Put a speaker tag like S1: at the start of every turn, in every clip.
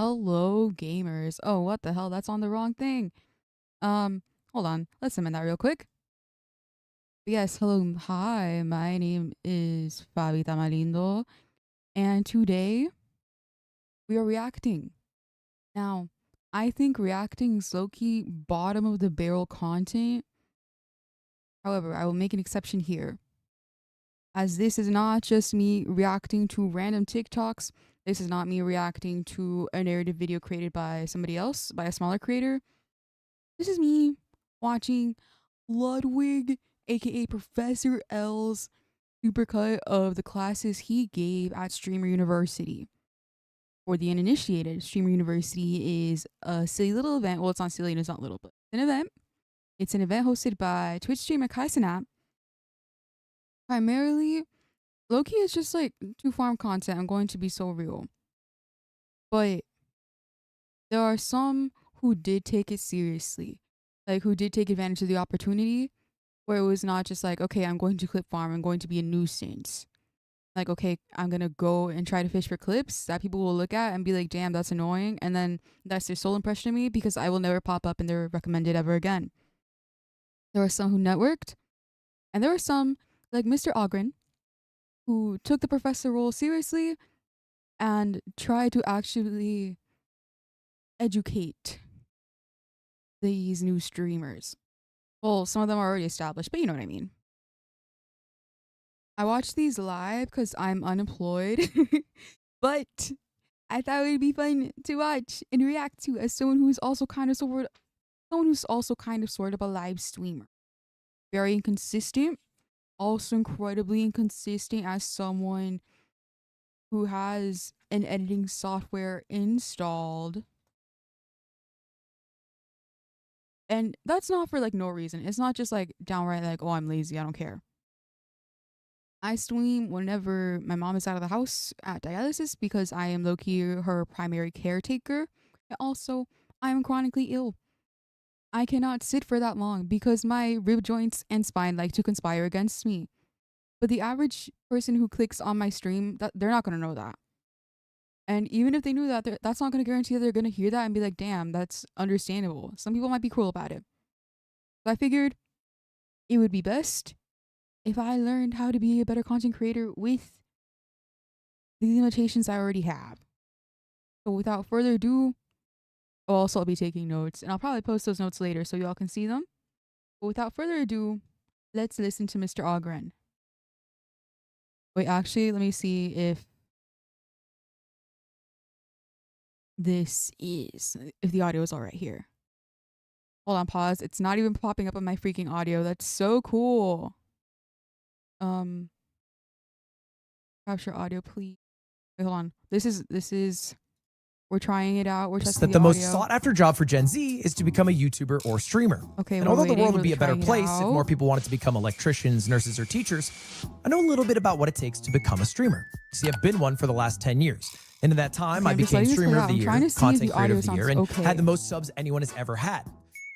S1: Hello, gamers. Oh, what the hell? That's on the wrong thing. Hold on. Let's amend that real quick. Yes, hello. Hi, my name is Fabi Tamarindo, and today we are reacting. Now, I think reacting is low-key bottom of the barrel content. However, I will make an exception here, as this is not just me reacting to random TikToks. This is not me reacting to a narrative video created by somebody else, by a smaller creator. This is me watching Ludwig, aka Professor L's supercut of the classes he gave at Streamer University. For the uninitiated, Streamer University is a silly little event. Well, it's not silly and it's not little, but it's an event. It's an event hosted by Twitch streamer Kaisenap. Primarily, Loki is just like to farm content. I'm going to be so real. But there are some who did take it seriously, like who did take advantage of the opportunity, where it was not just like, okay, I'm going to clip farm, I'm going to be a nuisance. Like, okay, I'm gonna go and try to fish for clips that people will look at and be like, damn, that's annoying. And then that's their sole impression of me because I will never pop up in their recommended ever again. There were some who networked, and there were some, like Mr. Ogren, who took the professor role seriously and tried to actually educate these new streamers. Well, some of them are already established, but you know what I mean. I watch these live because I'm unemployed, but I thought it would be fun to watch and react to as someone who's also kind of sort of a live streamer. Very inconsistent, also incredibly inconsistent as someone who has an editing software installed. And that's not for like no reason. It's not just like downright like, oh, I'm lazy, I don't care. I stream whenever my mom is out of the house at dialysis because I am low-key her primary caretaker. And also, I am chronically ill. I cannot sit for that long because my rib joints and spine like to conspire against me. But the average person who clicks on my stream, they're not going to know that. And even if they knew that, that's not going to guarantee that they're going to hear that and be like, damn, that's understandable. Some people might be cruel about it. So I figured it would be best if I learned how to be a better content creator with the limitations I already have. So without further ado, I'll be taking notes, and I'll probably post those notes later so y'all can see them. But without further ado, let's listen to Mr. Ogren. Wait, actually, let me see if if the audio is all right here. Hold on, pause. It's not even popping up on my freaking audio. That's so cool. Capture audio, please. Wait, hold on. This is we're trying it out. We're testing
S2: the
S1: audio.
S2: most sought after job for Gen Z is to become a YouTuber or streamer.
S1: Okay,
S2: and
S1: we're
S2: although the
S1: waiting.
S2: world would be a better place if
S1: out.
S2: more people wanted to become electricians, nurses, or teachers, I know a little bit about what it takes to become a streamer. See, I've been one for the last 10 years. And in that time, I became Streamer of the Year, Content Creator of the Year, and had the most subs anyone has ever had.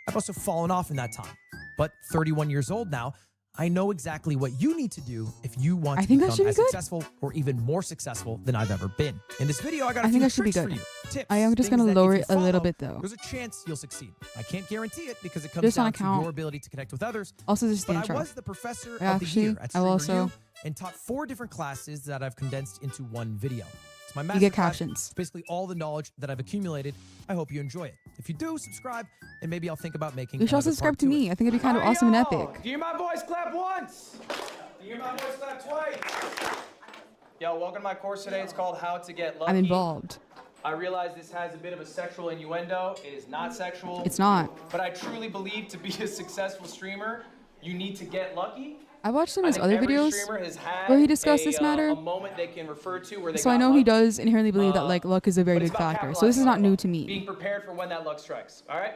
S2: I've also fallen off in that time. But 31 years old now, I know exactly what you need to do if you want to become as successful or even more successful than I've ever been. In this video, I got a few tricks for you. Tips,
S1: I am just going to lower it a little bit though.
S2: There's a chance you'll succeed. I can't guarantee it because it comes down to your ability to connect with others.
S1: Also, just
S2: but I was the professor of the year at Streamer U and taught 4 different classes that I've condensed into one video. It's my master
S1: you get
S2: class.
S1: captions.
S2: It's basically all the knowledge that I've accumulated. I hope you enjoy it. If you do, subscribe, and maybe I'll think about making.
S1: You should also subscribe to me. I think it'd be kind of awesome and epic.
S3: Do you hear my voice clap once? Do you hear my voice clap twice? Yo, welcome to my course today. It's called How to Get Lucky.
S1: I'm involved.
S3: I realize this has a bit of a sexual innuendo. It is not sexual.
S1: It's not.
S3: But I truly believe to be a successful streamer, you need to get lucky.
S1: I watched some of his other videos where he discussed this matter.
S3: A moment they can refer to where they
S1: so I know he does inherently believe that like luck is a very big factor. So this is not new to me.
S3: Being prepared for when that luck strikes. All right.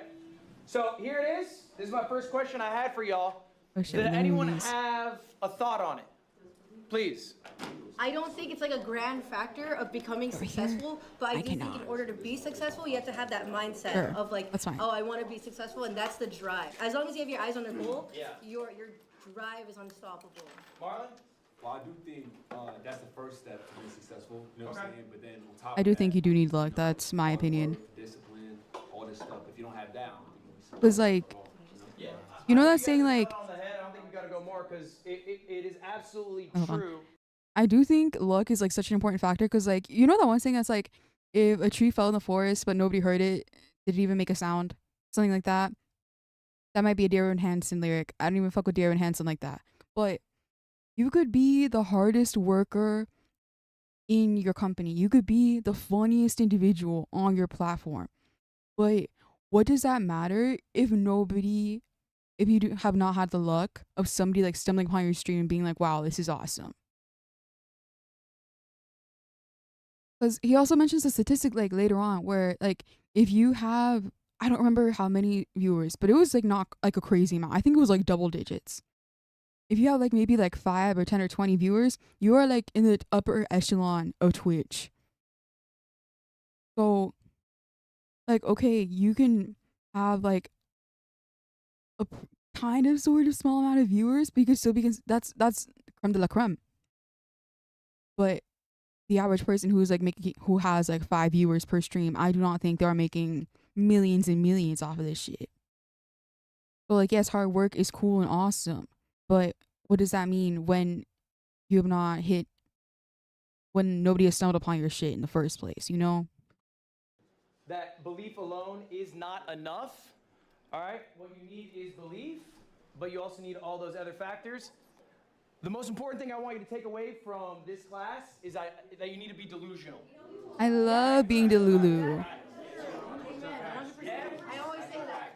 S3: So here it is. This is my first question I had for y'all. Did anyone have a thought on it? Please.
S4: I don't think it's like a grand factor of becoming successful, but I do think in order to be successful, you have to have that mindset of like, oh, I want to be successful, and that's the drive. As long as you have your eyes on the goal, your drive is unstoppable.
S3: Marlon?
S5: Well, I do think that's the first step to be successful. You know what I'm saying? But then on top
S1: I do
S5: of
S1: think
S5: that,
S1: you do need luck. That's my opinion.
S5: discipline, all this stuff. If you don't have that,
S1: Because like, you know that saying like,
S3: on the head. I don't think we gotta go more because it is absolutely
S1: hold on.
S3: true.
S1: I do think luck is like such an important factor because like, you know that one saying that's like, if a tree fell in the forest but nobody heard it, did it even make a sound? Something like that. That might be a Dear Evan Hansen lyric. I don't even fuck with Dear Evan Hansen like that. But you could be the hardest worker in your company. You could be the funniest individual on your platform. But what does that matter if you have not had the luck of somebody like stumbling upon your stream and being like, wow, this is awesome? Because he also mentions a statistic like later on where like if you have, I don't remember how many viewers, but it was like not like a crazy amount. I think it was like double digits. If you have like maybe like 5 or 10 or 20 viewers, you are like in the upper echelon of Twitch. So like, okay, you can have like a kind of sort of small amount of viewers because that's creme de la creme. But the average person who has like 5 viewers per stream, I do not think they are making millions and millions off of this shit. But like, yes, hard work is cool and awesome, but what does that mean when you have not hit, when nobody has stumbled upon your shit in the first place, you know?
S3: That belief alone is not enough. All right, what you need is belief, but you also need all those other factors. The most important thing I want you to take away from this class is that you need to be delusional.
S1: I love being Delulu.
S4: I always say that.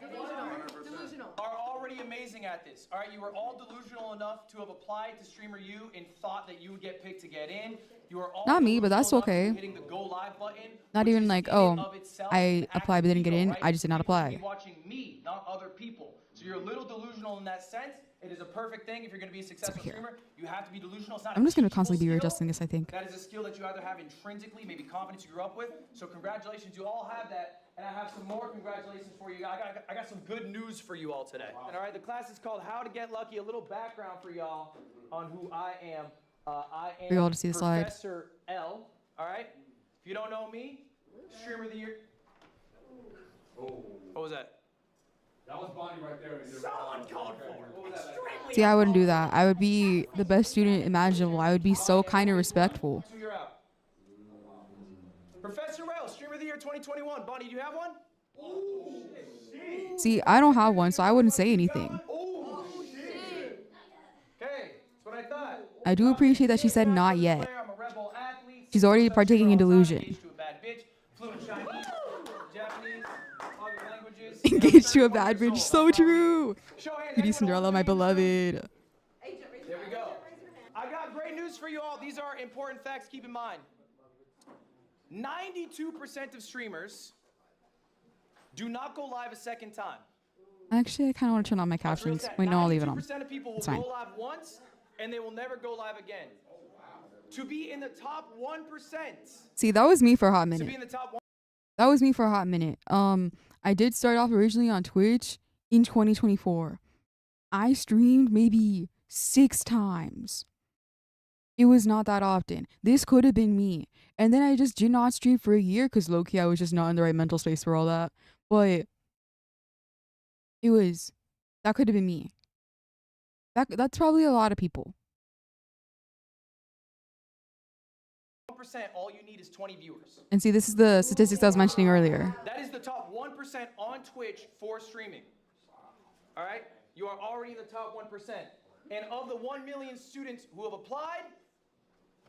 S4: Delusional.
S3: Are already amazing at this. All right, you are all delusional enough to have applied to Streamer U and thought that you would get picked to get in. You are all
S1: Not me, but that's okay.
S3: hitting the go live button.
S1: Not even like, oh, I applied but didn't get in. I just did not apply.
S3: Be watching me, not other people. So you're a little delusional in that sense. It is a perfect thing if you're going to be a successful streamer. You have to be delusional. It's not
S1: I'm just going to constantly be readjusting this, I think.
S3: That is a skill that you either have intrinsically, maybe confidence you grew up with. So congratulations, you all have that. And I have some more congratulations for you. I got some good news for you all today. Wow. And all right, the class is called How to Get Lucky. A little background for y'all on who I am. I am
S1: for y'all to see the slide.
S3: Professor L. All right. If you don't know me, Streamer of the Year. Oh. What was that?
S5: that was Bonnie right there.
S3: So uncalled for.
S1: See, I wouldn't do that. I would be the best student imaginable. I would be so kind and respectful.
S3: So you're out. Professor L, Streamer of the Year 2021. Bonnie, do you have one? Oh, shit.
S1: See, I don't have one, so I wouldn't say anything.
S3: Oh, shit. Okay, that's what I thought.
S1: I do appreciate that she said not yet. She's already partaking in delusion. Engaged to a bad bitch. So true. Cutie Cinderella, my beloved.
S3: There we go. I got great news for you all. These are important facts. Keep in mind. 92% of streamers do not go live a second time.
S1: Actually, I kind of want to turn on my captions. Wait, no, I'll leave it on.
S3: 92% of people will go live once, and they will never go live again. To be in the top 1%.
S1: See, that was me for a hot
S3: To be
S1: minute.
S3: in the top 1%.
S1: That was me for a hot minute. I did start off originally on Twitch in 2024. I streamed maybe 6 times. It was not that often. This could have been me. And then I just did not stream for a year because low-key I was just not in the right mental space for all that. But that could have been me. That's probably a lot of people.
S3: 1%, all you need is 20 viewers.
S1: And see, this is the statistics I was mentioning earlier.
S3: That is the top 1% on Twitch for streaming. All right? You are already in the top 1%. And of the 1 million students who have applied,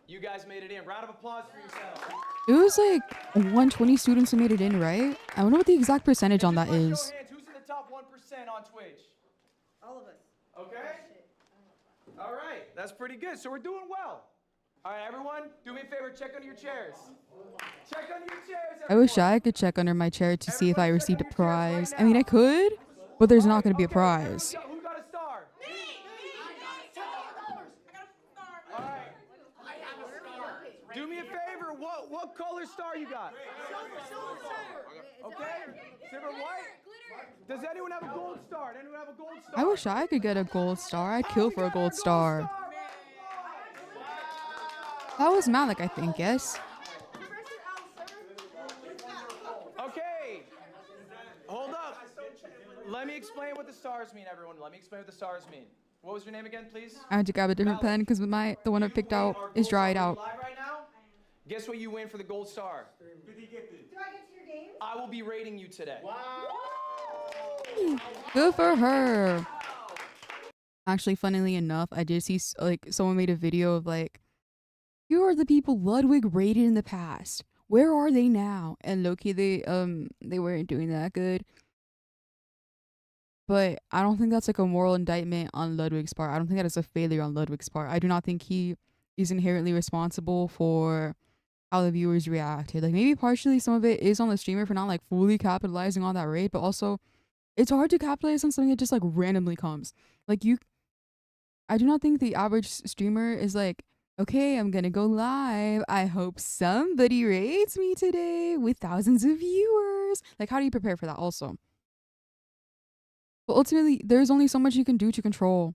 S3: you guys made it in. Round of applause for yourselves.
S1: It was like 120 students who made it in, right? I wonder what the exact percentage on that is.
S3: Show hands. Who's in the top 1% on Twitch?
S4: All of us.
S3: Okay. All right. That's pretty good. So we're doing well. All right, everyone, do me a favor. Check under your chairs. Check under your chairs, everyone.
S1: I wish I could check under my chair to see if I received a prize. I mean, I could, but there's not going to be a prize.
S3: Who got a star? Me! All right. Do me a favor. What color star you got? Okay. Silver, white. Does anyone have a gold star? Anyone have a gold star?
S1: I wish I could get a gold star. I'd kill for a gold star. That was Malik, I think, yes.
S3: Okay. Hold up. Let me explain what the stars mean, everyone. Let me explain what the stars mean. What was your name again, please?
S1: I had to grab a different pen because the one I picked out is dried out.
S3: Live right now? Guess what you win for the gold star?
S4: Do I get to your game?
S3: I will be rating you today. Wow.
S1: Good for her. Actually, funnily enough, I did see like someone made a video of like, here are the people Ludwig rated in the past. Where are they now? And low-key, they weren't doing that good. But I don't think that's like a moral indictment on Ludwig's part. I don't think that is a failure on Ludwig's part. I do not think he is inherently responsible for how the viewers reacted. Like maybe partially some of it is on the streamer for not like fully capitalizing on that rate, but also it's hard to capitalize on something that just like randomly comes. Like I do not think the average streamer is like, okay, I'm gonna go live. I hope somebody rates me today with thousands of viewers. Like how do you prepare for that also? But ultimately, there's only so much you can do to control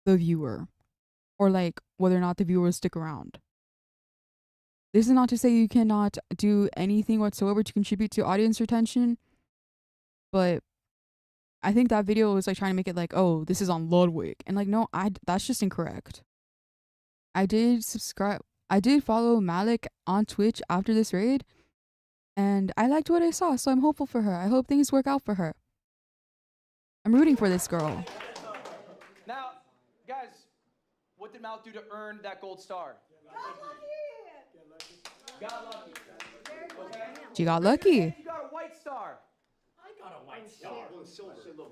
S1: the viewer or like whether or not the viewers stick around. This is not to say you cannot do anything whatsoever to contribute to audience retention, but I think that video was like trying to make it like, oh, this is on Ludwig. And like, no, that's just incorrect. I did follow Malik on Twitch after this raid, and I liked what I saw, so I'm hopeful for her. I hope things work out for her. I'm rooting for this girl.
S3: Now, guys, what did Malik do to earn that gold star? Got lucky. Okay?
S1: She got lucky.
S3: You got a white star.
S5: I got a white star.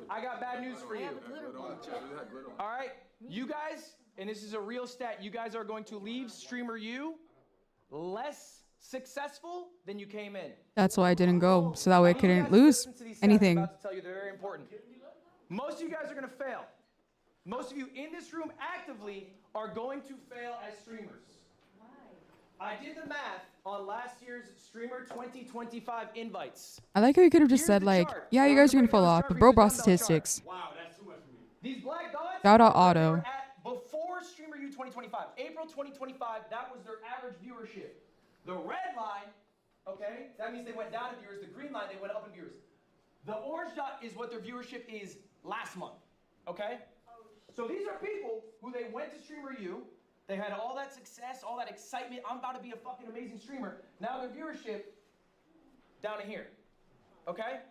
S3: I got bad news for you. All right, you guys, and this is a real stat, you guys are going to leave Streamer U less successful than you came in.
S1: That's why I didn't go, so that way I couldn't lose anything.
S3: I'm about to tell you, they're very important. Most of you guys are going to fail. Most of you in this room actively are going to fail as streamers. I did the math on last year's Streamer 2025 invites.
S1: I like how you could have just said like, yeah, you guys are gonna fall off, but bro brought statistics.
S5: Wow, that's too much for me.
S3: These black dots.
S1: Shout out Otto.
S3: Before Streamer U 2025, April 2025, that was their average viewership. The red line, okay, that means they went down in viewers. The green line, they went up in viewers. The orange dot is what their viewership is last month, okay? So these are people who they went to Streamer U. They had all that success, all that excitement. I'm about to be a fucking amazing streamer. Now their viewership down in here, okay?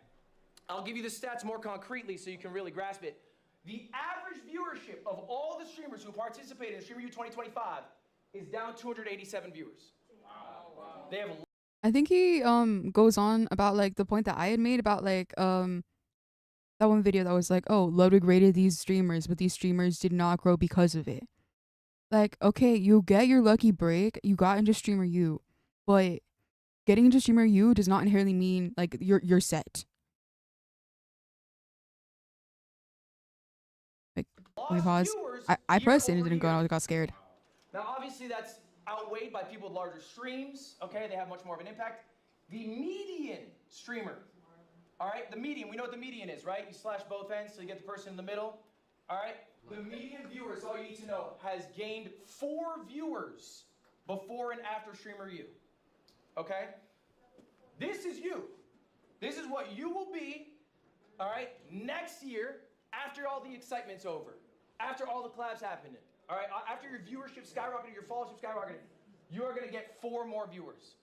S3: I'll give you the stats more concretely so you can really grasp it. The average viewership of all the streamers who participated in Streamer U 2025 is down 287 viewers. Wow. They have.
S1: I think he goes on about like the point that I had made about like that one video that was like, oh, Ludwig rated these streamers, but these streamers did not grow because of it. Like, okay, you get your lucky break, you got into Streamer U, but getting into Streamer U does not inherently mean like you're set. Like, let me pause. I pressed it and it didn't go and I got scared.
S3: Now, obviously, that's outweighed by people with larger streams. Okay, they have much more of an impact. The median streamer, all right, the median, we know what the median is, right? You slash both ends so you get the person in the middle, all right? The median viewers, all you need to know, has gained 4 viewers before and after Streamer U. Okay? This is you. This is what you will be, all right, next year after all the excitement's over, after all the collabs happened, all right, after your viewership skyrocketed, your followership skyrocketed, you are going to get 4 more viewers.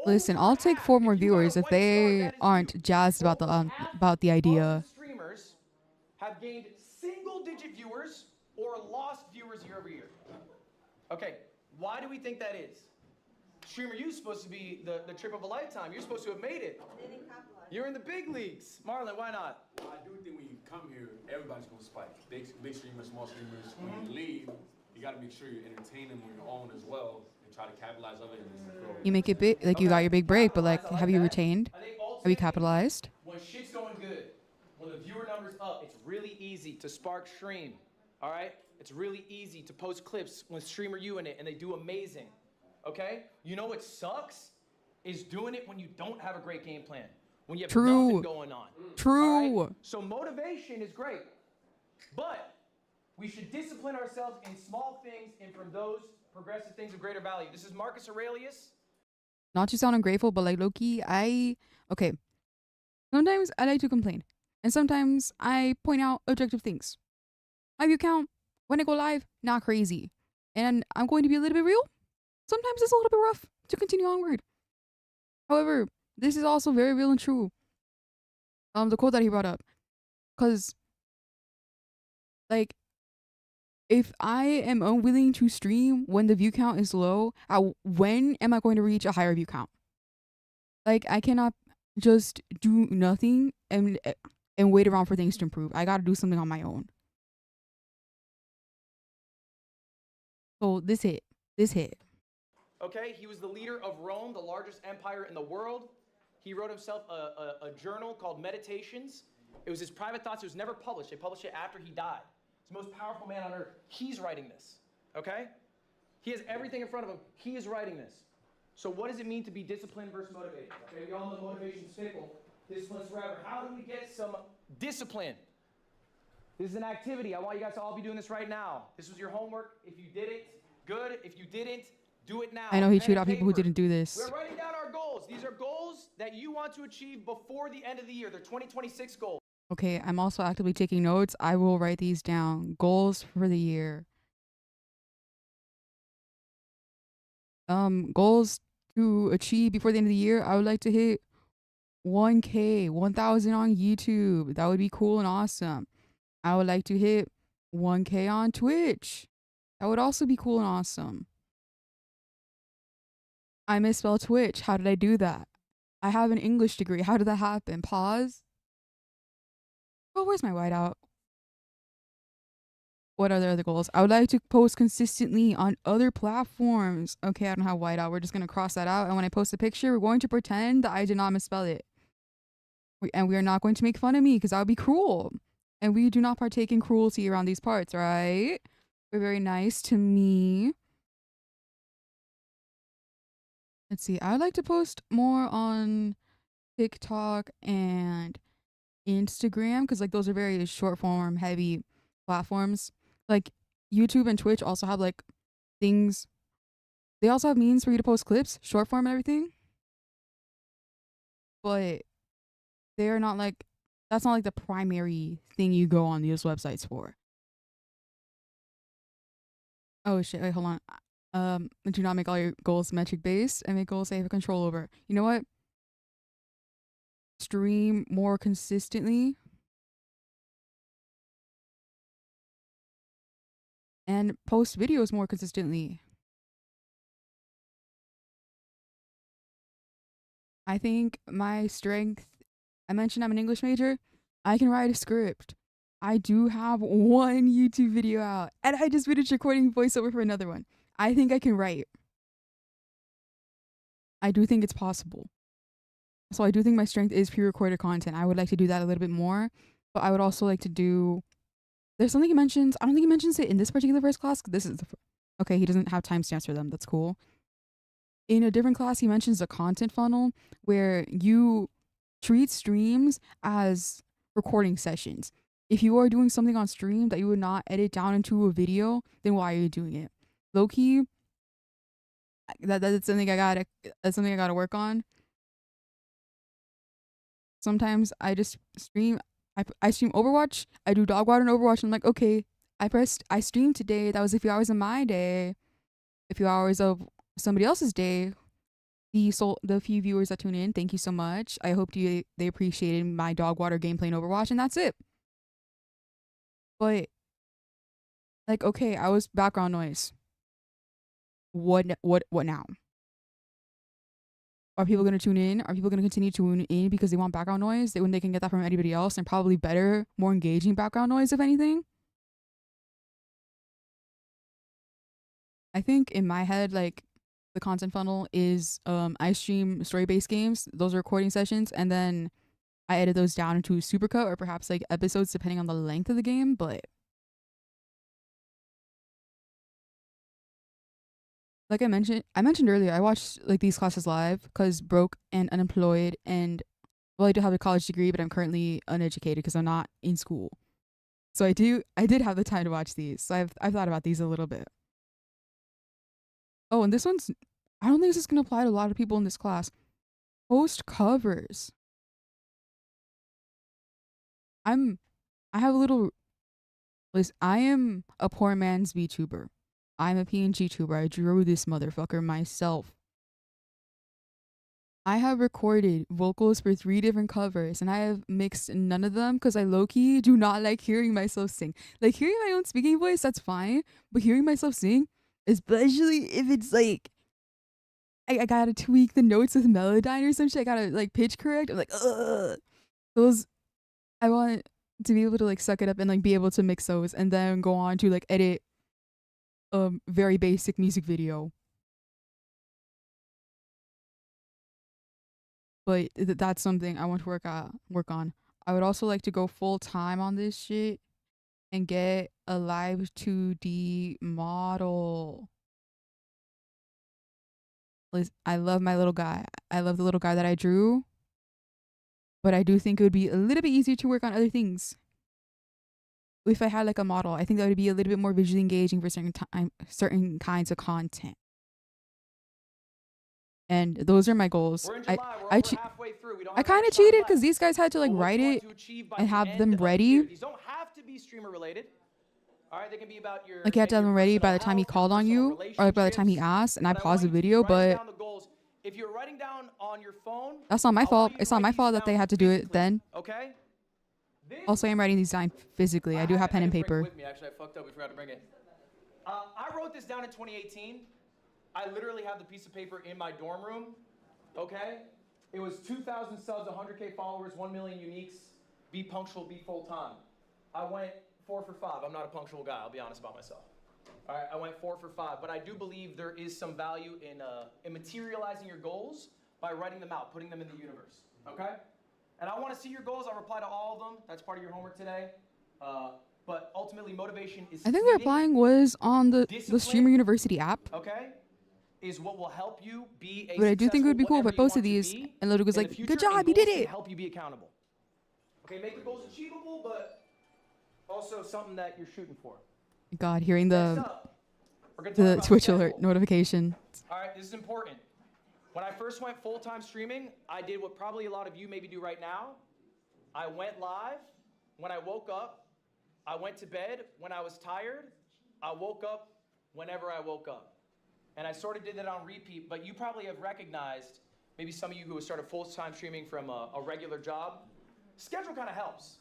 S1: Listen, I'll take 4 more viewers if they aren't jazzed about the idea.
S3: Streamers have gained single-digit viewers or lost viewers year over year. Okay, why do we think that is? Streamer U is supposed to be the trip of a lifetime. You're supposed to have made it. You're in the big leagues. Marlon, why not?
S5: Well, I do think when you come here, everybody's going to spike. Big streamers, small streamers. When you leave, you got to make sure you entertain them on your own as well and try to capitalize on it.
S1: You make it big, like you got your big break, but like, have you retained? Have you capitalized?
S3: When shit's going good, when the viewer number's up, it's really easy to spark stream, all right? It's really easy to post clips with Streamer U in it, and they do amazing, okay? You know what sucks? Is doing it when you don't have a great game plan, when you have nothing going on.
S1: True.
S3: Right? So motivation is great, but We should discipline ourselves in small things and from those progressive things of greater value. This is Marcus Aurelius.
S1: Not to sound ungrateful, but like low-key, okay. Sometimes I like to complain. And sometimes I point out objective things. My view count, when I go live, not crazy. And I'm going to be a little bit real. Sometimes it's a little bit rough to continue onward. However, this is also very real and true. The quote that he brought up. Because, like, if I am unwilling to stream when the view count is low, when am I going to reach a higher view count? Like, I cannot just do nothing and wait around for things to improve. I gotta do something on my own. So this hit.
S3: Okay, he was the leader of Rome, the largest empire in the world. He wrote himself a journal called Meditations. It was his private thoughts. It was never published. They published it after he died. He's the most powerful man on earth. He's writing this, okay? He has everything in front of him. He is writing this. So what does it mean to be disciplined versus motivated? Okay, we all know motivation's fickle. Discipline's forever. How do we get some discipline? This is an activity. I want you guys to all be doing this right now. This was your homework. If you did it, good. If you didn't, do it now.
S1: I know he chewed out people who didn't do this.
S3: We're writing down our goals. These are goals that you want to achieve before the end of the year. They're 2026 goals.
S1: Okay, I'm also actively taking notes. I will write these down. Goals for the year. Goals to achieve before the end of the year. I would like to hit 1K, 1,000 on YouTube. That would be cool and awesome. I would like to hit 1K on Twitch. That would also be cool and awesome. I misspelled Twitch. How did I do that? I have an English degree. How did that happen? Pause. Oh, where's my whiteout? What are the other goals? I would like to post consistently on other platforms. Okay, I don't have whiteout. We're just going to cross that out. And when I post a picture, we're going to pretend that I did not misspell it. And we are not going to make fun of me because that would be cruel. And we do not partake in cruelty around these parts, right? We're very nice to me. Let's see. I would like to post more on TikTok and Instagram because like those are very short form heavy platforms. Like YouTube and Twitch also have like things. They also have means for you to post clips, short form and everything. But they are not like, that's not like the primary thing you go on these websites for. Oh shit, wait, hold on. Do not make all your goals metric based and make goals that you have control over. You know what? Stream more consistently. And post videos more consistently. I think my strength, I mentioned I'm an English major. I can write a script. I do have one YouTube video out. And I just finished recording voiceover for another one. I think I can write. I do think it's possible. So I do think my strength is pre-recorded content. I would like to do that a little bit more. But I would also like to do... There's something he mentions. I don't think he mentions it in this particular first class. This is the... Okay, he doesn't have timestamps for them. That's cool. In a different class, he mentions a content funnel where you treat streams as recording sessions. If you are doing something on stream that you would not edit down into a video, then why are you doing it? Low-key, that's something I gotta work on. Sometimes I just stream. I stream Overwatch. I do dog water in Overwatch. And I'm like, okay, I streamed today. That was a few hours of my day. A few hours of somebody else's day. The few viewers that tune in, thank you so much. I hope they appreciated my dog water gameplay in Overwatch, and that's it. But like, okay, I was background noise. What now? Are people going to tune in? Are people going to continue to tune in because they want background noise when they can get that from anybody else, and probably better, more engaging background noise, if anything? I think in my head, like, the content funnel is I stream story-based games. Those are recording sessions, and then I edit those down into a supercut or perhaps like episodes depending on the length of the game. But like I mentioned earlier, I watched like these classes live because broke and unemployed, and well, I do have a college degree, but I'm currently uneducated because I'm not in school. So I did have the time to watch these. So I've thought about these a little bit. Oh, and this one's, I don't think this is going to apply to a lot of people in this class. Post covers. I have a little, listen, I am a poor man's VTuber. I'm a PNG tuber. I drew this motherfucker myself. I have recorded vocals for 3 different covers and I have mixed none of them because I low-key do not like hearing myself sing. Like hearing my own speaking voice, that's fine. But hearing myself sing, especially if it's like, I gotta tweak the notes with Melodyne or some shit. I gotta like pitch correct. I'm like, ugh. Those, I want to be able to like suck it up and like be able to mix those and then go on to like edit a very basic music video. But that's something I want to work on. I would also like to go full time on this shit and get a live 2D model. I love my little guy. I love the little guy that I drew. But I do think it would be a little bit easier to work on other things. If I had like a model, I think that would be a little bit more visually engaging for certain kinds of content. And those are my goals. I kind of cheated because these guys had to like write it and have them ready.
S3: These don't have to be streamer related. All right, they can be about your,
S1: like you have to have them ready by the time he called on you or like by the time he asked and I paused the video, but
S3: if you're writing down on your phone,
S1: that's not my fault. It's not my fault that they had to do it then.
S3: Okay.
S1: Also, I'm writing these down physically. I do have pen and paper.
S3: With me. Actually, I fucked up. We forgot to bring it. I wrote this down in 2018. I literally have the piece of paper in my dorm room. Okay. It was 2,000 subs, 100K followers, 1 million uniques. Be punctual, be full time. I went 4 for 5. I'm not a punctual guy. I'll be honest about myself. All right, I went 4 for 5, but I do believe there is some value in materializing your goals by writing them out, putting them in the universe. Okay. And I want to see your goals. I'll reply to all of them. That's part of your homework today. But ultimately, motivation is.
S1: I think the replying was on the Streamer University app.
S3: Okay, is what will help you be a.
S1: But I do think it would be cool if I posted these and Ludwig was like, "Good job, you did it."
S3: Help you be accountable. Okay, make the goals achievable, but also something that you're shooting for.
S1: God, hearing the Twitch alert notification.
S3: All right, this is important. When I first went full-time streaming, I did what probably a lot of you maybe do right now. I went live. When I woke up, I went to bed. When I was tired, I woke up whenever I woke up. And I sort of did that on repeat, but you probably have recognized, maybe some of you who started full-time streaming from a regular job, schedule kind of helps.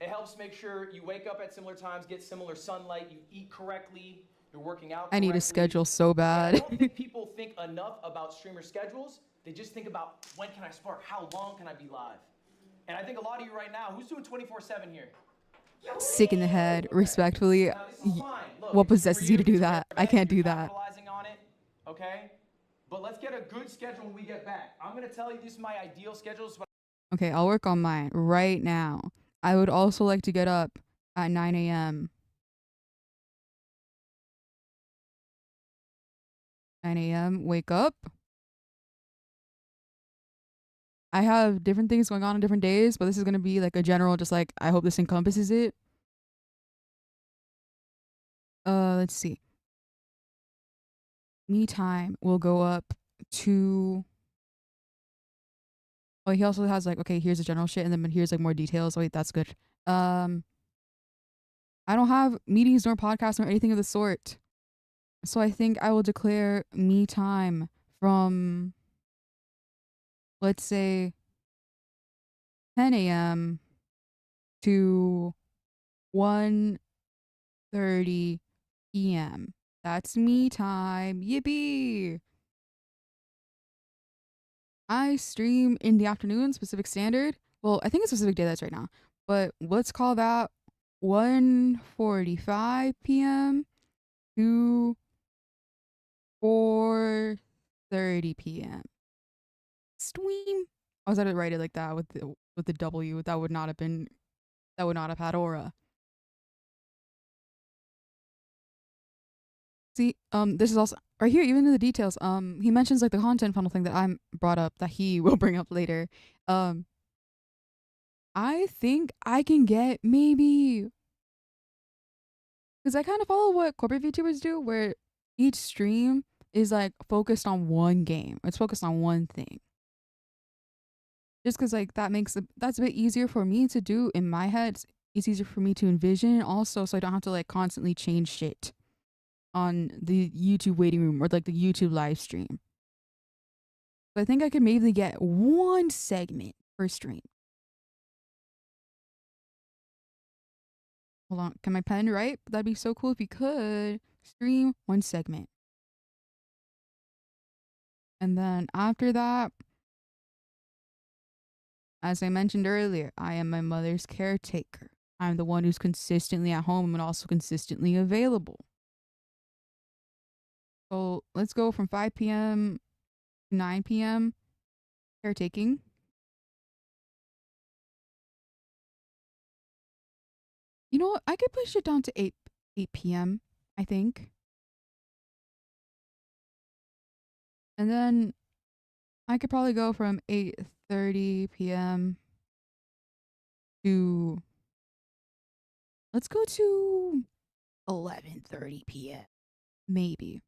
S3: It helps make sure you wake up at similar times, get similar sunlight, you eat correctly, you're working out correctly.
S1: I need a schedule so bad.
S3: I don't think people think enough about streamer schedules. They just think about when can I spark, how long can I be live? And I think a lot of you right now, who's doing 24/7 here?
S1: Sick in the head, respectfully. Look, what possesses you to do that? I can't do that.
S3: Capitalizing on it, okay? But let's get a good schedule when we get back. I'm gonna tell you this is my ideal schedule.
S1: Okay, I'll work on mine right now. I would also like to get up at 9 a.m. 9 a.m. Wake up. I have different things going on different days, but this is going to be like a general, just like, I hope this encompasses it. Let's see. Me time will go up to, oh, he also has like, okay, here's the general shit, and then here's like more details. Wait, that's good. I don't have meetings nor podcasts nor anything of the sort. So I think I will declare me time from, let's say, 10 a.m. to 1:30 p.m. That's me time. Yippee! I stream in the afternoon, Pacific Standard. Well, I think it's Pacific Daylight right now. But let's call that 1:45 p.m. to 4:30 p.m. Stream. I was gonna write it like that with the W. That would not have had aura. See, this is also right here, even in the details. He mentions like the content funnel thing that I'm brought up that he will bring up later. I think I can get maybe Because I kind of follow what corporate VTubers do, where each stream is like focused on one game. It's focused on one thing. Just because like that's a bit easier for me to do in my head. It's easier for me to envision also, so I don't have to like constantly change shit on the YouTube waiting room or like the YouTube live stream. So I think I could maybe get one segment per stream. Hold on, can my pen write? That'd be so cool if you could stream one segment. And then after that, as I mentioned earlier, I am my mother's caretaker. I'm the one who's consistently at home and also consistently available. So let's go from 5 p.m. to 9 p.m. caretaking. You know what? I could push it down to 8 p.m., I think. And then I could probably go from 8:30 p.m. to, let's go to 11:30 p.m. Maybe.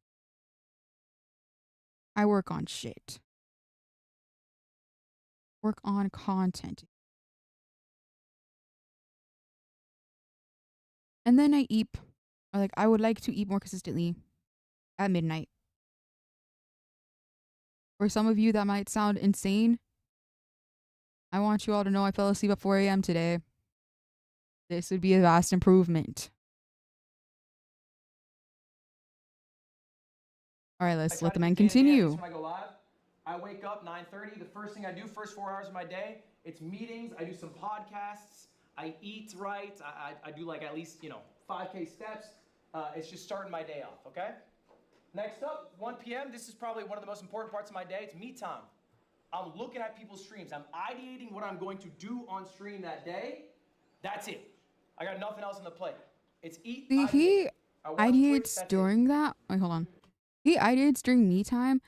S1: I work on shit. Work on content. And then I eat, or like I would like to eat more consistently at midnight. For some of you that might sound insane, I want you all to know I fell asleep at 4 a.m. today. This would be a vast improvement. All right, let's let the man continue.
S3: When I go live, I wake up 9:30. The first thing I do, first 4 hours of my day, it's meetings. I do some podcasts. I eat right. I do like at least 5K steps. It's just starting my day off. Okay. Next up, 1 p.m. This is probably one of the most important parts of my day. It's me time. I'm looking at people's streams. I'm ideating what I'm going to do on stream that day. That's it. I got nothing else on the plate. It's eat.
S1: See, he ideates during that. Wait, hold on. He ideates during me time,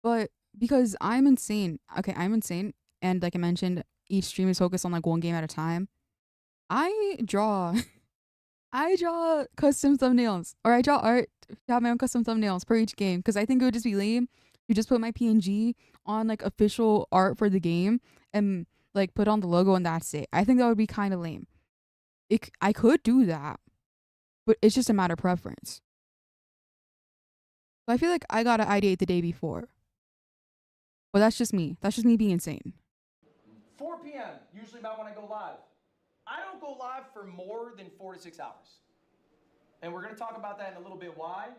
S1: but because I'm insane. Okay, I'm insane. And like I mentioned, each stream is focused on like one game at a time. I draw custom thumbnails, or I draw art to have my own custom thumbnails for each game, because I think it would just be lame to just put my PNG on like official art for the game and like put on the logo and that's it. I think that would be kind of lame. I could do that, but it's just a matter of preference. So I feel like I gotta ideate the day before. But that's just me. That's just me being insane.
S3: 4 p.m. usually about when I go live. I don't go live for more than 4 to 6 hours. And we're going to talk about that in a little bit why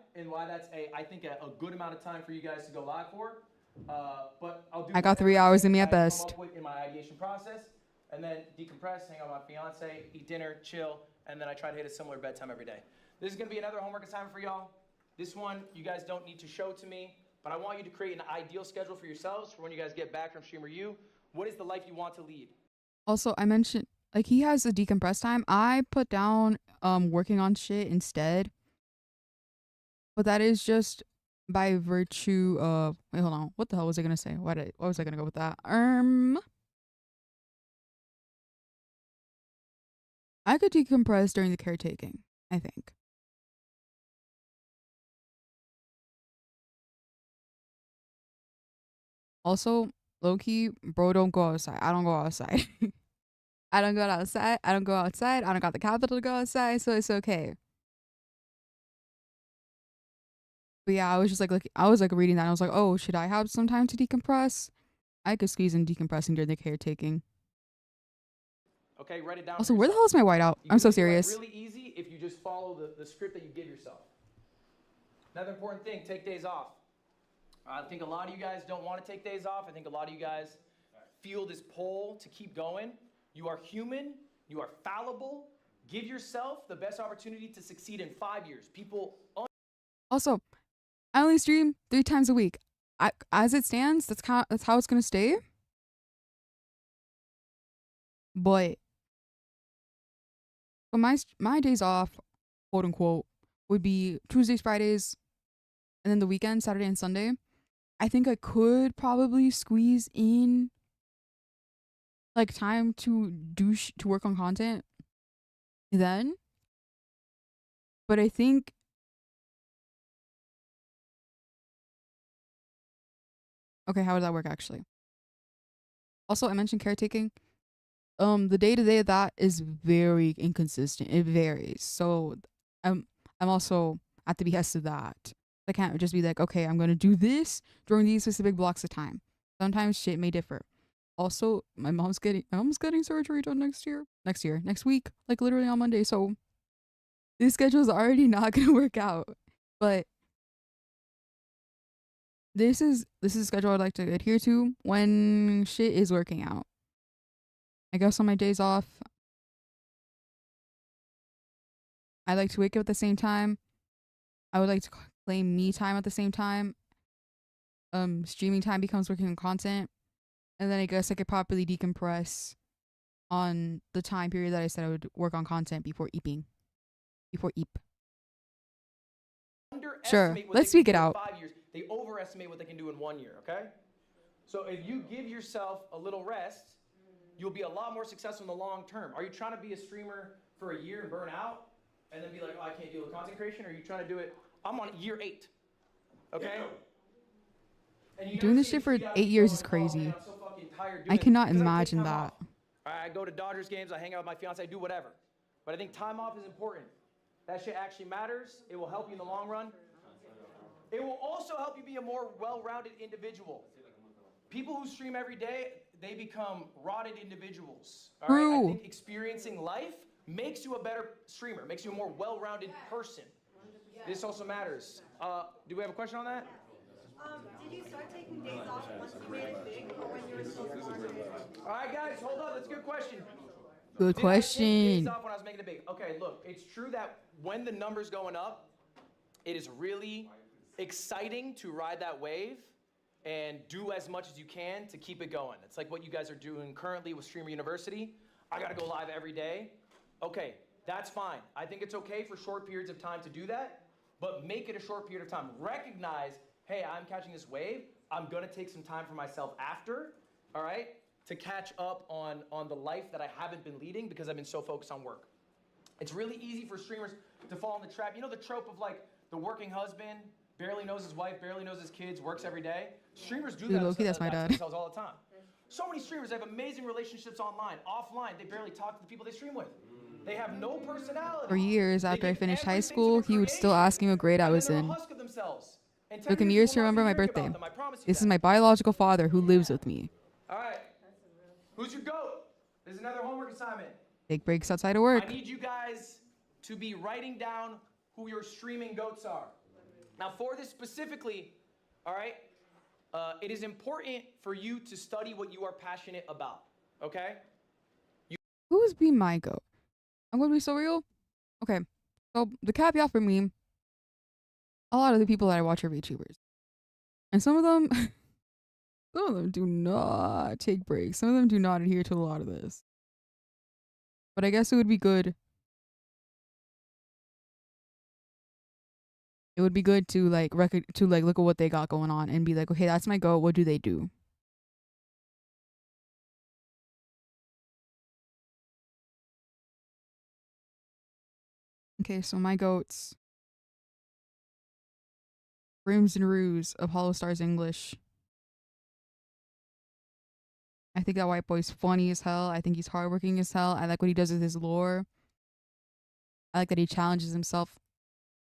S3: that's I think a good amount of time for you guys to go live for. But I'll do.
S1: I got 3 hours in me at best.
S3: In my ideation process, and then decompress, hang out with my fiance, eat dinner, chill, and then I try to hit a similar bedtime every day. This is going to be another homework assignment for y'all. This one you guys don't need to show to me, but I want you to create an ideal schedule for yourselves for when you guys get back from Streamer U. What is the life you want to lead?
S1: Also, I mentioned like he has a decompress time. I put down working on shit instead. But that is just by virtue of, wait, hold on. What the hell was I gonna say? What was I gonna go with that? I could decompress during the caretaking, I think. Also, low-key, bro, don't go outside. I don't go outside. I don't go outside. I don't go outside. I don't got the capital to go outside, so it's okay. But yeah, I was just like, I was like reading that and I was like, oh, should I have some time to decompress? I could squeeze in decompressing during the caretaking.
S3: Okay, write it down.
S1: Also, where the hell is my whiteout? I'm so serious.
S3: It's really easy if you just follow the script that you give yourself. Another important thing, take days off. I think a lot of you guys don't want to take days off. I think a lot of you guys feel this pull to keep going. You are human. You are fallible. Give yourself the best opportunity to succeed in 5 years.
S1: Also, I only stream 3 times a week. As it stands, that's how it's gonna stay. But my days off, quote unquote, would be Tuesdays, Fridays, and then the weekend, Saturday and Sunday. I think I could probably squeeze in like time to work on content then. But I think okay, how would that work actually? Also, I mentioned caretaking. The day to day of that is very inconsistent. It varies. So I'm also at the behest of that. I can't just be like, okay, I'm gonna do this during these specific blocks of time. Sometimes shit may differ. Also, my mom's getting surgery done next week, like literally on Monday. So this schedule is already not gonna work out. But this is a schedule I'd like to adhere to when shit is working out. I guess on my days off, I like to wake up at the same time. I would like to claim me time at the same time. Streaming time becomes working on content. And then I guess I could properly decompress on the time period that I said I would work on content before eeping. Before eep. Sure, let's speak it out.
S3: 5 years, they overestimate what they can do in 1 year, okay? So if you give yourself a little rest, you'll be a lot more successful in the long term. Are you trying to be a streamer for a year and burn out and then be like, oh, I can't deal with content creation? Or are you trying to do it? I'm on year 8, okay? And
S1: doing this shit for 8 years is crazy. I cannot imagine that.
S3: I go to Dodgers games, I hang out with my fiance, I do whatever. But I think time off is important. That shit actually matters. It will help you in the long run. It will also help you be a more well-rounded individual. People who stream every day, they become rotted individuals. All right? I think experiencing life makes you a better streamer, makes you a more well-rounded person. This also matters. Do we have a question on that?
S4: Did you start taking days off once you made it big, or when you were still forming?
S3: All right, guys, hold up. That's a good question.
S1: Good question.
S3: Did I take days off when I was making it big? Okay, look, it's true that when the number's going up, it is really exciting to ride that wave and do as much as you can to keep it going. It's like what you guys are doing currently with Streamer University. I gotta go live every day. Okay, that's fine. I think it's okay for short periods of time to do that, but make it a short period of time. Recognize, hey, I'm catching this wave. I'm gonna take some time for myself after, all right, to catch up on the life that I haven't been leading because I've been so focused on work. It's really easy for streamers to fall in the trap. You know the trope of like the working husband, barely knows his wife, barely knows his kids, works every day? Streamers do that
S1: that's my dad.
S3: themselves all the time. So many streamers have amazing relationships online. Offline, they barely talk to the people they stream with. They have no personality.
S1: For years after I finished high school, he would still ask me what grade I was in. Took him years to remember my birthday. This is my biological father who lives with me.
S3: All right. Who's your GOAT? There's another homework assignment.
S1: Take breaks outside of work.
S3: I need you guys to be writing down who your streaming GOATs are. Now, for this specifically, all right, it is important for you to study what you are passionate about, okay?
S1: Who's be my GOAT? I'm going to be so real. Okay, so the caveat for me, a lot of the people that I watch are VTubers. And some of them do not take breaks. Some of them do not adhere to a lot of this. But I guess it would be good. It would be good to like look at what they got going on and be like, okay, that's my GOAT. What do they do? Okay, so my GOATs. Rims and Ruse of Hollow Stars English. I think that white boy's funny as hell. I think he's hardworking as hell. I like what he does with his lore. I like that he challenges himself.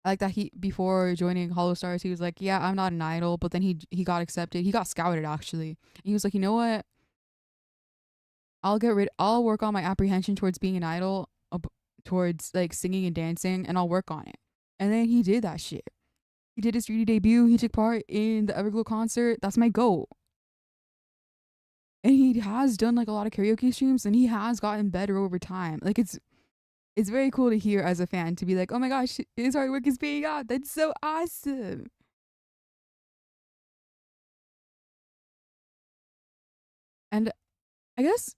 S1: I like that he, before joining Hollow Stars, he was like, yeah, I'm not an idol. But then he got accepted. He got scouted, actually. And he was like, you know what? I'll work on my apprehension towards being an idol, towards like singing and dancing, and I'll work on it. And then he did that shit. He did his 3D debut. He took part in the Everglow concert. That's my GOAT. And he has done like a lot of karaoke streams, and he has gotten better over time. Like it's very cool to hear as a fan to be like, oh my gosh, his hard work is paying off. That's so awesome. And I guess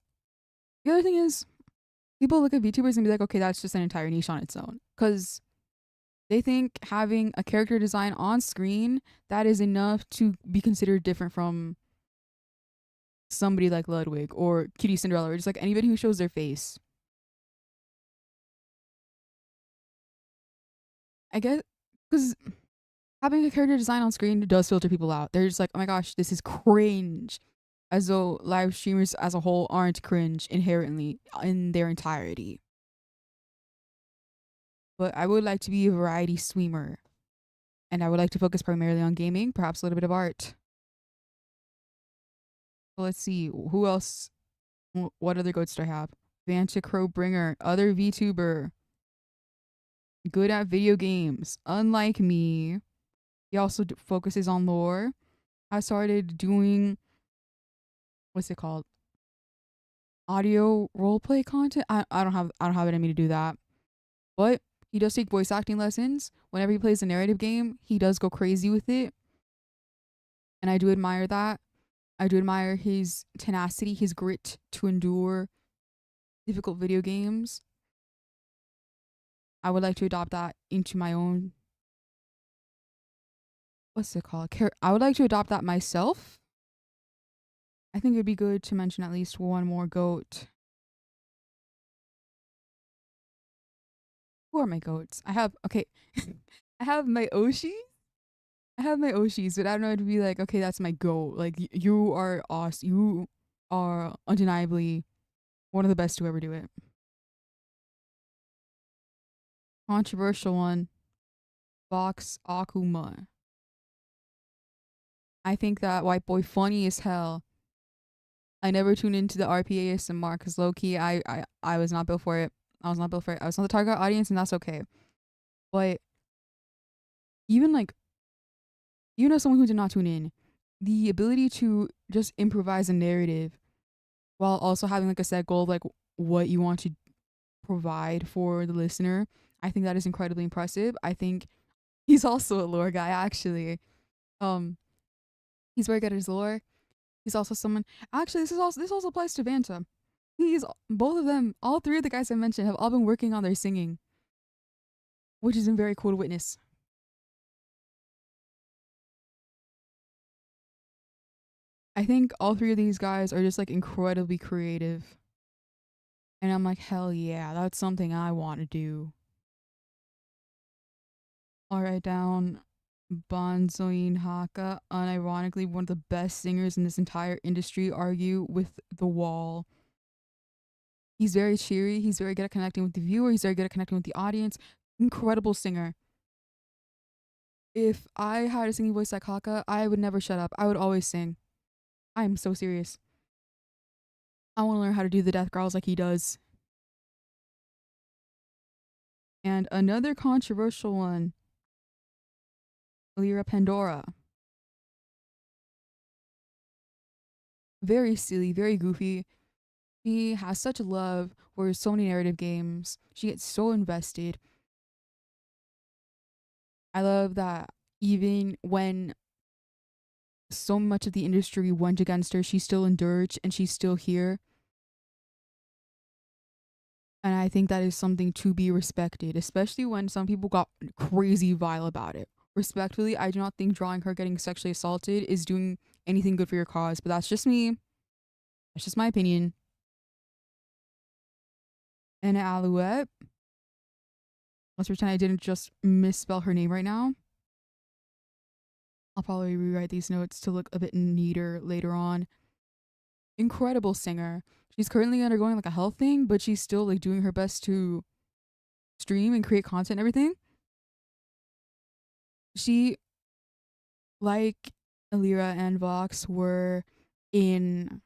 S1: the other thing is, people look at VTubers and be like, okay, that's just an entire niche on its own. Because they think having a character design on screen, that is enough to be considered different from somebody like Ludwig or Cutie Cinderella, or just like anybody who shows their face. I guess because having a character design on screen does filter people out. They're just like, oh my gosh, this is cringe. As though live streamers as a whole aren't cringe inherently in their entirety. But I would like to be a variety streamer. And I would like to focus primarily on gaming, perhaps a little bit of art. So let's see, who else? What other goats do I have? Vanta Crowbringer, other VTuber. Good at video games, unlike me. He also focuses on lore. I started doing, what's it called? Audio roleplay content. I don't have it in me to do that. But he does take voice acting lessons. Whenever he plays a narrative game, he does go crazy with it. And I do admire that. I do admire his tenacity, his grit to endure difficult video games. I would like to adopt that into my own, what's it called? I would like to adopt that myself. I think it'd be good to mention at least one more goat. Who are my goats? I have my Oshi. I have my Oshis, but I don't know, it'd be like, okay, that's my goat. Like, you are awesome. You are undeniably one of the best to ever do it. Controversial one. Vox Akuma. I think that white boy funny as hell. I never tune into the RPA ASMR because low-key, I was not built for it. I was not built for it. I was not the target audience, and that's okay. But even as someone who did not tune in, the ability to just improvise a narrative while also having like a set goal of like what you want to provide for the listener, I think that is incredibly impressive. I think he's also a lore guy, actually. He's very good at his lore. He's also someone, actually, this also applies to Vanta. Both of them, all three of the guys I mentioned have all been working on their singing, which has been very cool to witness. I think all three of these guys are just like incredibly creative. And I'm like, hell yeah, that's something I want to do. I'll write down Bonzoin Haka, unironically one of the best singers in this entire industry, argue with the wall. He's very cheery. He's very good at connecting with the viewer. He's very good at connecting with the audience. Incredible singer. If I had a singing voice like Haka, I would never shut up. I would always sing. I am so serious. I want to learn how to do the death growls like he does. And another controversial one, Lyra Pandora. Very silly, very goofy. She has such a love for so many narrative games. She gets so invested. I love that even when so much of the industry went against her, she still endured and she's still here. And I think that is something to be respected, especially when some people got crazy vile about it. Respectfully, I do not think drawing her getting sexually assaulted is doing anything good for your cause, but that's just me. That's just my opinion. And Alouette. Let's pretend I didn't just misspell her name right now. I'll probably rewrite these notes to look a bit neater later on. Incredible singer. She's currently undergoing like a health thing, but she's still like doing her best to stream and create content and everything. She, like Alira and Vox, were in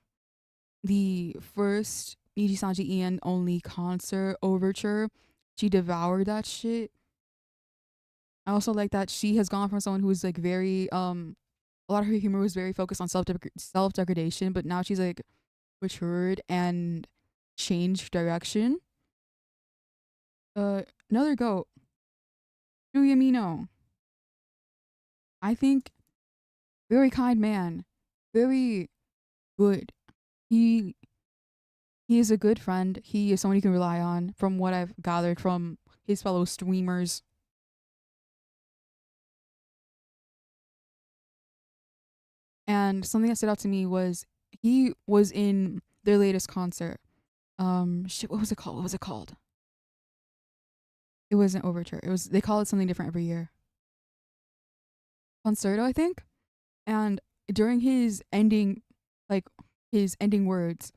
S1: the first Niji Sanji Ian only concert overture. She devoured that shit. I also like that she has gone from someone who was like very a lot of her humor was very focused on self-degradation, but now she's like matured and changed direction. Another goat, Yamino. I think very kind man, very good. He is a good friend. He is someone you can rely on, from what I've gathered from his fellow streamers. And something that stood out to me was he was in their latest concert. Shit, what was it called? It wasn't Overture. They call it something different every year. Concerto, I think. And during his ending words,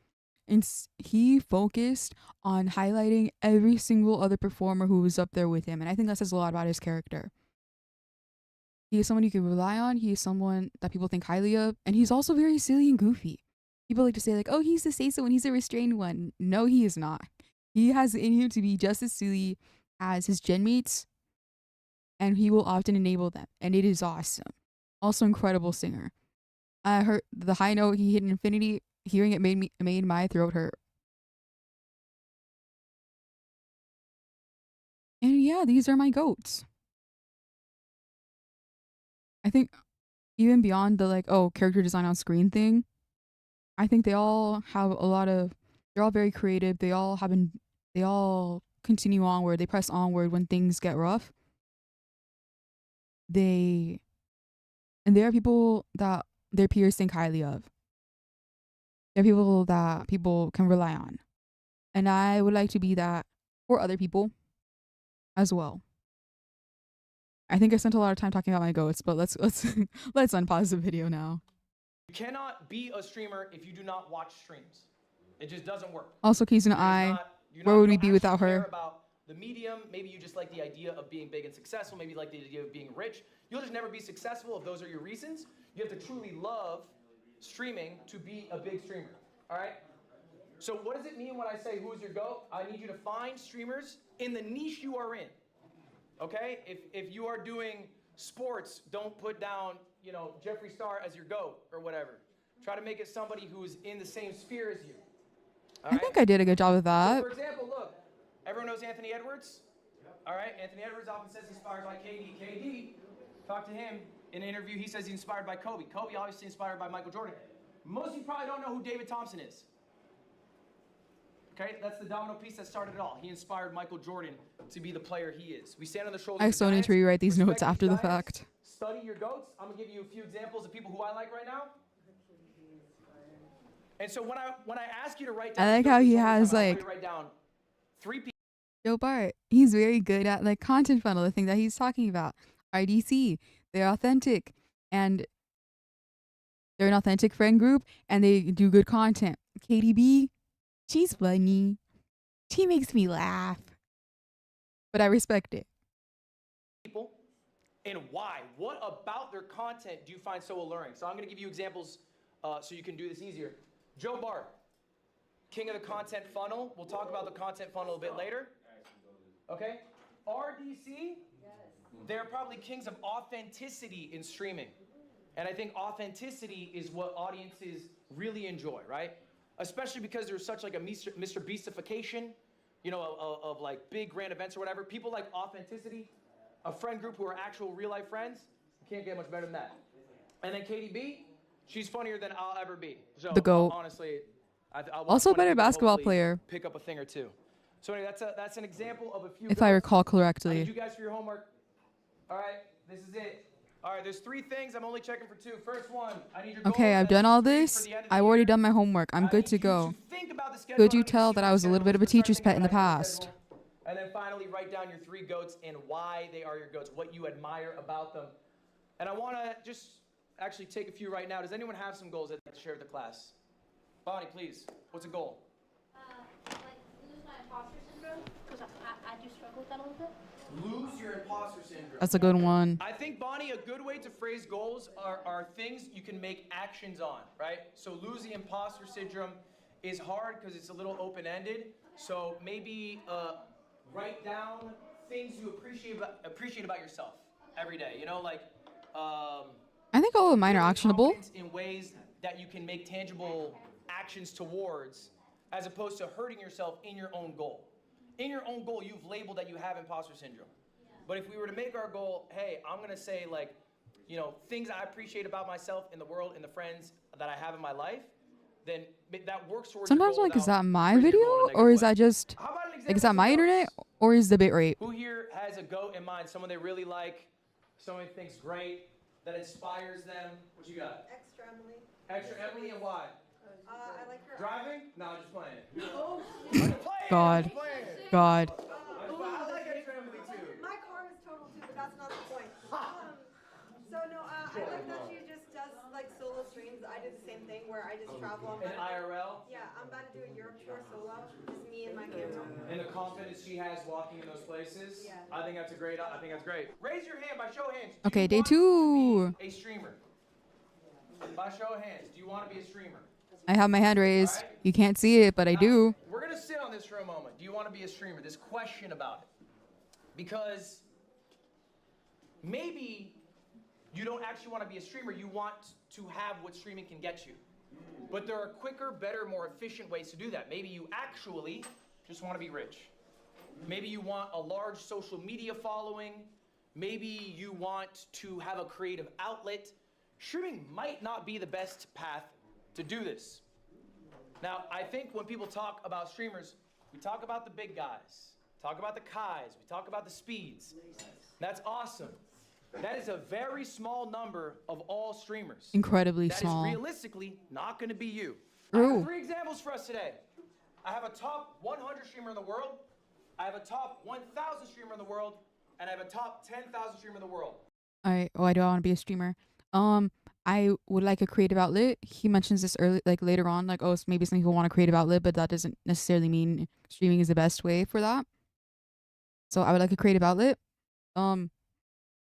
S1: and he focused on highlighting every single other performer who was up there with him. And I think that says a lot about his character. He is someone you can rely on. He is someone that people think highly of. And he's also very silly and goofy. People like to say, like, oh, he's the say-so when he's a restrained one. No, he is not. He has it in him to be just as silly as his gen mates, and he will often enable them. And it is awesome. Also, incredible singer. I heard the high note he hit in Infinity. Hearing it made my throat hurt. And yeah, these are my goats. I think even beyond the like, oh, character design on screen thing, I think they all have they're all very creative. They all continue onward. They press onward when things get rough. And there are people that their peers think highly of. They're people that people can rely on. And I would like to be that for other people as well. I think I spent a lot of time talking about my goats, but let's unpause the video now.
S3: You cannot be a streamer if you do not watch streams. It just doesn't work.
S1: Also, Keys and I, where would we be without her?
S3: About the medium, maybe you just like the idea of being big and successful, maybe you like the idea of being rich. You'll just never be successful if those are your reasons. You have to truly love streaming to be a big streamer, all right? So what does it mean when I say who's your GOAT? I need you to find streamers in the niche you are in, okay? If you are doing sports, don't put down, Jeffree Star as your GOAT or whatever. Try to make it somebody who is in the same sphere as you.
S1: I think I did a good job of that.
S3: So for example, look, everyone knows Anthony Edwards? All right, Anthony Edwards often says he's inspired by KD. KD, talk to him in an interview, he says he's inspired by Kobe. Kobe obviously inspired by Michael Jordan. Most of you probably don't know who David Thompson is. Okay, that's the domino piece that started it all. He inspired Michael Jordan to be the player he is. We stand on the shoulders.
S1: I still need to rewrite these notes after the fact.
S3: Study your GOATs. I'm gonna give you a few examples of people who I like right now. And so when I ask you to write down,
S1: I like how he has like
S3: write down 3 people.
S1: Joe Bart. He's very good at like content funnel, the thing that he's talking about. RDC, they're authentic, and they're an authentic friend group, and they do good content. KDB, she's funny. She makes me laugh, but I respect it.
S3: People, and why? What about their content do you find so alluring? So I'm going to give you examples so you can do this easier. Joe Bart, king of the content funnel. We'll talk about the content funnel a bit later. Okay? RDC, they're probably kings of authenticity in streaming. And I think authenticity is what audiences really enjoy, right? Especially because there's such like a Mr. Beastification, of like big grand events or whatever. People like authenticity, a friend group who are actual real life friends. You can't get much better than that. And then KDB, she's funnier than I'll ever be. So
S1: the GOAT.
S3: Honestly, I
S1: also a better basketball player.
S3: Pick up a thing or two. So anyway, that's an example of a few.
S1: If I recall correctly.
S3: I need you guys for your homework. All right, this is it. All right, there's 3 things. I'm only checking for 2. First one, I need your goals.
S1: Okay, I've done all this. I've already done my homework. I'm good to go. Could you tell that I was a little bit of a teacher's pet in the past?
S3: And then finally, write down your 3 GOATs and why they are your GOATs, what you admire about them. And I want to just actually take a few right now. Does anyone have some goals they'd like to share with the class? Bonnie, please. What's a goal?
S4: Like lose my imposter syndrome, because I do struggle with that a little bit.
S3: Lose your imposter syndrome.
S1: That's a good one.
S3: I think, Bonnie, a good way to phrase goals are things you can make actions on, right? So lose the imposter syndrome is hard because it's a little open-ended. So maybe write down things you appreciate about yourself every day.
S1: I think all of mine are actionable.
S3: In ways that you can make tangible actions towards, as opposed to hurting yourself in your own goal. In your own goal, you've labeled that you have imposter syndrome. But if we were to make our goal, hey, I'm going to say things I appreciate about myself in the world and the friends that I have in my life, then that works towards
S1: sometimes
S3: your goal.
S1: Is that my video or is that just is that my internet or is the bit rate?
S3: Who here has a GOAT in mind? Someone they really like, someone they think's great, that inspires them? What you got?
S6: Extra Emily.
S3: Extra Emily, and why?
S6: I like her.
S3: Driving? No, I'm just playing.
S1: God. God.
S3: I like Extra Emily too.
S4: travel.
S3: In IRL?
S4: Yeah, I'm about to do a Europe tour solo. Just me and my camera.
S3: And the confidence she has walking in those places?
S4: Yeah.
S3: I think that's great. Raise your hand by show of hands.
S1: Okay, day 2.
S3: A streamer. By show of hands, do you want to be a streamer?
S1: I have my hand raised. Right. You can't see it, but I do.
S3: We're going to sit on this for a moment. Do you want to be a streamer? This question about it. Because maybe you don't actually want to be a streamer. You want to have what streaming can get you. But there are quicker, better, more efficient ways to do that. Maybe you actually just want to be rich. Maybe you want a large social media following. Maybe you want to have a creative outlet. Streaming might not be the best path to do this. Now, I think when people talk about streamers, we talk about the big guys, talk about the Kais, we talk about the Speeds. That's awesome. That is a very small number of all streamers.
S1: Incredibly small.
S3: That is realistically not going to be you.
S1: Ooh.
S3: I have 3 examples for us today. I have a top 100 streamer in the world, I have a top 1,000 streamer in the world, and I have a top 10,000 streamer in the world.
S1: Alright, why do I want to be a streamer? I would like a creative outlet. He mentions this early, like later on, like, oh, maybe some people want a creative outlet, but that doesn't necessarily mean streaming is the best way for that. So I would like a creative outlet.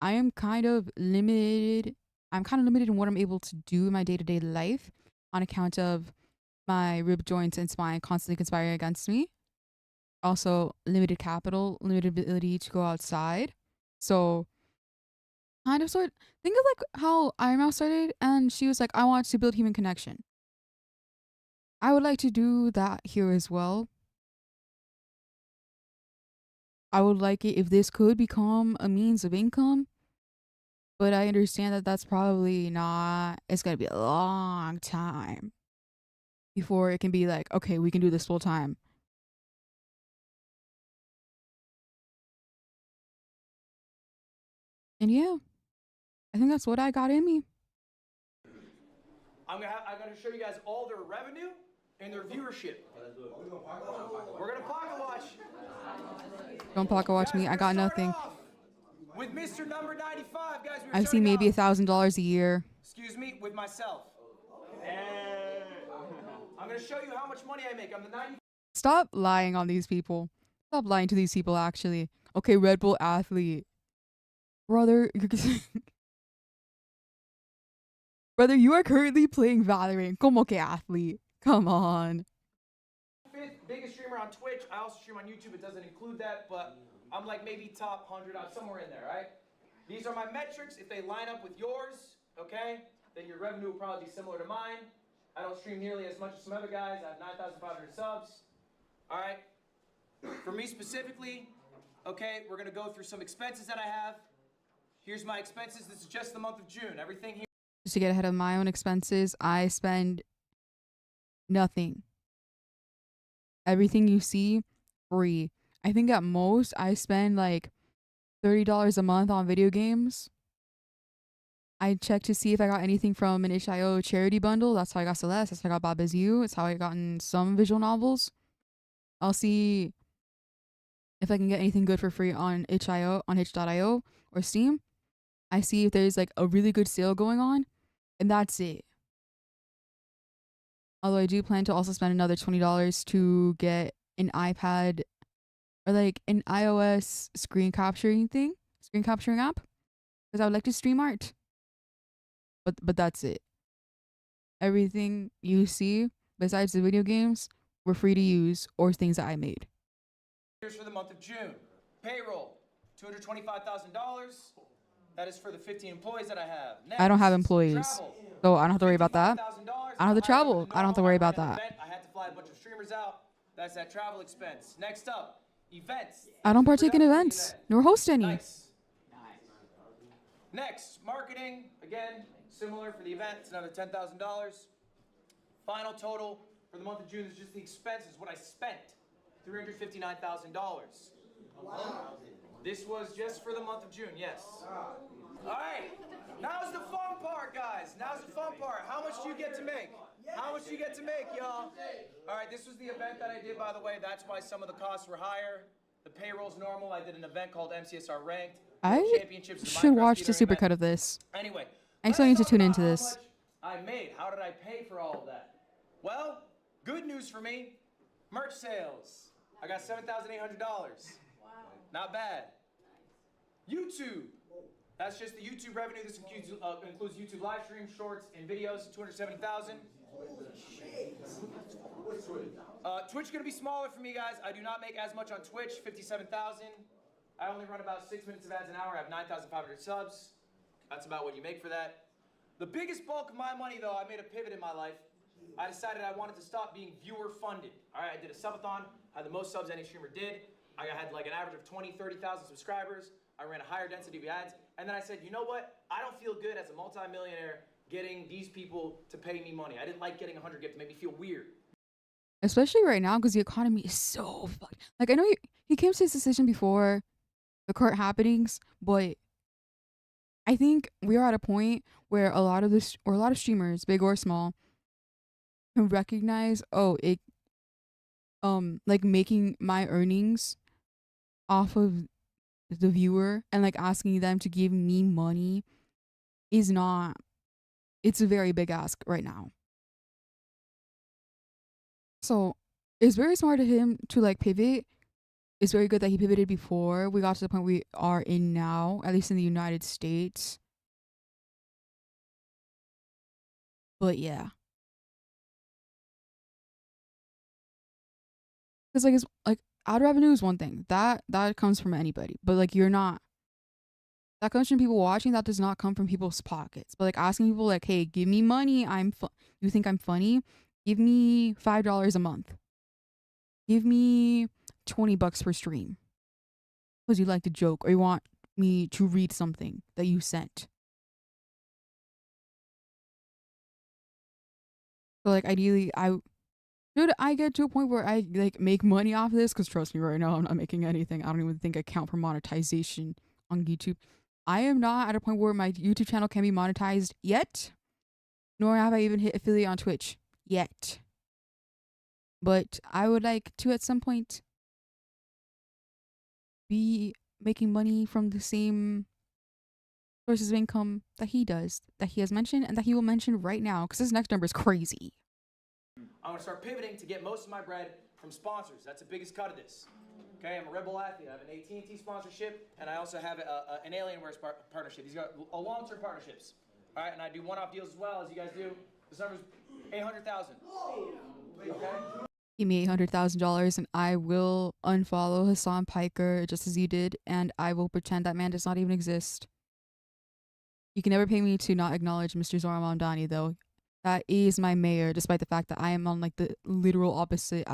S1: I am kind of limited. I'm kind of limited in what I'm able to do in my day-to-day life on account of my rib joints and spine constantly conspiring against me. Also, limited capital, limited ability to go outside. So kind of think of like how Iron Mouse started and she was like, I want to build human connection. I would like to do that here as well. I would like it if this could become a means of income, but I understand that that's probably not, it's going to be a long time before it can be like, okay, we can do this full time. And yeah, I think that's what I got in me.
S3: I'm gonna show you guys all their revenue and their viewership. We're gonna pocket watch.
S1: Don't pocket watch me. I got nothing.
S3: With Mr. Number 95, guys.
S1: I've seen maybe $1,000 a year.
S3: Excuse me, with myself. I'm gonna show you how much money I make. I'm the 95.
S1: Stop lying on these people. Stop lying to these people. Actually, okay, Red Bull athlete. Brother, brother, you are currently playing Valorant. Como que athlete? Come on.
S3: 5th biggest streamer on Twitch. I also stream on YouTube. It doesn't include that, but I'm like maybe top 100, somewhere in there, right? These are my metrics. If they line up with yours, okay, then your revenue will probably be similar to mine. I don't stream nearly as much as some other guys. I have 9,500 subs. All right. For me specifically, okay, we're gonna go through some expenses that I have. Here's my expenses. This is just the month of June. Everything here.
S1: Just to get ahead of my own expenses, I spend nothing. Everything you see, free. I think at most I spend like $30 a month on video games. I check to see if I got anything from an itch.io charity bundle. That's how I got Celeste. That's how I got Bob Is You. It's how I gotten some visual novels. I'll see if I can get anything good for free on itch.io or Steam. I see if there's like a really good sale going on, and that's it. Although I do plan to also spend another $20 to get an iPad or like an iOS screen capturing app, because I would like to stream art. But that's it. Everything you see besides the video games were free to use or things that I made.
S3: Here's for the month of June. Payroll, $225,000. That is for the 15 employees that I have. Next,
S1: I don't have employees,
S3: travel,
S1: so I don't have to worry about that. I don't have to travel. I don't have to worry about that.
S3: I had to fly a bunch of streamers out. That's that travel expense. Next up, events.
S1: I don't partake in events, nor host any.
S3: Nice. Next, marketing. Again, similar for the event. It's another $10,000. Final total for the month of June is just the expenses, what I spent, $359,000. Wow. This was just for the month of June, yes. All right, now's the fun part, guys. Now's the fun part. How much do you get to make? How much do you get to make, y'all? All right, this was the event that I did, by the way. That's why some of the costs were higher. The payroll's normal. I did an event called MCSR Ranked.
S1: I should watch the supercut of this.
S3: Anyway,
S1: I still need to tune into this.
S3: I made. How did I pay for all of that? Well, good news for me. Merch sales. I got $7,800. Wow. Not bad. YouTube. That's just the YouTube revenue. This includes YouTube live streams, shorts, and videos. 270,000. Twitch gonna be smaller for me, guys. I do not make as much on Twitch. 57,000. I only run about 6 minutes of ads an hour. I have 9,500 subs. That's about what you make for that. The biggest bulk of my money, though, I made a pivot in my life. I decided I wanted to stop being viewer funded. All right, I did a subathon, had the most subs any streamer did. I had like an average of 20, 30,000 subscribers. I ran a higher density of ads. And then I said, you know what? I don't feel good as a multimillionaire getting these people to pay me money. I didn't like getting 100 gifts. It made me feel weird.
S1: Especially right now, because the economy is so fucked. Like, I know he came to his decision before the current happenings, but I think we are at a point where a lot of streamers, big or small, can recognize, like making my earnings off of the viewer and like asking them to give me money is not, it's a very big ask right now. So it's very smart of him to like pivot. It's very good that he pivoted before we got to the point we are in now, at least in the United States. But yeah. Because like it's like ad revenue is one thing. That comes from anybody. But like that comes from people watching, that does not come from people's pockets. But like asking people like, hey, give me money, you think I'm funny? Give me $5 a month. Give me $20 per stream. Because you like to joke or you want me to read something that you sent. So like ideally should I get to a point where I like make money off of this? Because trust me, right now I'm not making anything. I don't even think I count for monetization on YouTube. I am not at a point where my YouTube channel can be monetized yet, nor have I even hit affiliate on Twitch yet. But I would like to at some point be making money from the same sources of income that he does, that he has mentioned, and that he will mention right now, because his next number is crazy.
S3: I'm gonna start pivoting to get most of my bread from sponsors. That's the biggest cut of this. Okay, I'm a Red Bull athlete. I have an AT&T sponsorship, and I also have an Alienware partnership. These are long-term partnerships. All right, and I do one-off deals as well, as you guys do. This number's 800,000. Okay?
S1: Give me $800,000 and I will unfollow Hassan Piker just as you did, and I will pretend that man does not even exist. You can never pay me to not acknowledge Mr. Zohran Mamdani, though. That is my mayor, despite the fact that I am on like the literal opposite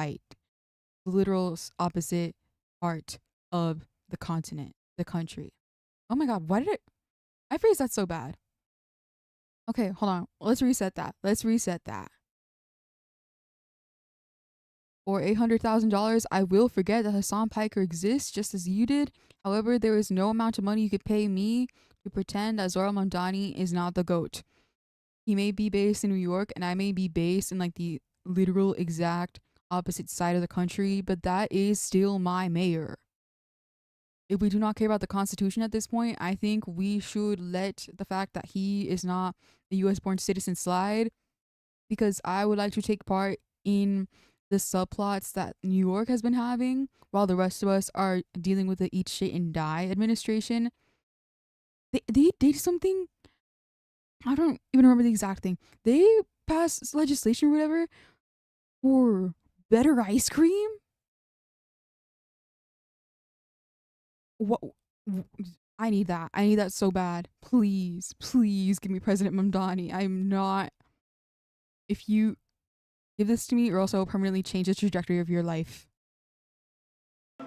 S1: part of the continent, the country. Oh my god, why did I phrased that so bad? Okay, hold on. Let's reset that. For $800,000, I will forget that Hassan Piker exists just as you did. However, there is no amount of money you could pay me to pretend that Zohran Mamdani is not the GOAT. He may be based in New York and I may be based in like the literal exact opposite side of the country, but that is still my mayor. If we do not care about the Constitution at this point, I think we should let the fact that he is not a US born citizen slide, because I would like to take part in the subplots that New York has been having while the rest of us are dealing with the eat shit and die administration. They did something, I don't even remember the exact thing. They passed legislation or whatever for better ice cream. What? I need that. I need that so bad. Please, please give me President Mamdani. I'm not. If you give this to me, or else I will permanently change the trajectory of your life.
S3: So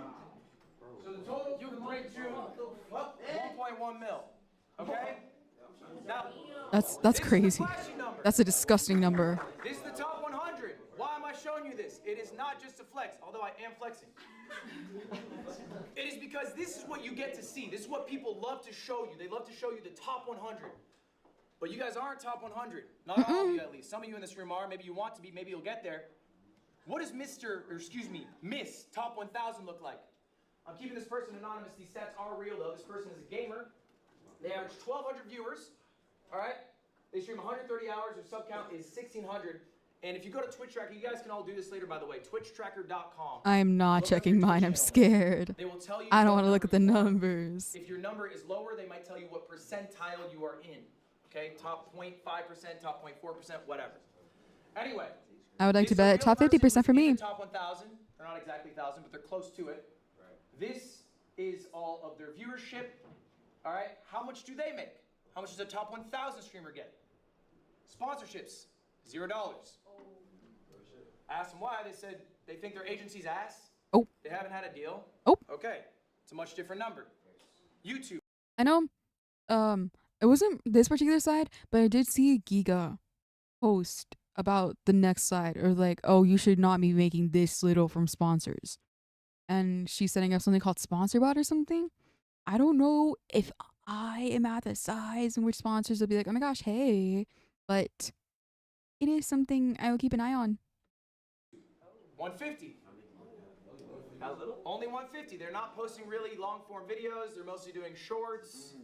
S3: the total you can break to 1.1 mil. Okay? Now,
S1: that's crazy. That's a disgusting number.
S3: This is the top 100. Why am I showing you this? It is not just a flex, although I am flexing. It is because this is what you get to see. This is what people love to show you. They love to show you the top 100. But you guys aren't top 100. Not all of you, at least. Some of you in this room are. Maybe you want to be. Maybe you'll get there. What does Miss Top 1000 look like? I'm keeping this person anonymous. These stats are real, though. This person is a gamer. They average 1,200 viewers. All right? They stream 130 hours. Their sub count is 1,600. And if you go to Twitch Tracker, you guys can all do this later, by the way. TwitchTracker.com.
S1: I am not checking mine. I'm scared.
S3: They will tell you.
S1: I don't want to look at the numbers.
S3: If your number is lower, they might tell you what percentile you are in. Okay, top 0.5%, top 0.4%, whatever. Anyway.
S1: I would like to bet top 50% for me.
S3: Top 1,000. They're not exactly 1,000, but they're close to it. Right. This is all of their viewership. All right. How much do they make? How much does a top 1,000 streamer get? Sponsorships, $0. I asked them why. They said they think their agency's ass.
S1: Oh.
S3: They haven't had a deal.
S1: Oh.
S3: Okay. It's a much different number. YouTube.
S1: I know. It wasn't this particular side, but I did see Giga post about the next side, or like, oh, you should not be making this little from sponsors. And she's setting up something called SponsorBot or something. I don't know if I am at the size in which sponsors will be like, oh my gosh, hey. But it is something I will keep an eye on.
S3: 150. Only 150. They're not posting really long form videos. They're mostly doing shorts.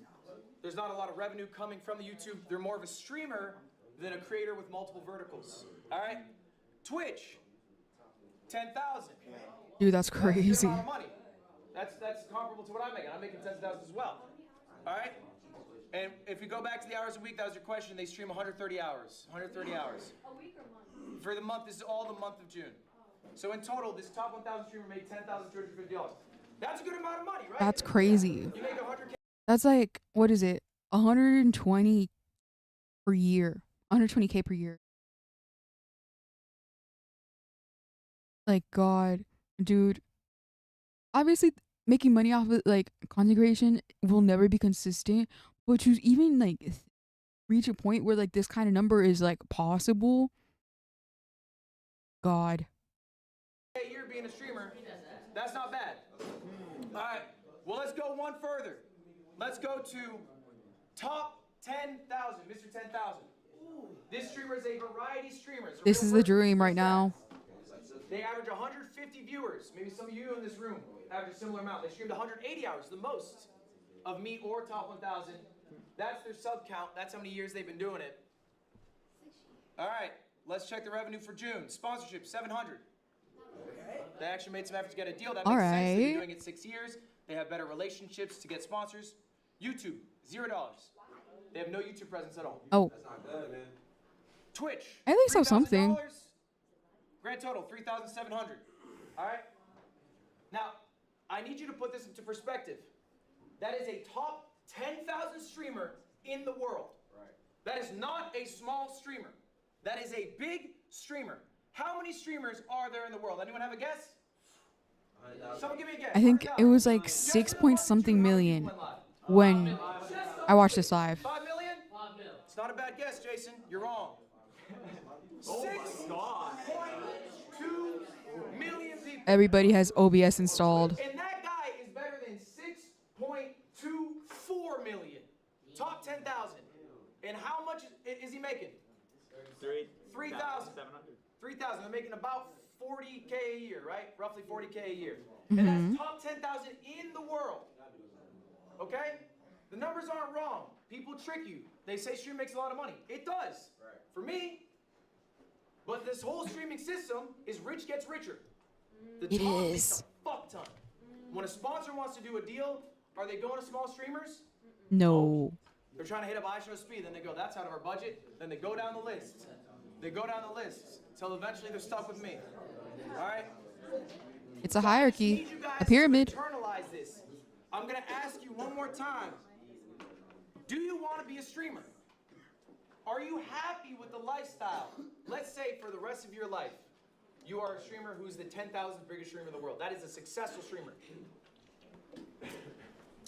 S3: There's not a lot of revenue coming from the YouTube. They're more of a streamer than a creator with multiple verticals. All right? Twitch, 10,000.
S1: Dude, that's crazy.
S3: That's a lot of money. That's comparable to what I'm making. I'm making 10,000 as well. All right? And if we go back to the hours a week, that was your question. They stream 130 hours. 130 hours.
S4: A week or month?
S3: For the month, this is all the month of June. So in total, this top 1,000 streamer made $10,250. That's a good amount of money, right?
S1: That's crazy.
S3: You make 100K.
S1: That's like, what is it? 120 per year. 120K per year. Like, God, dude. Obviously, making money off of like content creation will never be consistent, but to even like reach a point where like this kind of number is like possible. God.
S3: A year being a streamer, that's not bad. All right, well, let's go one further. Let's go to top 10,000, Mr. 10,000. This streamer is a variety streamer.
S1: This is the dream right now.
S3: They average 150 viewers. Maybe some of you in this room average a similar amount. They streamed 180 hours, the most of me or top 1,000. That's their sub count. That's how many years they've been doing it. All right, let's check the revenue for June. Sponsorship, 700. They actually made some effort to get a deal. That makes sense. They've been doing it 6 years. They have better relationships to get sponsors. YouTube, $0. They have no YouTube presence at all.
S1: Oh.
S5: That's not good, man.
S3: Twitch.
S1: At least have something.
S3: Grand total, $3,700. All right? Now, I need you to put this into perspective. That is a top 10,000 streamer in the world.
S5: Right.
S3: That is not a small streamer. That is a big streamer. How many streamers are there in the world? Anyone have a guess? Someone give me a guess.
S1: I think it was like 6 point something million when I watched this live.
S3: 5 million? It's not a bad guess, Jason. You're wrong. 6.2 million people.
S1: Everybody has OBS installed.
S3: And that guy is better than 6.24 million. Top 10,000. And how much is he making? 3,000. 3,000. They're making about 40K a year, right? Roughly 40K a year. And that's top 10,000 in the world. Okay? The numbers aren't wrong. People trick you. They say stream makes a lot of money. It does. Right. For me. But this whole streaming system is rich gets richer. The top makes a fuck ton. When a sponsor wants to do a deal, are they going to small streamers?
S1: No.
S3: They're trying to hit up iShow Speed, then they go, that's out of our budget. Then they go down the list. They go down the list until eventually they're stuck with me. All right?
S1: It's a hierarchy, a pyramid.
S3: Internalize this. I'm going to ask you one more time. Do you want to be a streamer? Are you happy with the lifestyle? Let's say for the rest of your life, you are a streamer who's the 10,000th biggest streamer in the world. That is a successful streamer.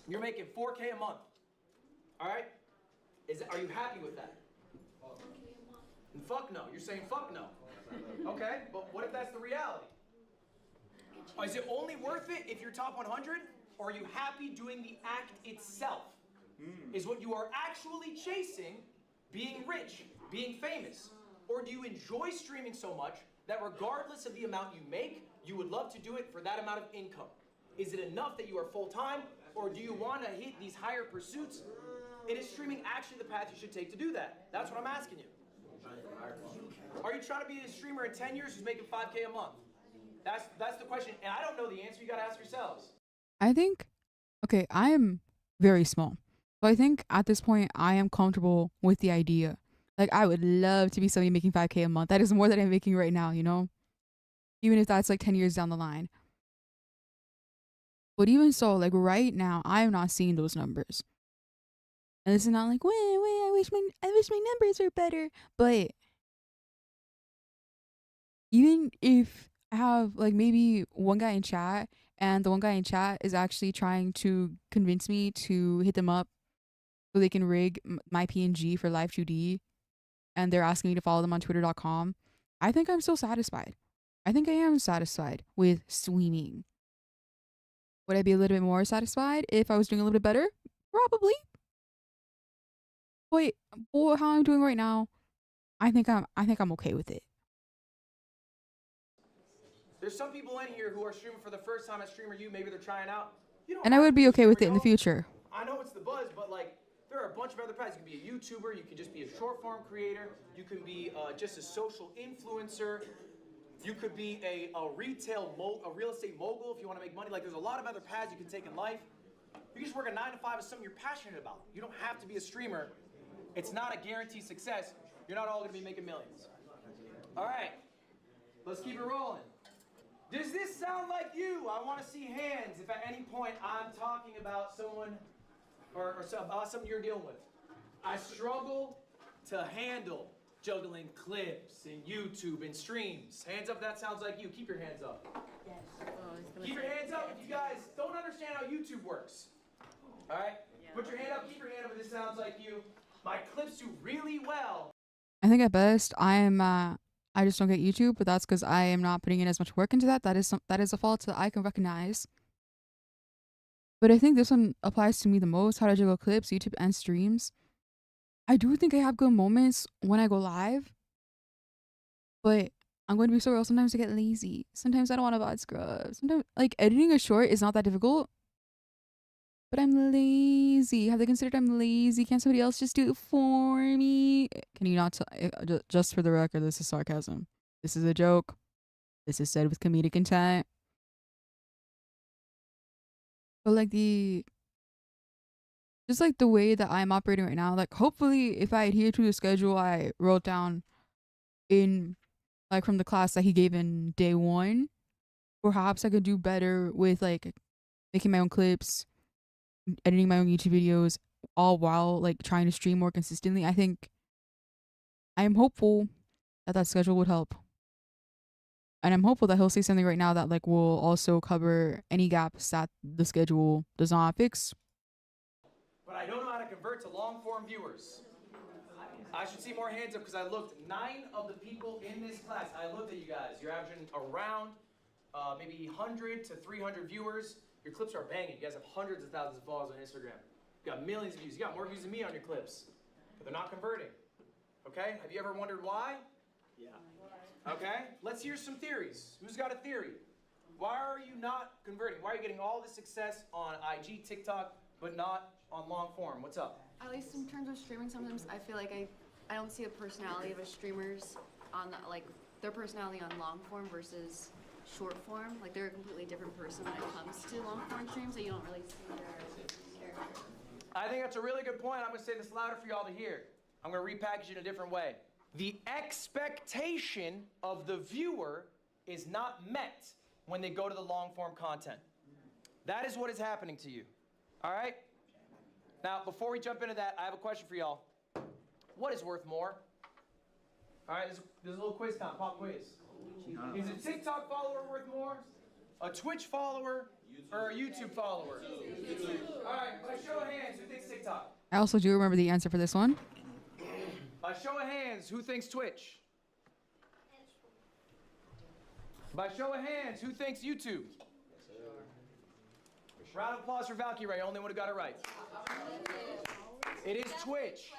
S3: You're making 4K a month. All right? Are you happy with that? Fuck no. You're saying fuck no. Okay, but what if that's the reality? Is it only worth it if you're top 100? Or are you happy doing the act itself? Is what you are actually chasing being rich, being famous? Or do you enjoy streaming so much that regardless of the amount you make, you would love to do it for that amount of income? Is it enough that you are full-time, or do you want to hit these higher pursuits? And is streaming actually the path you should take to do that? That's what I'm asking you. Are you trying to be a streamer in 10 years who's making 5K a month? That's the question, and I don't know the answer. You gotta ask yourselves.
S1: I think, okay, I am very small. So I think at this point, I am comfortable with the idea. Like, I would love to be somebody making 5K a month. That is more than I'm making right now, you know? Even if that's like 10 years down the line. But even so, like right now, I am not seeing those numbers. And this is not like, wait, I wish my numbers were better. But even if I have like maybe one guy in chat and the one guy in chat is actually trying to convince me to hit them up so they can rig my PNG for live 2D and they're asking me to follow them on twitter.com, I think I'm still satisfied. I think I am satisfied with streaming. Would I be a little bit more satisfied if I was doing a little bit better? Probably. But how I'm doing right now, I think I'm okay with it.
S3: There's some people in here who are streaming for the first time at Streamer U. Maybe they're trying out.
S1: And I would be okay with it in the future.
S3: I know it's the buzz, but like there are a bunch of other paths. You can be a YouTuber. You can just be a short form creator. You can be just a social influencer. You could be a real estate mogul if you want to make money. Like there's a lot of other paths you can take in life. You can just work a 9 to 5 as something you're passionate about. You don't have to be a streamer. It's not a guaranteed success. You're not all going to be making millions. All right, let's keep it rolling. Does this sound like you? I want to see hands if at any point I'm talking about someone or about something you're dealing with. I struggle to handle juggling clips and YouTube and streams. Hands up if that sounds like you. Keep your hands up. Yes. Keep your hands up if you guys don't understand how YouTube works. All right? Yeah. Put your hand up. Keep your hand up if this sounds like you. My clips do really well.
S1: I think at best I just don't get YouTube, but that's because I am not putting in as much work into that. That is a fault that I can recognize. But I think this one applies to me the most, how to juggle clips, YouTube, and streams. I do think I have good moments when I go live, but I'm going to be so real. Sometimes I get lazy. Sometimes I don't want to bot scrub. Sometimes, like, editing a short is not that difficult, but I'm lazy. Have they considered I'm lazy? Can't somebody else just do it for me? Can you not just for the record, this is sarcasm. This is a joke. This is said with comedic intent. But like just like the way that I'm operating right now, like hopefully if I adhere to the schedule I wrote down in like from the class that he gave in day 1, perhaps I could do better with like making my own clips, editing my own YouTube videos, all while like trying to stream more consistently. I think I am hopeful that schedule would help. And I'm hopeful that he'll say something right now that like will also cover any gaps that the schedule does not fix.
S3: But I don't know how to convert to long form viewers. I should see more hands up because I looked. 9 of the people in this class, I looked at you guys. You're averaging around maybe 100 to 300 viewers. Your clips are banging. You guys have hundreds of thousands of followers on Instagram. You got millions of views. You got more views than me on your clips. But they're not converting. Okay? Have you ever wondered why? Yeah. Okay? Let's hear some theories. Who's got a theory? Why are you not converting? Why are you getting all this success on IG, TikTok, but not on long form? What's up?
S6: At least in terms of streaming, sometimes I feel like I don't see the personality of a streamers on the, like their personality on long form versus short form. Like they're a completely different person when it comes to long form streams, so you don't really see their character.
S3: I think that's a really good point. I'm going to say this louder for y'all to hear. I'm going to repackage it in a different way. The expectation of the viewer is not met when they go to the long form content. That is what is happening to you. All right? Now, before we jump into that, I have a question for y'all. What is worth more? All right, there's a little quiz time, pop quiz. Is a TikTok follower worth more, a Twitch follower, or a YouTube follower? YouTube. All right, by show of hands, who thinks TikTok?
S1: I also do remember the answer for this one.
S3: By show of hands, who thinks Twitch? By show of hands, who thinks YouTube? Round of applause for Valkyrie, only one who got it right. It is Twitch.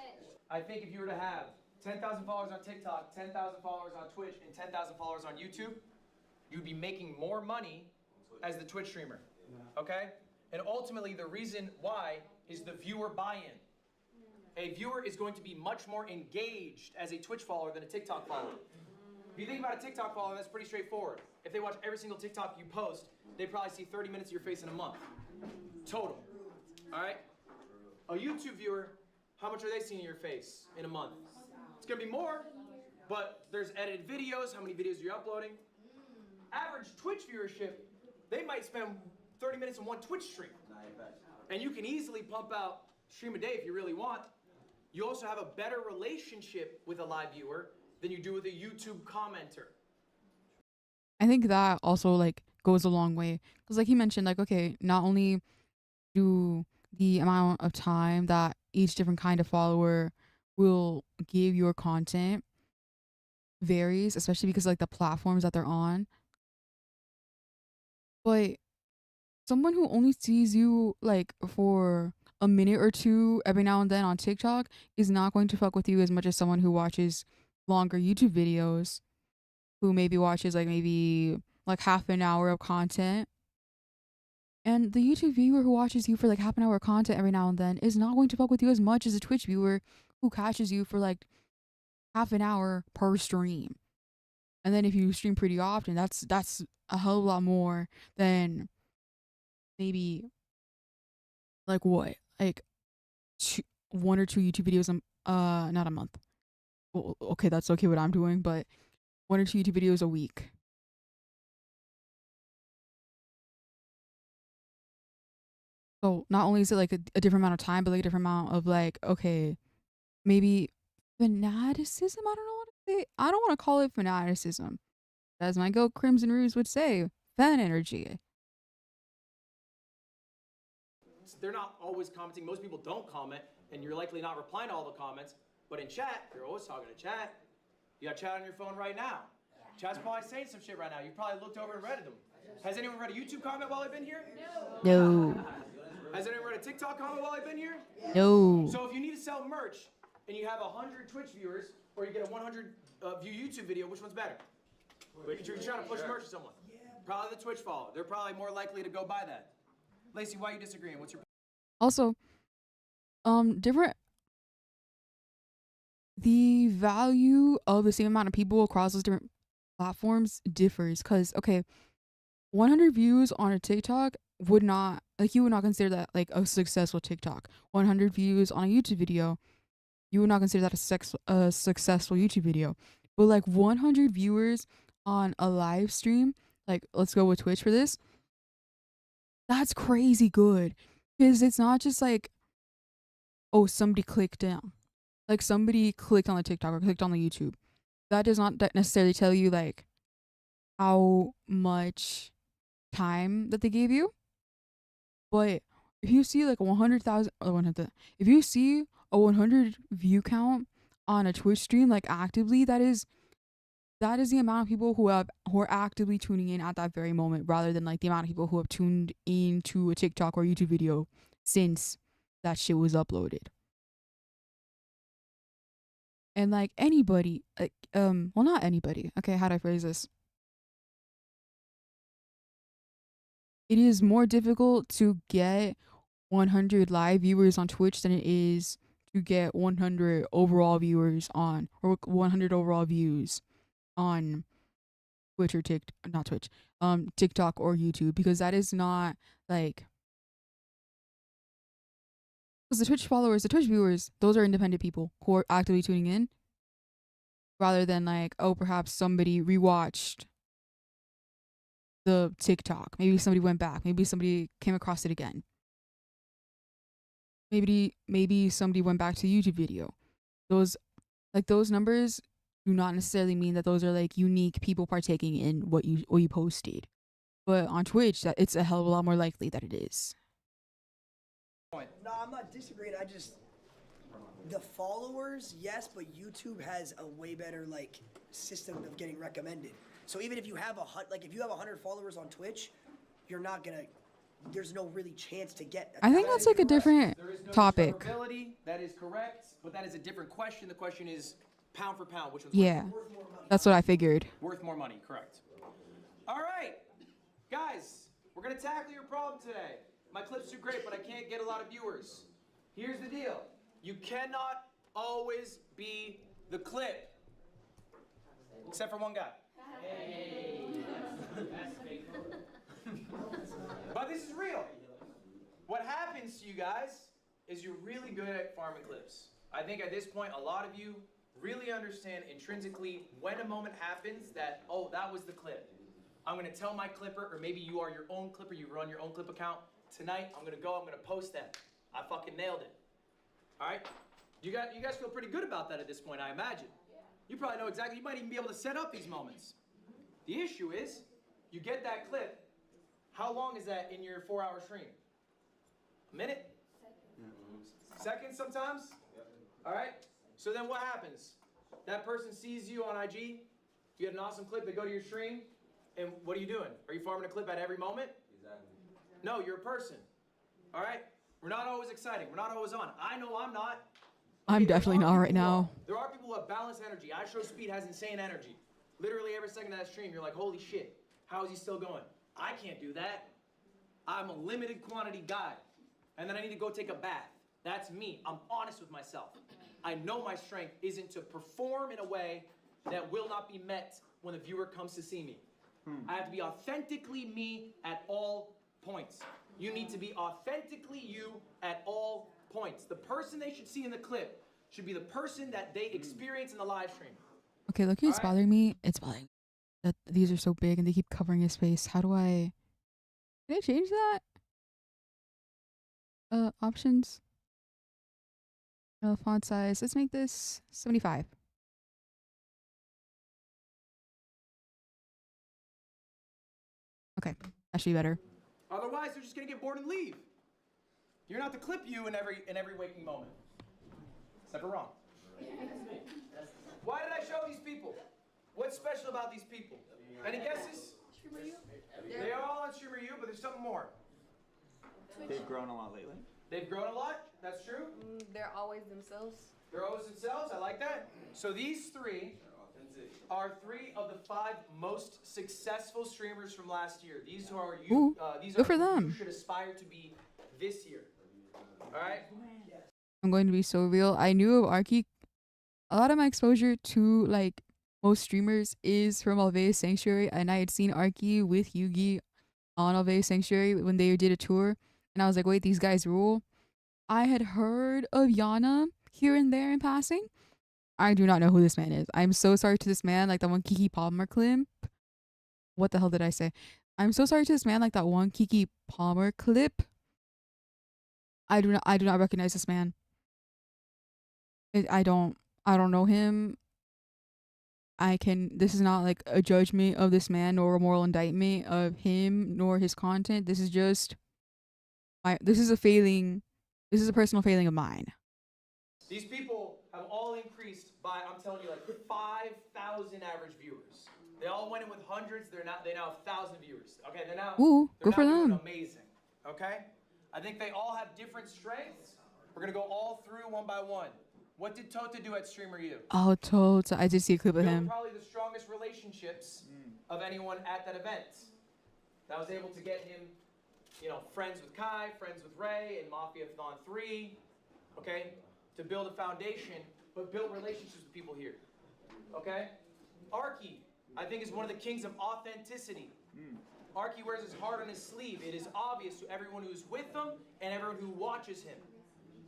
S3: I think if you were to have 10,000 followers on TikTok, 10,000 followers on Twitch, and 10,000 followers on YouTube, you'd be making more money as the Twitch streamer, okay? And ultimately, the reason why is the viewer buy-in. A viewer is going to be much more engaged as a Twitch follower than a TikTok follower. If you think about a TikTok follower, that's pretty straightforward. If they watch every single TikTok you post, they probably see 30 minutes of your face in a month. Total. All right? A YouTube viewer, how much are they seeing your face in a month? It's gonna be more, but there's edited videos, how many videos you're uploading. Average Twitch viewership, they might spend 30 minutes in one Twitch stream. And you can easily pump out stream a day if you really want. You also have a better relationship with a live viewer than you do with a YouTube commenter.
S1: I think that also like goes a long way. Because like he mentioned, like, okay, not only do the amount of time that each different kind of follower will give your content varies, especially because like the platforms that they're on. But someone who only sees you like for a minute or two every now and then on TikTok is not going to fuck with you as much as someone who watches longer YouTube videos, who maybe watches like maybe like half an hour of content. And the YouTube viewer who watches you for like half an hour of content every now and then is not going to fuck with you as much as a Twitch viewer who catches you for like half an hour per stream. And then if you stream pretty often, that's a hell of a lot more than maybe like what? Like one or two YouTube videos not a month. Well, okay, that's okay what I'm doing, but one or two YouTube videos a week. So not only is it like a different amount of time, but like a different amount of like, okay, maybe fanaticism. I don't know what to say. I don't want to call it fanaticism. As my Go Crimson Ruse would say, fan energy.
S3: They're not always commenting. Most people don't comment, and you're likely not replying to all the comments. But in chat, you're always talking to chat. You got chat on your phone right now. Chat's probably saying some shit right now. You probably looked over and read them. Has anyone read a YouTube comment while I've been here?
S1: No.
S3: Has anyone read a TikTok comment while I've been here?
S1: No.
S3: So if you need to sell merch and you have 100 Twitch viewers, or you get a 100 view YouTube video, which one's better? You're trying to push merch to someone. Probably the Twitch follower. They're probably more likely to go buy that. Lacey, why are you disagreeing? What's your
S1: Also, different. The value of the same amount of people across those different platforms differs. Cause okay, 100 views on a TikTok would not like you would not consider that like a successful TikTok. 100 views on a YouTube video, you would not consider that a successful YouTube video. But like 100 viewers on a live stream, like let's go with Twitch for this. That's crazy good. Because it's not just like, oh, somebody clicked down. Like somebody clicked on the TikTok or clicked on the YouTube. That does not necessarily tell you like how much time that they gave you. But if you see like 100,000 or 100, if you see a 100 view count on a Twitch stream like actively, that is the amount of people who are actively tuning in at that very moment, rather than like the amount of people who have tuned into a TikTok or YouTube video since that shit was uploaded. And like anybody, like well, not anybody. Okay, how do I phrase this? It is more difficult to get 100 live viewers on Twitch than it is to get 100 overall viewers on, or 100 overall views on Twitch or TikTok or YouTube, because that is not like, because the Twitch followers, the Twitch viewers, those are independent people who are actively tuning in, rather than like, oh, perhaps somebody rewatched the TikTok. Maybe somebody went back. Maybe somebody came across it again. Maybe somebody went back to YouTube video. Those numbers do not necessarily mean that those are like unique people partaking in what you posted. But on Twitch, that it's a hell of a lot more likely that it is.
S7: No, I'm not disagreeing. The followers, yes, but YouTube has a way better like system of getting recommended. So even if you have if you have 100 followers on Twitch, you're not gonna. There's no really chance to get.
S1: I think that's like a different topic.
S3: That is correct, but that is a different question. The question is pound for pound, which was
S1: worth more money. That's what I figured.
S3: Worth more money, correct. All right, guys, we're gonna tackle your problem today. My clips are great, but I can't get a lot of viewers. Here's the deal. You cannot always be the clip. Except for one guy. Hey. But this is real. What happens to you guys is you're really good at farming clips. I think at this point, a lot of you really understand intrinsically when a moment happens that, oh, that was the clip. I'm gonna tell my clipper, or maybe you are your own clipper, you run your own clip account. Tonight, I'm gonna post that. I fucking nailed it. All right? You guys feel pretty good about that at this point, I imagine. You probably know exactly, you might even be able to set up these moments. The issue is, you get that clip, how long is that in your 4-hour stream? A minute? Seconds sometimes? All right? So then what happens? That person sees you on IG, you had an awesome clip, they go to your stream, and what are you doing? Are you farming a clip at every moment? Exactly. No, you're a person. All right? We're not always exciting. We're not always on. I know I'm not.
S1: I'm definitely not right now.
S3: There are people who have balanced energy. I Show Speed has insane energy. Literally every second of that stream, you're like, holy shit, how is he still going? I can't do that. I'm a limited quantity guy. And then I need to go take a bath. That's me. I'm honest with myself. I know my strength isn't to perform in a way that will not be met when the viewer comes to see me. I have to be authentically me at all points. You need to be authentically you at all points. The person they should see in the clip should be the person that they experience in the live stream.
S1: Okay, look, it's bothering me. It's bothering me that these are so big and they keep covering his face. How do I... Can I change that? Options. Font size. Let's make this 75. Okay, that should be better.
S3: Otherwise, they're just gonna get bored and leave. You're not to clip you in every waking moment. Except for wrong. Why did I show these people? What's special about these people? Any guesses? They are all on Streamer U, but there's something more.
S8: They've grown a lot lately.
S3: They've grown a lot. That's true.
S6: They're always themselves.
S3: They're always themselves. I like that. So these three are 3 of the 5 most successful streamers from last year. These are you. These are
S1: for them.
S3: You should aspire to be this year. All right.
S1: I'm going to be so real. I knew of Arky. A lot of my exposure to like most streamers is from Alveus Sanctuary, and I had seen Arky with Yugi on Alveus Sanctuary when they did a tour, and I was like, wait, these guys rule. I had heard of Yana here and there in passing. I do not know who this man is. I'm so sorry to this man, like that one Kiki Palmer clip. What the hell did I say? I'm so sorry to this man, like that one Kiki Palmer clip. I do not recognize this man. I don't know him. This is not like a judgment of this man nor a moral indictment of him nor his content. This is just this is a personal failing of mine.
S3: These people have all increased by, I'm telling you, like 5,000 average viewers. They all went in with hundreds. They now have 1,000 viewers. Okay, they're now
S1: go for them.
S3: Amazing. Okay, I think they all have different strengths. We're gonna go all through one by one. What did Tota do at Streamer U?
S1: Oh, Tota! I did see a clip of him.
S3: Probably the strongest relationships of anyone at that event. That was able to get him, friends with Kai, friends with Ray, and Mafia-thon 3. Okay, to build a foundation, but build relationships with people here. Okay, Arky, I think, is one of the kings of authenticity. Arky wears his heart on his sleeve. It is obvious to everyone who's with him and everyone who watches him.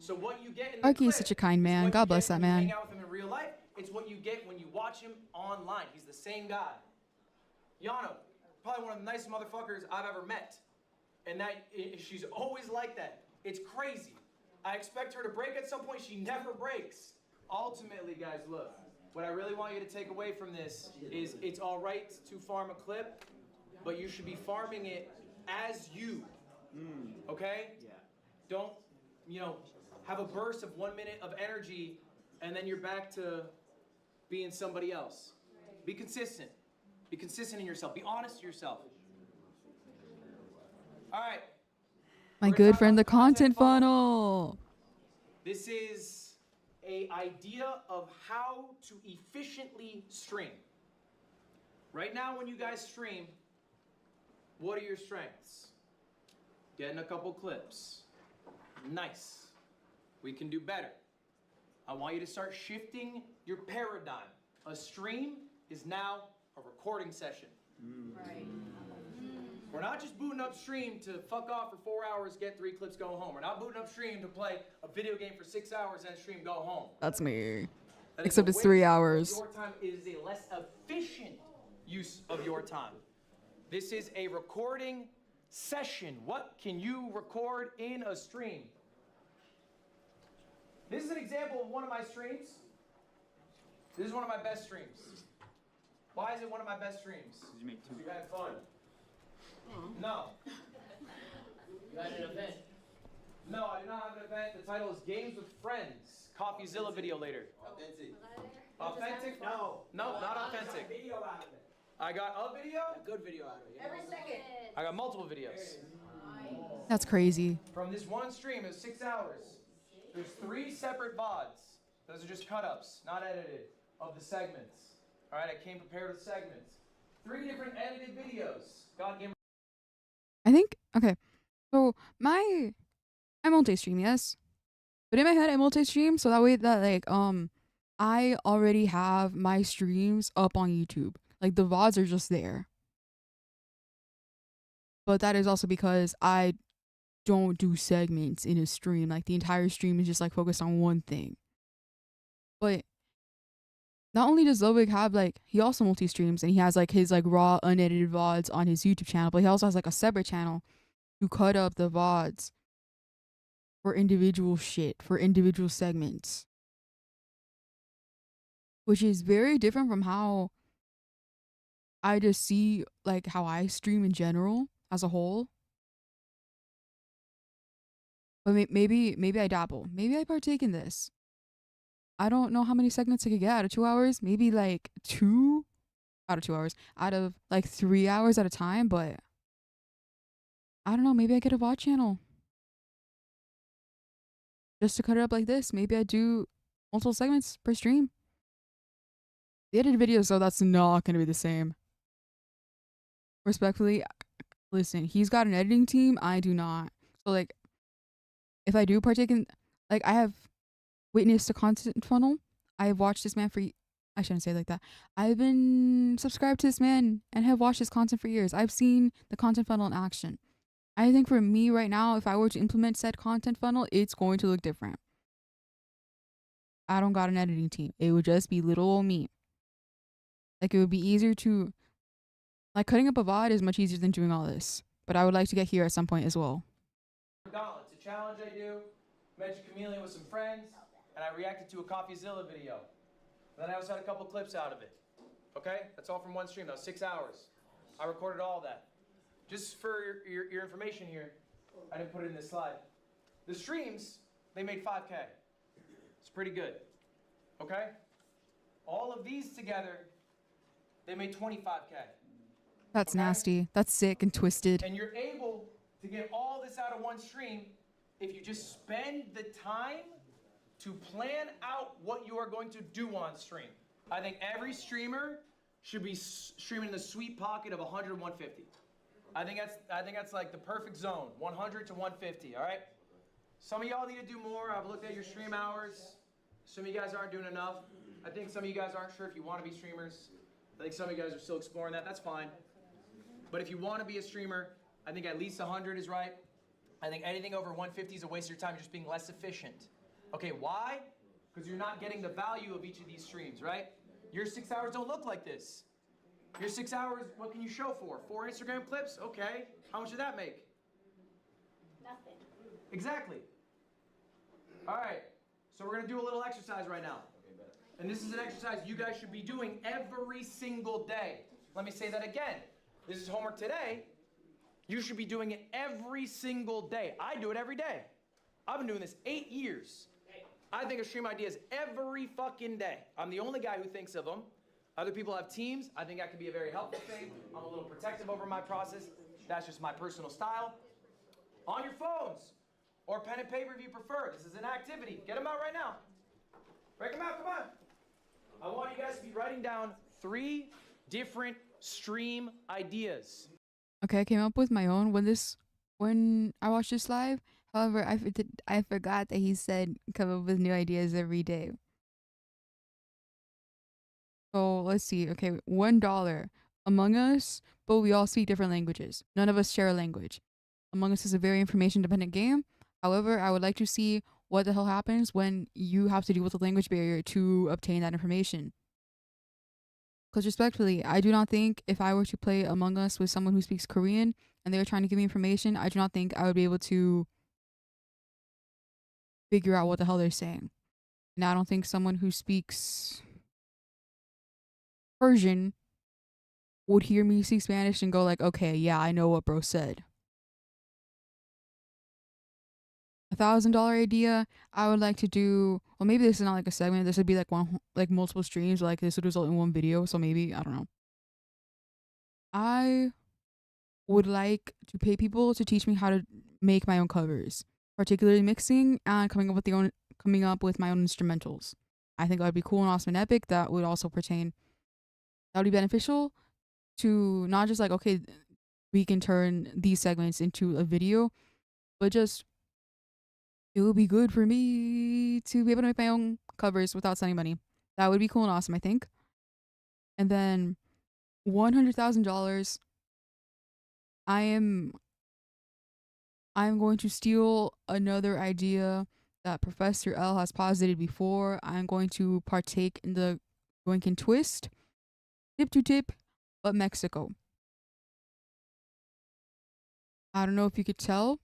S3: So what you get in the
S1: Arky
S3: clip
S1: is such a kind man. God bless that man.
S3: Hang out with him in real life. It's what you get when you watch him online. He's the same guy. Yano, probably one of the nicest motherfuckers I've ever met. And she's always like that. It's crazy. I expect her to break at some point. She never breaks. Ultimately, guys, look. What I really want you to take away from this is it's all right to farm a clip, but you should be farming it as you. Okay? Yeah. Don't, have a burst of 1 minute of energy and then you're back to being somebody else. Be consistent. Be consistent in yourself. Be honest to yourself. All right.
S1: My good friend, the content funnel.
S3: This is an idea of how to efficiently stream. Right now, when you guys stream, what are your strengths? Getting a couple clips. Nice. We can do better. I want you to start shifting your paradigm. A stream is now a recording session.
S4: Right.
S3: We're not just booting up stream to fuck off for 4 hours, get 3 clips, go home. We're not booting up stream to play a video game for 6 hours and stream, go home.
S1: That's me.
S3: That
S1: Except it's 3 hours.
S3: Your time is a less efficient use of your time. This is a recording session. What can you record in a stream? This is an example of one of my streams. This is one of my best streams. Why is it one of my best streams?
S8: Did you make two?
S5: You had fun.
S3: No.
S9: You had an event.
S3: No, I did not have an event. The title is Games with Friends. CoffeeZilla video later.
S5: Authentic.
S3: Authentic?
S9: No.
S3: No, not authentic.
S9: Video out of it.
S3: I got a video?
S9: A good video out of it.
S4: Every second.
S3: I got multiple videos.
S1: That's crazy.
S3: From this one stream, it's 6 hours. There's 3 separate VODs. Those are just cut-ups, not edited, of the segments. All right, I came prepared with segments. 3 different edited videos. God gave me.
S1: I think, okay, so I multi-stream, yes? But in my head, I multi-stream, so that way that, like, I already have my streams up on YouTube. Like, the VODs are just there. But that is also because I don't do segments in a stream. Like, the entire stream is just, like, focused on one thing. But not only does Ludwig have, like, he also multi-streams, and he has, like, his, like, raw, unedited VODs on his YouTube channel, but he also has, like, a separate channel to cut up the VODs for individual shit, for individual segments. Which is very different from how I just see, like, how I stream in general, as a whole. But maybe I dabble. Maybe I partake in this. I don't know how many segments I could get out of 2 hours. Maybe like 2 out of 2 hours. Out of like 3 hours at a time. But I don't know. Maybe I get a VOD channel. Just to cut it up like this. Maybe I do multiple segments per stream. The edited videos, though, that's not going to be the same. Respectfully, listen, he's got an editing team. I do not. So, like, if I do partake in, like, I have witnessed a content funnel. I have watched this man for, I shouldn't say it like that. I've been subscribed to this man and have watched his content for years. I've seen the content funnel in action. I think for me right now, if I were to implement said content funnel, it's going to look different. I don't got an editing team. It would just be little old me. Like, it would be easier to, like, cutting up a VOD is much easier than doing all this. But I would like to get here at some point as well.
S3: It's a challenge I do. Mentioned Chameleon with some friends, and I reacted to a CoffeeZilla video. And then I also had a couple clips out of it. Okay? That's all from one stream. That was 6 hours. I recorded all of that. Just for your information here, I didn't put it in this slide. The streams, they made 5K. It's pretty good. Okay? All of these together, they made 25K.
S1: That's nasty. That's sick and twisted.
S3: And you're able to get all this out of one stream if you just spend the time to plan out what you are going to do on stream. I think every streamer should be streaming in the sweet pocket of 100, 150. I think that's like the perfect zone, 100 to 150, all right? Some of y'all need to do more. I've looked at your stream hours. Some of you guys aren't doing enough. I think some of you guys aren't sure if you want to be streamers. I think some of you guys are still exploring that. That's fine. But if you want to be a streamer, I think at least 100 is right. I think anything over 150 is a waste of your time. You're just being less efficient. Okay, why? Because you're not getting the value of each of these streams, right? Your 6 hours don't look like this. Your 6 hours, what can you show for? 4 Instagram clips? Okay. How much did that make?
S4: Nothing.
S3: Exactly. All right. So we're going to do a little exercise right now. And this is an exercise you guys should be doing every single day. Let me say that again. This is homework today. You should be doing it every single day. I do it every day. I've been doing this 8 years. I think of stream ideas every fucking day. I'm the only guy who thinks of them. Other people have teams. I think that can be a very helpful thing. I'm a little protective over my process. That's just my personal style. On your phones or pen and paper if you prefer. This is an activity. Get them out right now. Break them out, come on. I want you guys to be writing down 3 different stream ideas.
S1: Okay, I came up with my own when I watched this live. However, I forgot that he said come up with new ideas every day. So let's see. Okay, $1. Among Us, but we all speak different languages. None of us share a language. Among Us is a very information dependent game. However, I would like to see what the hell happens when you have to deal with a language barrier to obtain that information. Because respectfully, I do not think if I were to play Among Us with someone who speaks Korean and they were trying to give me information, I do not think I would be able to figure out what the hell they're saying. And I don't think someone who speaks Persian would hear me speak Spanish and go like, okay, yeah, I know what bro said. $1,000 idea, I would like to do, well, maybe this is not like a segment. This would be like like multiple streams. Like this would result in one video. So maybe, I don't know. I would like to pay people to teach me how to make my own covers, particularly mixing and coming up with my own instrumentals. I think that would be cool and awesome and epic. That would also pertain, that would be beneficial to not just like, okay, we can turn these segments into a video, but just it would be good for me to be able to make my own covers without sending money. That would be cool and awesome, I think. And then $100,000. I'm going to steal another idea that Professor L has posited before. I'm going to partake in the Goinkin twist, tip to tip, but Mexico. I don't know if you could tell,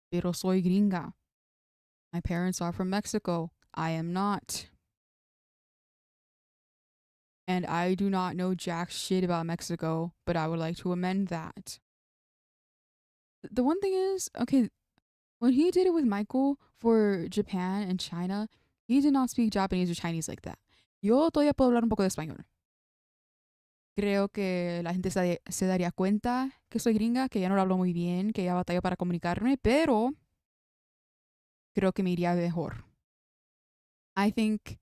S1: pero soy gringa. My parents are from Mexico. I am not. And I do not know jack shit about Mexico, but I would like to amend that. The one thing is, okay, when he did it with Michael for Japan and China, he did not speak Japanese or Chinese like that. Yo todavía puedo hablar un poco de español. Creo que la gente se daría cuenta que soy gringa, que ya no lo hablo muy bien, que ya batallo para comunicarme, pero creo que me iría mejor. I think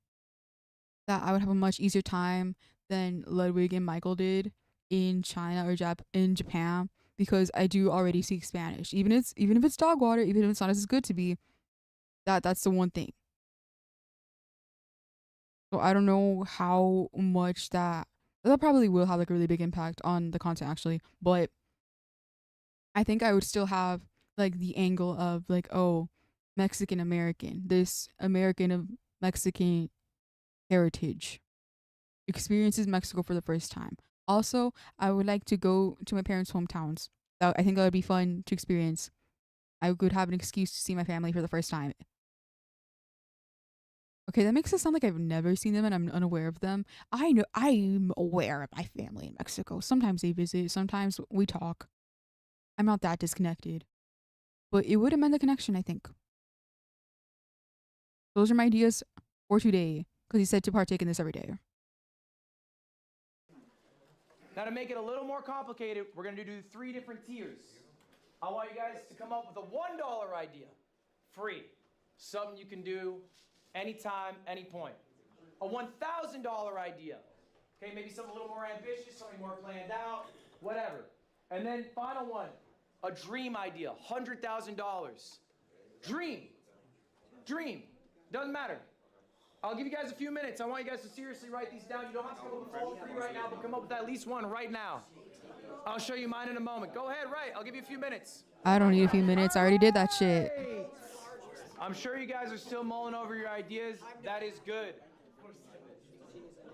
S1: that I would have a much easier time than Ludwig and Michael did in China or in Japan, because I do already speak Spanish. Even if it's dog water, even if it's not as good to be, that's the one thing. So I don't know how much that probably will have like a really big impact on the content actually, but I think I would still have like the angle of like, oh, Mexican American, this American of Mexican heritage experiences Mexico for the first time. Also, I would like to go to my parents' hometowns. I think that would be fun to experience. I would have an excuse to see my family for the first time. Okay, that makes it sound like I've never seen them and I'm unaware of them. I know I'm aware of my family in Mexico. Sometimes they visit, sometimes we talk. I'm not that disconnected. But it would amend the connection, I think. Those are my ideas for today, because he said to partake in this every day.
S3: Now to make it a little more complicated, we're gonna do 3 different tiers. I want you guys to come up with a $1 idea. Free. Something you can do anytime, any point. A $1,000 idea. Okay, maybe something a little more ambitious, something more planned out, whatever. And then final one, a dream idea, $100,000. Dream. Doesn't matter. I'll give you guys a few minutes. I want you guys to seriously write these down. You don't have to come up with all 3 right now, but come up with at least one right now. I'll show you mine in a moment. Go ahead, write. I'll give you a few minutes.
S1: I don't need a few minutes. I already did that shit.
S3: I'm sure you guys are still mulling over your ideas. That is good.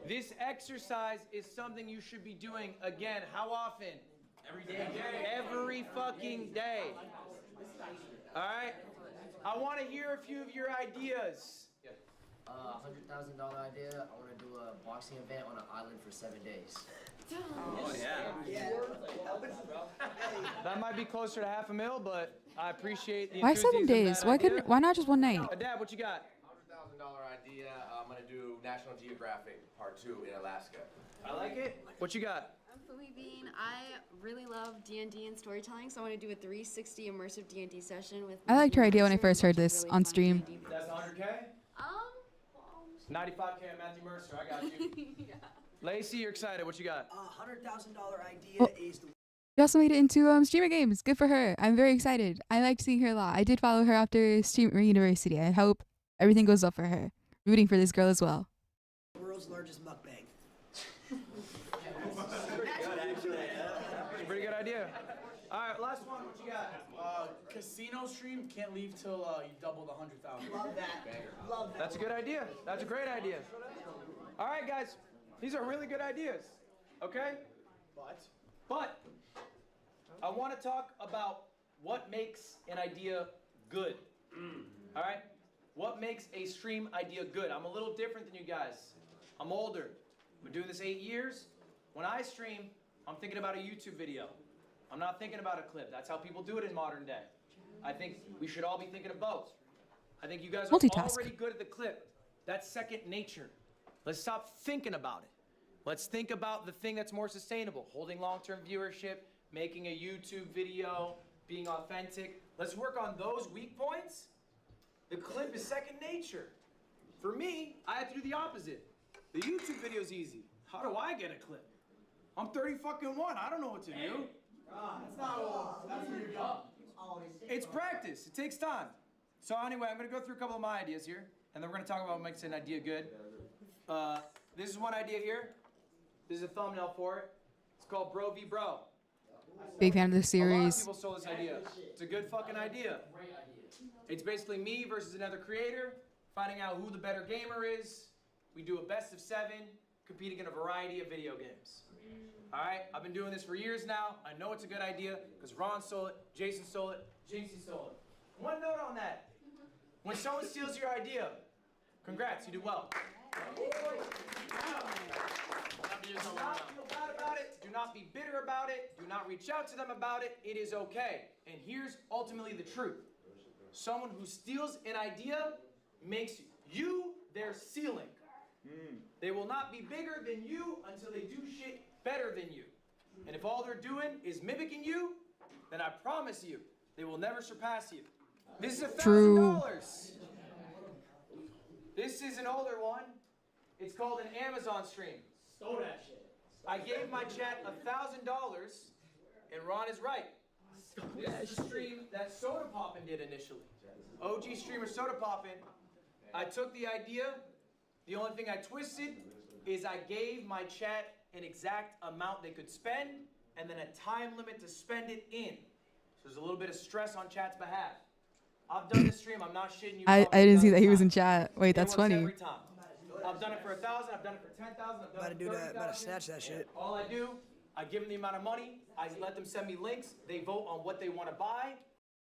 S3: This exercise is something you should be doing again. How often? Every day. Every fucking day. All right? I want to hear a few of your ideas.
S9: $100,000 idea. I want to do a boxing event on an island for 7 days.
S8: Oh, yeah.
S3: That might be closer to $500,000, but I appreciate the
S1: Why
S3: enthusiasm
S1: 7 days? Why not just one night?
S3: Dad, what you got?
S10: $100,000 idea. I'm gonna do National Geographic Part 2 in Alaska.
S3: I like it. What you got?
S6: I'm Fumi Bean. I really love D&D and storytelling, so I want to do a 360 immersive D&D session with.
S1: I liked her idea when I first heard this on stream.
S3: That's 100K? 95K on Matthew Mercer. I got you. Yeah. Lacey, you're excited. What you got?
S7: $100,000 idea is the.
S1: She also made it into streamer games. Good for her. I'm very excited. I liked seeing her a lot. I did follow her after Streamer University. I hope everything goes up for her. Rooting for this girl as well.
S7: World's largest mukbang.
S3: All right, last one. What you got?
S11: Casino stream can't leave till you double the 100,000.
S7: Love that. Love that.
S3: That's a good idea. That's a great idea. All right, guys. These are really good ideas. Okay? But I want to talk about what makes an idea good. All right? What makes a stream idea good? I'm a little different than you guys. I'm older. I've been doing this 8 years. When I stream, I'm thinking about a YouTube video. I'm not thinking about a clip. That's how people do it in modern day. I think we should all be thinking of both. I think you guys are already good at the clip. That's second nature. Let's stop thinking about it. Let's think about the thing that's more sustainable. Holding long-term viewership, making a YouTube video, being authentic. Let's work on those weak points. The clip is second nature. For me, I have to do the opposite. The YouTube video is easy. How do I get a clip? I'm 30 fucking one. I don't know what to do.
S11: That's not all. That's what you're done.
S3: It's practice. It takes time. So anyway, I'm going to go through a couple of my ideas here, and then we're going to talk about what makes an idea good. This is one idea here. This is a thumbnail for it. It's called Bro v Bro.
S1: Big fan of the series.
S3: A lot of people stole this idea. It's a good fucking idea. It's basically me versus another creator, finding out who the better gamer is. We do a best of 7, competing in a variety of video games. All right, I've been doing this for years now. I know it's a good idea because Ron stole it, Jason stole it, Jinxie stole it. One note on that. When someone steals your idea, congrats, you did well. Do not feel bad about it. Do not be bitter about it. Do not reach out to them about it. It is okay. And here's ultimately the truth. Someone who steals an idea makes you their ceiling. They will not be bigger than you until they do shit better than you. And if all they're doing is mimicking you, then I promise you, they will never surpass you. This is $1,000. This is an older one. It's called an Amazon stream.
S11: Stole that shit.
S3: I gave my chat $1,000, and Ron is right. This is a stream that Soda Poppin' did initially. OG streamer Soda Poppin'. I took the idea. The only thing I twisted is I gave my chat an exact amount they could spend and then a time limit to spend it in. So there's a little bit of stress on chat's behalf. I've done this stream. I'm not shitting you.
S1: I didn't see that he was in chat. Wait, that's funny.
S3: Every time. I've done it for 1,000. I've done it for 10,000. I've done it for 30,000.
S7: Better snatch that shit.
S3: All I do, I give them the amount of money. I let them send me links. They vote on what they want to buy.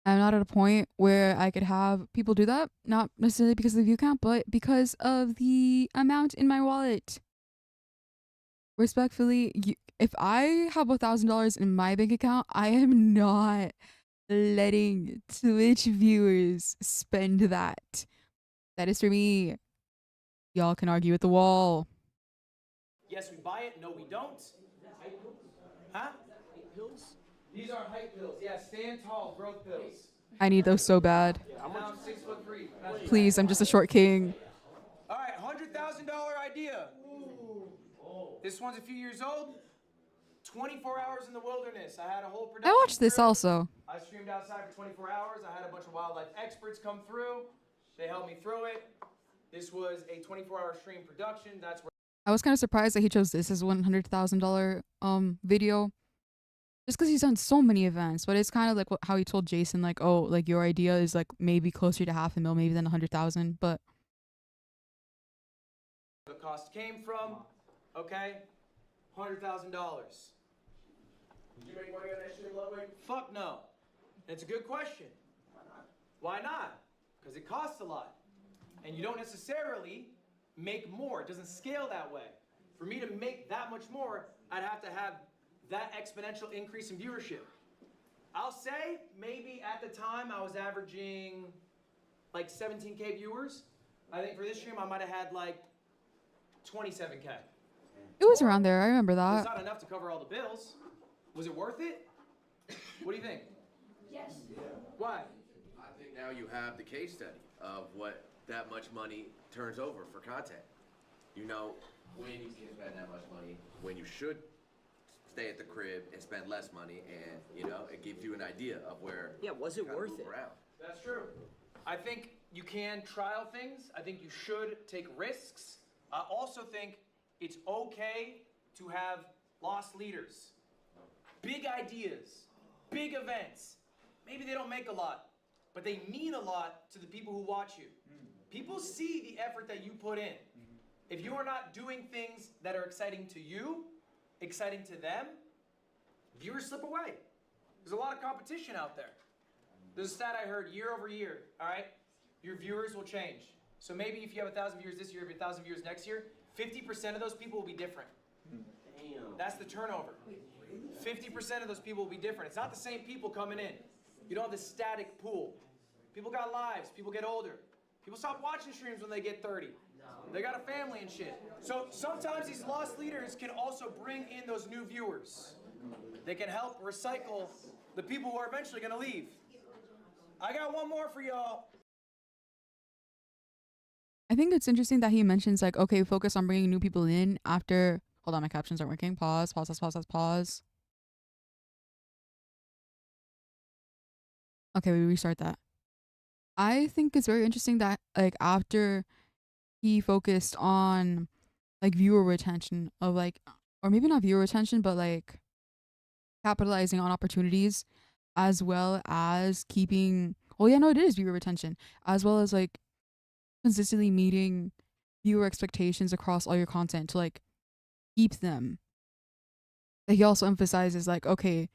S1: I'm not at a point where I could have people do that. Not necessarily because of the view count, but because of the amount in my wallet. Respectfully, if I have $1,000 in my bank account, I am not letting Twitch viewers spend that. That is for me. Y'all can argue with the wall.
S3: Yes, we buy it. No, we don't. Huh? Pills? These are height pills. Yeah, stand tall, growth pills.
S1: I need those so bad.
S3: I'm 6'3".
S1: Please, I'm just a short king.
S3: All right, $100,000 idea. This one's a few years old. 24 hours in the wilderness. I had a whole production.
S1: I watched this also.
S3: I streamed outside for 24 hours. I had a bunch of wildlife experts come through. They helped me through it. This was a 24-hour stream production. That's where
S1: I was kind of surprised that he chose this as $100,000 video. Just because he's done so many events, but it's kind of like how he told Jason, like, oh, like your idea is like maybe closer to $500,000, maybe than 100,000, but
S3: the cost came from, okay, $100,000. Did you make money on that shit, Ludwig? Fuck no. It's a good question. Why not? Because it costs a lot, and you don't necessarily make more. It doesn't scale that way. For me to make that much more, I'd have to have that exponential increase in viewership. I'll say maybe at the time I was averaging like 17K viewers. I think for this stream I might have had like 27K.
S1: It was around there. I remember that.
S3: It's not enough to cover all the bills. Was it worth it? What do you think?
S4: Yes.
S10: Yeah.
S3: Why?
S10: I think now you have the case study of what that much money turns over for content. You know when you can spend that much money, when you should stay at the crib and spend less money, and you know it gives you an idea of where.
S7: Yeah, was it worth it?
S10: Around.
S3: That's true. I think you can trial things. I think you should take risks. I also think it's okay to have lost leaders. Big ideas, big events. Maybe they don't make a lot, but they mean a lot to the people who watch you. People see the effort that you put in. If you are not doing things that are exciting to you, exciting to them, viewers slip away. There's a lot of competition out there. There's a stat I heard year over year, all right? Your viewers will change. So maybe if you have 1,000 viewers this year, if you have 1,000 viewers next year, 50% of those people will be different. Damn. That's the turnover. 50% of those people will be different. It's not the same people coming in. You don't have the static pool. People got lives. People get older. People stop watching streams when they get 30. They got a family and shit. So sometimes these lost leaders can also bring in those new viewers. They can help recycle the people who are eventually going to leave. I got one more for y'all.
S1: I think it's interesting that he mentions like, okay, focus on bringing new people in after. Hold on, my captions aren't working. Pause. Okay, we restart that. I think it's very interesting that like after he focused on like viewer retention of like, or maybe not viewer retention, but like capitalizing on opportunities as well as keeping, well, yeah, no, it is viewer retention, as well as like consistently meeting viewer expectations across all your content to like keep them. Like he also emphasizes like, okay,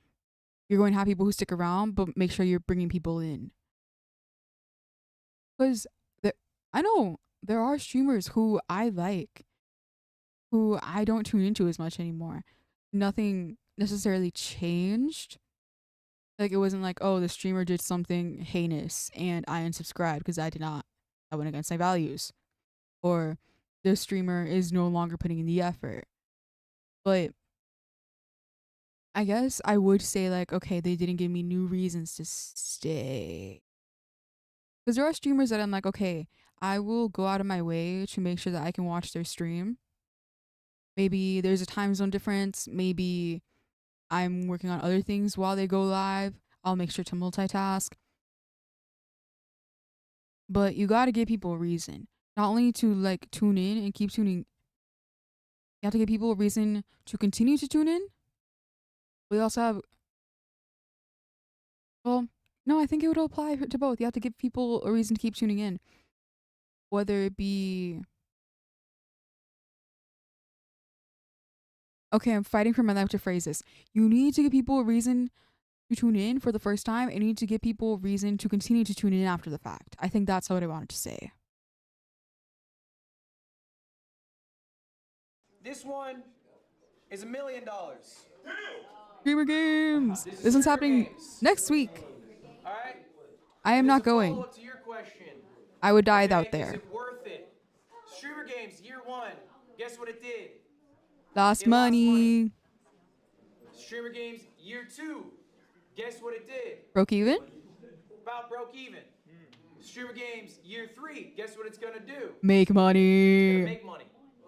S1: you're going to have people who stick around, but make sure you're bringing people in. Because I know there are streamers who I like, who I don't tune into as much anymore. Nothing necessarily changed. Like it wasn't like, oh, the streamer did something heinous and I unsubscribed because I went against my values. Or the streamer is no longer putting in the effort. But I guess I would say like, okay, they didn't give me new reasons to stay. Because there are streamers that I'm like, okay, I will go out of my way to make sure that I can watch their stream. Maybe there's a time zone difference. Maybe I'm working on other things while they go live. I'll make sure to multitask. But you got to give people a reason. Not only to like tune in and keep tuning. You have to give people a reason to continue to tune in. We also have, well, no, I think it would apply to both. You have to give people a reason to keep tuning in. Whether it be, okay, I'm fighting for my life to phrase this. You need to give people a reason to tune in for the first time, and you need to give people a reason to continue to tune in after the fact. I think that's what I wanted to say.
S3: This one is $1 million.
S1: Streamer games. This one's happening next week.
S3: All right.
S1: I am not going.
S3: To your question.
S1: I would die out there.
S3: Is it worth it? Streamer games year 1. Guess what it did?
S1: Lost money.
S3: Streamer games year 2. Guess what it did?
S1: Broke even?
S3: About broke even. Streamer games year 3. Guess what it's gonna do?
S1: Make money.
S3: It's gonna make money.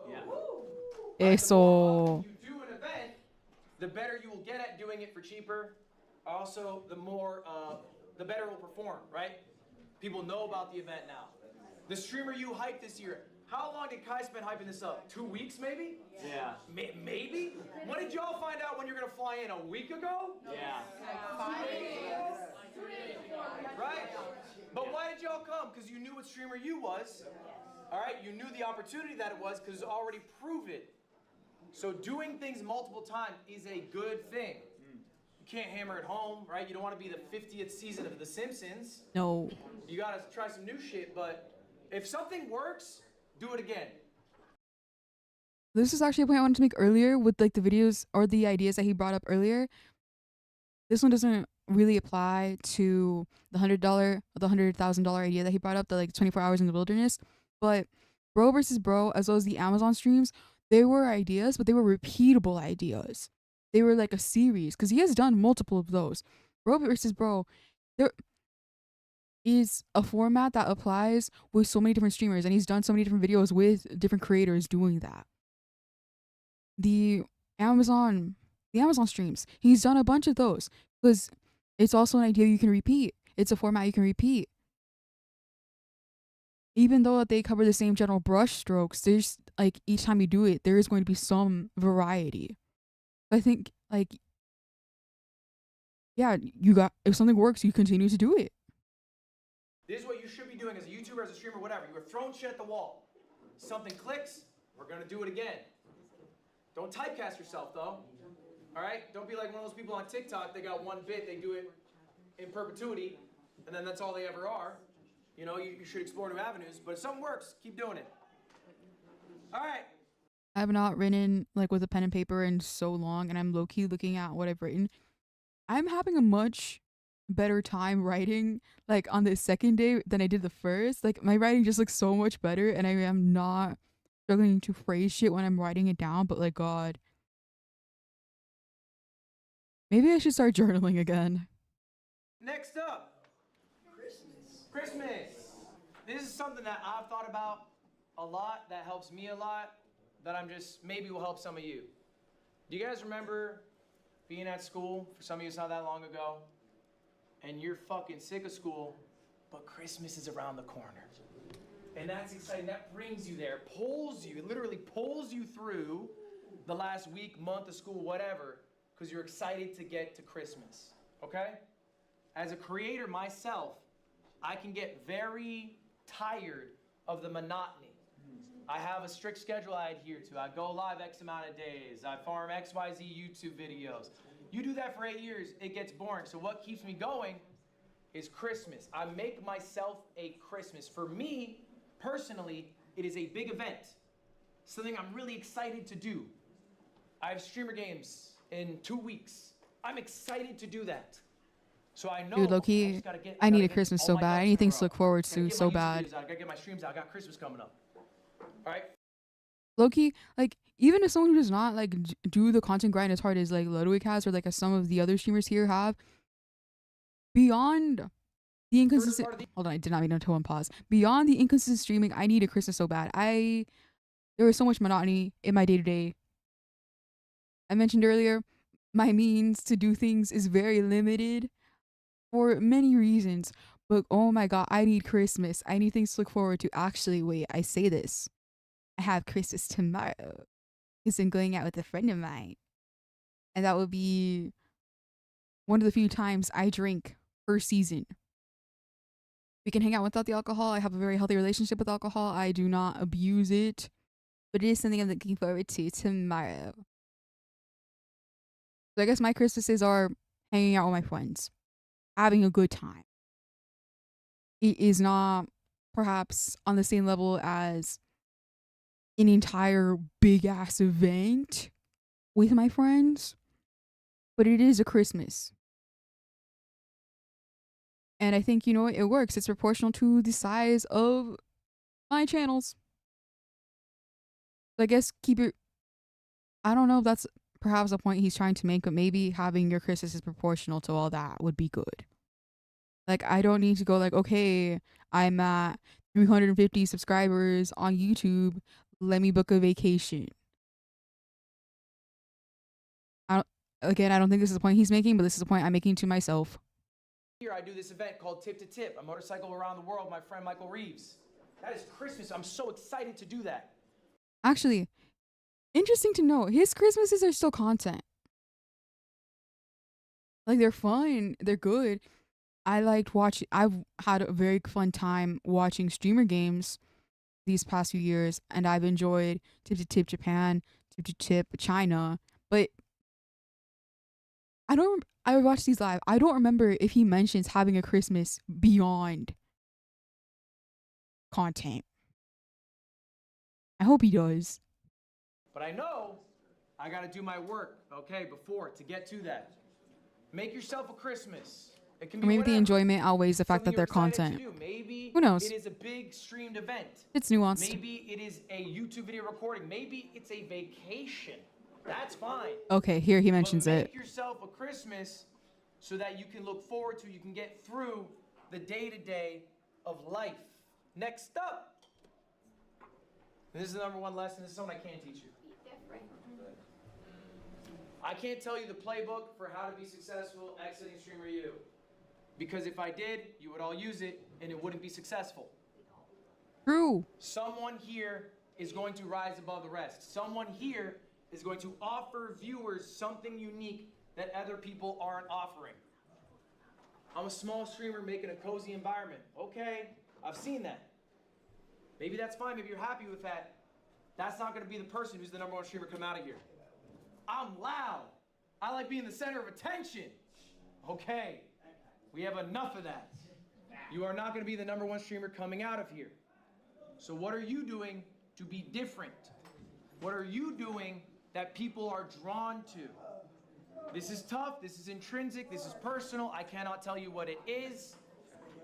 S1: Yeah. Eso.
S3: You do an event, the better you will get at doing it for cheaper. Also, the better it will perform, right? People know about the event now. The streamer you hyped this year, how long did Kai spend hyping this up? 2 weeks, maybe?
S11: Yeah.
S3: Maybe? When did y'all find out when you're gonna fly in? A week ago?
S11: Yeah.
S3: Right? But why did y'all come? Because you knew what streamer you was. All right? You knew the opportunity that it was because it's already proven. So doing things multiple times is a good thing. You can't hammer it home, right? You don't want to be the 50th season of The Simpsons.
S1: No.
S3: You got to try some new shit, but if something works, do it again.
S1: This is actually a point I wanted to make earlier with like the videos or the ideas that he brought up earlier. This one doesn't really apply to the $100,000 idea that he brought up, the like 24 hours in the wilderness. But Bro versus Bro, as well as the Amazon streams, they were ideas, but they were repeatable ideas. They were like a series because he has done multiple of those. Bro versus Bro, there is a format that applies with so many different streamers, and he's done so many different videos with different creators doing that. The Amazon streams, he's done a bunch of those because it's also an idea you can repeat. It's a format you can repeat. Even though they cover the same general brush strokes, there's like each time you do it, there is going to be some variety. I think like yeah, you got, if something works, you continue to do it.
S3: This is what you should be doing as a YouTuber, as a streamer, whatever. You are throwing shit at the wall. Something clicks, we're gonna do it again. Don't typecast yourself though. All right? Don't be like one of those people on TikTok, they got one bit, they do it in perpetuity, and then that's all they ever are. You know, you should explore new avenues, but if something works, keep doing it. All right.
S1: I have not written like with a pen and paper in so long, and I'm low-key looking at what I've written. I'm having a much better time writing like on the second day than I did the first. Like my writing just looks so much better, and I am not struggling to phrase shit when I'm writing it down, but like God. Maybe I should start journaling again.
S3: Next up, Christmas. This is something that I've thought about a lot, that helps me a lot, that I'm just, maybe will help some of you. Do you guys remember being at school? For some of you, it's not that long ago. And you're fucking sick of school, but Christmas is around the corner. And that's exciting. That brings you there, pulls you, it literally pulls you through the last week, month of school, whatever, because you're excited to get to Christmas, okay? As a creator myself, I can get very tired of the monotony. I have a strict schedule I adhere to. I go live X amount of days. I farm XYZ YouTube videos. You do that for 8 years, it gets boring. So what keeps me going is Christmas. I make myself a Christmas. For me, personally, it is a big event. Something I'm really excited to do. I have streamer games in 2 weeks. I'm excited to do that. So I know,
S1: dude, low-key, I need a Christmas so bad. I need things to look forward to so bad.
S3: I gotta get my streams out. I got Christmas coming up. All right.
S1: Low-key, like, even as someone who does not like do the content grind as hard as like Ludwig has, or like as some of the other streamers here have, beyond the inconsistent, hold on, I did not mean to unpause. Beyond the inconsistent streaming, I need a Christmas so bad. There was so much monotony in my day-to-day. I mentioned earlier, my means to do things is very limited for many reasons. But oh my God, I need Christmas. I need things to look forward to. Actually, wait, I say this. I have Christmas tomorrow because I'm going out with a friend of mine. And that will be one of the few times I drink per season. We can hang out without the alcohol. I have a very healthy relationship with alcohol. I do not abuse it. But it is something I'm looking forward to tomorrow. So I guess my Christmases are hanging out with my friends, having a good time. It is not perhaps on the same level as an entire big ass event with my friends, but it is a Christmas. And I think, you know, it works. It's proportional to the size of my channels. So I guess keep it, I don't know if that's perhaps a point he's trying to make, but maybe having your Christmas is proportional to all that would be good. Like, I don't need to go like, okay, I'm at 350 subscribers on YouTube. Let me book a vacation. I don't think this is the point he's making, but this is the point I'm making to myself.
S3: Here I do this event called Tip to Tip, a motorcycle around the world, my friend Michael Reeves. That is Christmas. I'm so excited to do that.
S1: Actually, interesting to know, his Christmases are still content. Like, they're fun. They're good. I've had a very fun time watching streamer games these past few years, and I've enjoyed Tip to Tip Japan, Tip to Tip China, but I watched these live. I don't remember if he mentions having a Christmas beyond content. I hope he does.
S3: But I know I gotta do my work, okay, before to get to that. Make yourself a Christmas. It can be
S1: or maybe
S3: whatever.
S1: the enjoyment outweighs the fact that they're content.
S3: Maybe
S1: who knows?
S3: It is a big streamed event.
S1: It's nuanced.
S3: Maybe it is a YouTube video recording. Maybe it's a vacation. That's fine.
S1: Okay, here he mentions it.
S3: Make yourself a Christmas so that you can look forward to, you can get through the day-to-day of life. Next up. This is the number one lesson. This is something I can't teach you. I can't tell you the playbook for how to be successful exiting Streamer U. Because if I did, you would all use it and it wouldn't be successful.
S1: True.
S3: Someone here is going to rise above the rest. Someone here is going to offer viewers something unique that other people aren't offering. I'm a small streamer making a cozy environment. Okay, I've seen that. Maybe that's fine, maybe you're happy with that. That's not gonna be the person who's the #1 streamer come out of here. I'm loud. I like being the center of attention. Okay, we have enough of that. You are not gonna be the #1 streamer coming out of here. So what are you doing to be different? What are you doing that people are drawn to? This is tough, this is intrinsic, this is personal. I cannot tell you what it is,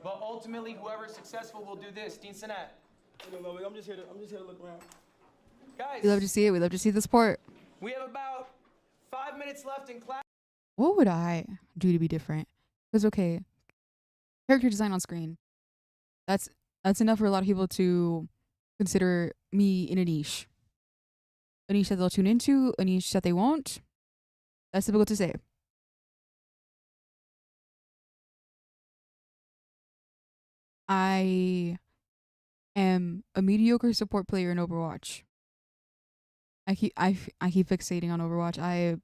S3: but ultimately whoever is successful will do this. Dean Sinat.
S11: I'm just here to look around.
S3: Guys,
S1: we love to see it. We love to see the support.
S3: We have about 5 minutes left in class.
S1: What would I do to be different? Because okay, character design on screen. That's enough for a lot of people to consider me in a niche. A niche that they'll tune into, a niche that they won't. That's difficult to say. I am a mediocre support player in Overwatch. I keep fixating on Overwatch. I've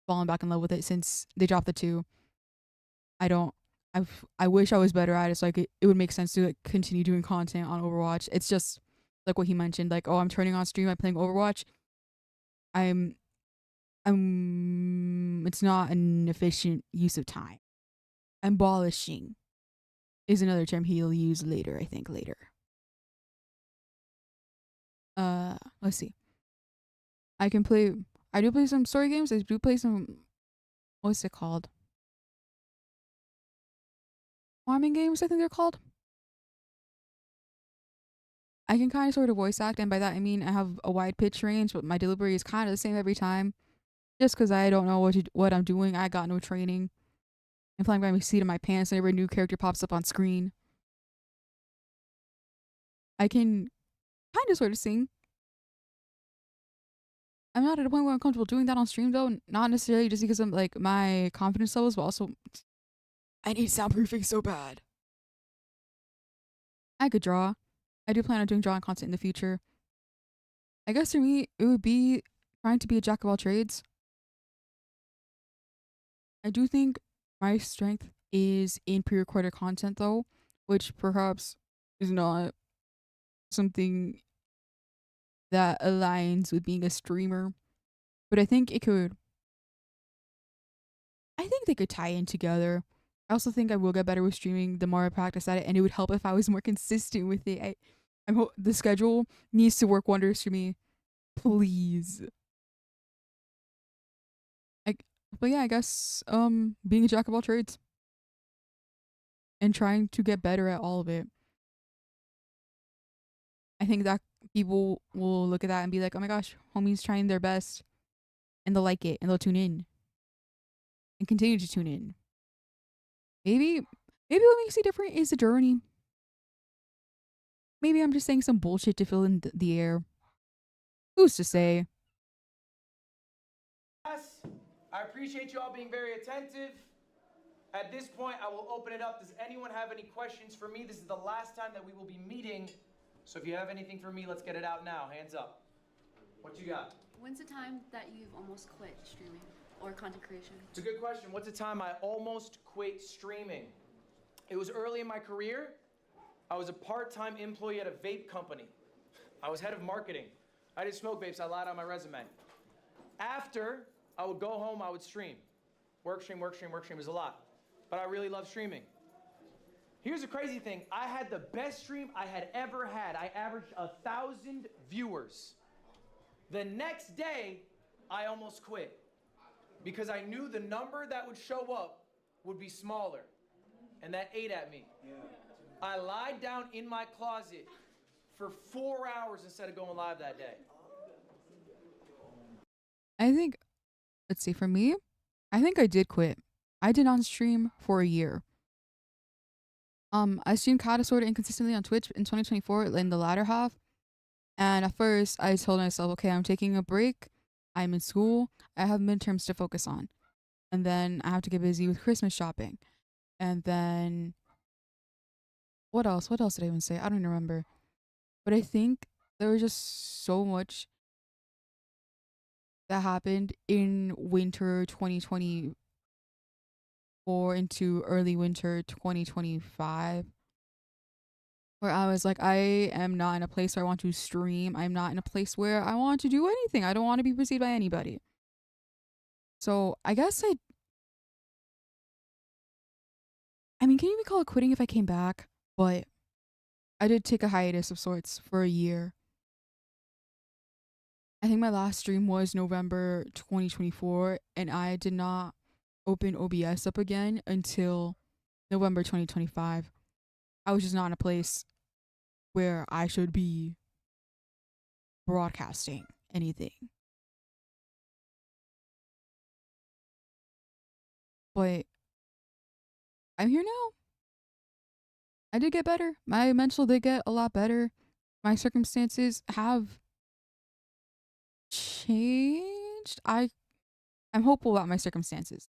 S1: fallen back in love with it since they dropped the 2. I wish I was better at it, so it would make sense to continue doing content on Overwatch. It's just like what he mentioned, like, oh, I'm turning on stream, I'm playing Overwatch. It's not an efficient use of time. Abolishing is another term he'll use later, I think later. Let's see. I do play some story games. I do play some, what's it called? Farming games, I think they're called. I can kind of sort of voice act, and by that I mean I have a wide pitch range, but my delivery is kind of the same every time. Just because I don't know what I'm doing, I got no training. I'm flying by my seat in my pants whenever a new character pops up on screen. I can kind of sort of sing. I'm not at a point where I'm comfortable doing that on stream though. Not necessarily just because I'm like my confidence levels, but also I need soundproofing so bad. I could draw. I do plan on doing drawing content in the future. I guess for me, it would be trying to be a jack of all trades. I do think my strength is in pre-recorded content though, which perhaps is not something that aligns with being a streamer. But I think they could tie in together. I also think I will get better with streaming the more I practice at it, and it would help if I was more consistent with it. The schedule needs to work wonders for me. Please. But yeah, I guess being a jack of all trades and trying to get better at all of it. I think that people will look at that and be like, oh my gosh, homie's trying their best, and they'll like it and they'll tune in and continue to tune in. Maybe what makes it different is the journey. Maybe I'm just saying some bullshit to fill in the air. Who's to say?
S3: I appreciate you all being very attentive. At this point, I will open it up. Does anyone have any questions for me? This is the last time that we will be meeting. So if you have anything for me, let's get it out now. Hands up. What you got?
S6: When's the time that you've almost quit streaming or content creation?
S3: It's a good question. What's the time I almost quit streaming? It was early in my career. I was a part-time employee at a vape company. I was head of marketing. I didn't smoke vapes. I lied on my resume. After, I would go home, I would stream. Work stream was a lot. But I really love streaming. Here's the crazy thing. I had the best stream I had ever had. I averaged 1,000 viewers. The next day, I almost quit because I knew the number that would show up would be smaller, and that ate at me. Yeah. I lied down in my closet for 4 hours instead of going live that day.
S1: I think, let's see, for me, I think I did quit. I did not stream for a year. I streamed kind of sort of inconsistently on Twitch in 2024 in the latter half. And at first, I told myself, okay, I'm taking a break. I'm in school. I have midterms to focus on. And then I have to get busy with Christmas shopping. And then, what else? What else did I even say? I don't even remember. But I think there was just so much that happened in winter 2020 or into early winter 2025, where I was like, I am not in a place where I want to stream. I'm not in a place where I want to do anything. I don't want to be perceived by anybody. So I guess I mean, can you even call it quitting if I came back? But I did take a hiatus of sorts for a year. I think my last stream was November 2024, and I did not open OBS up again until November 2025. I was just not in a place where I should be broadcasting anything. But I'm here now. I did get better. My mental did get a lot better. My circumstances have changed. I'm hopeful about my circumstances.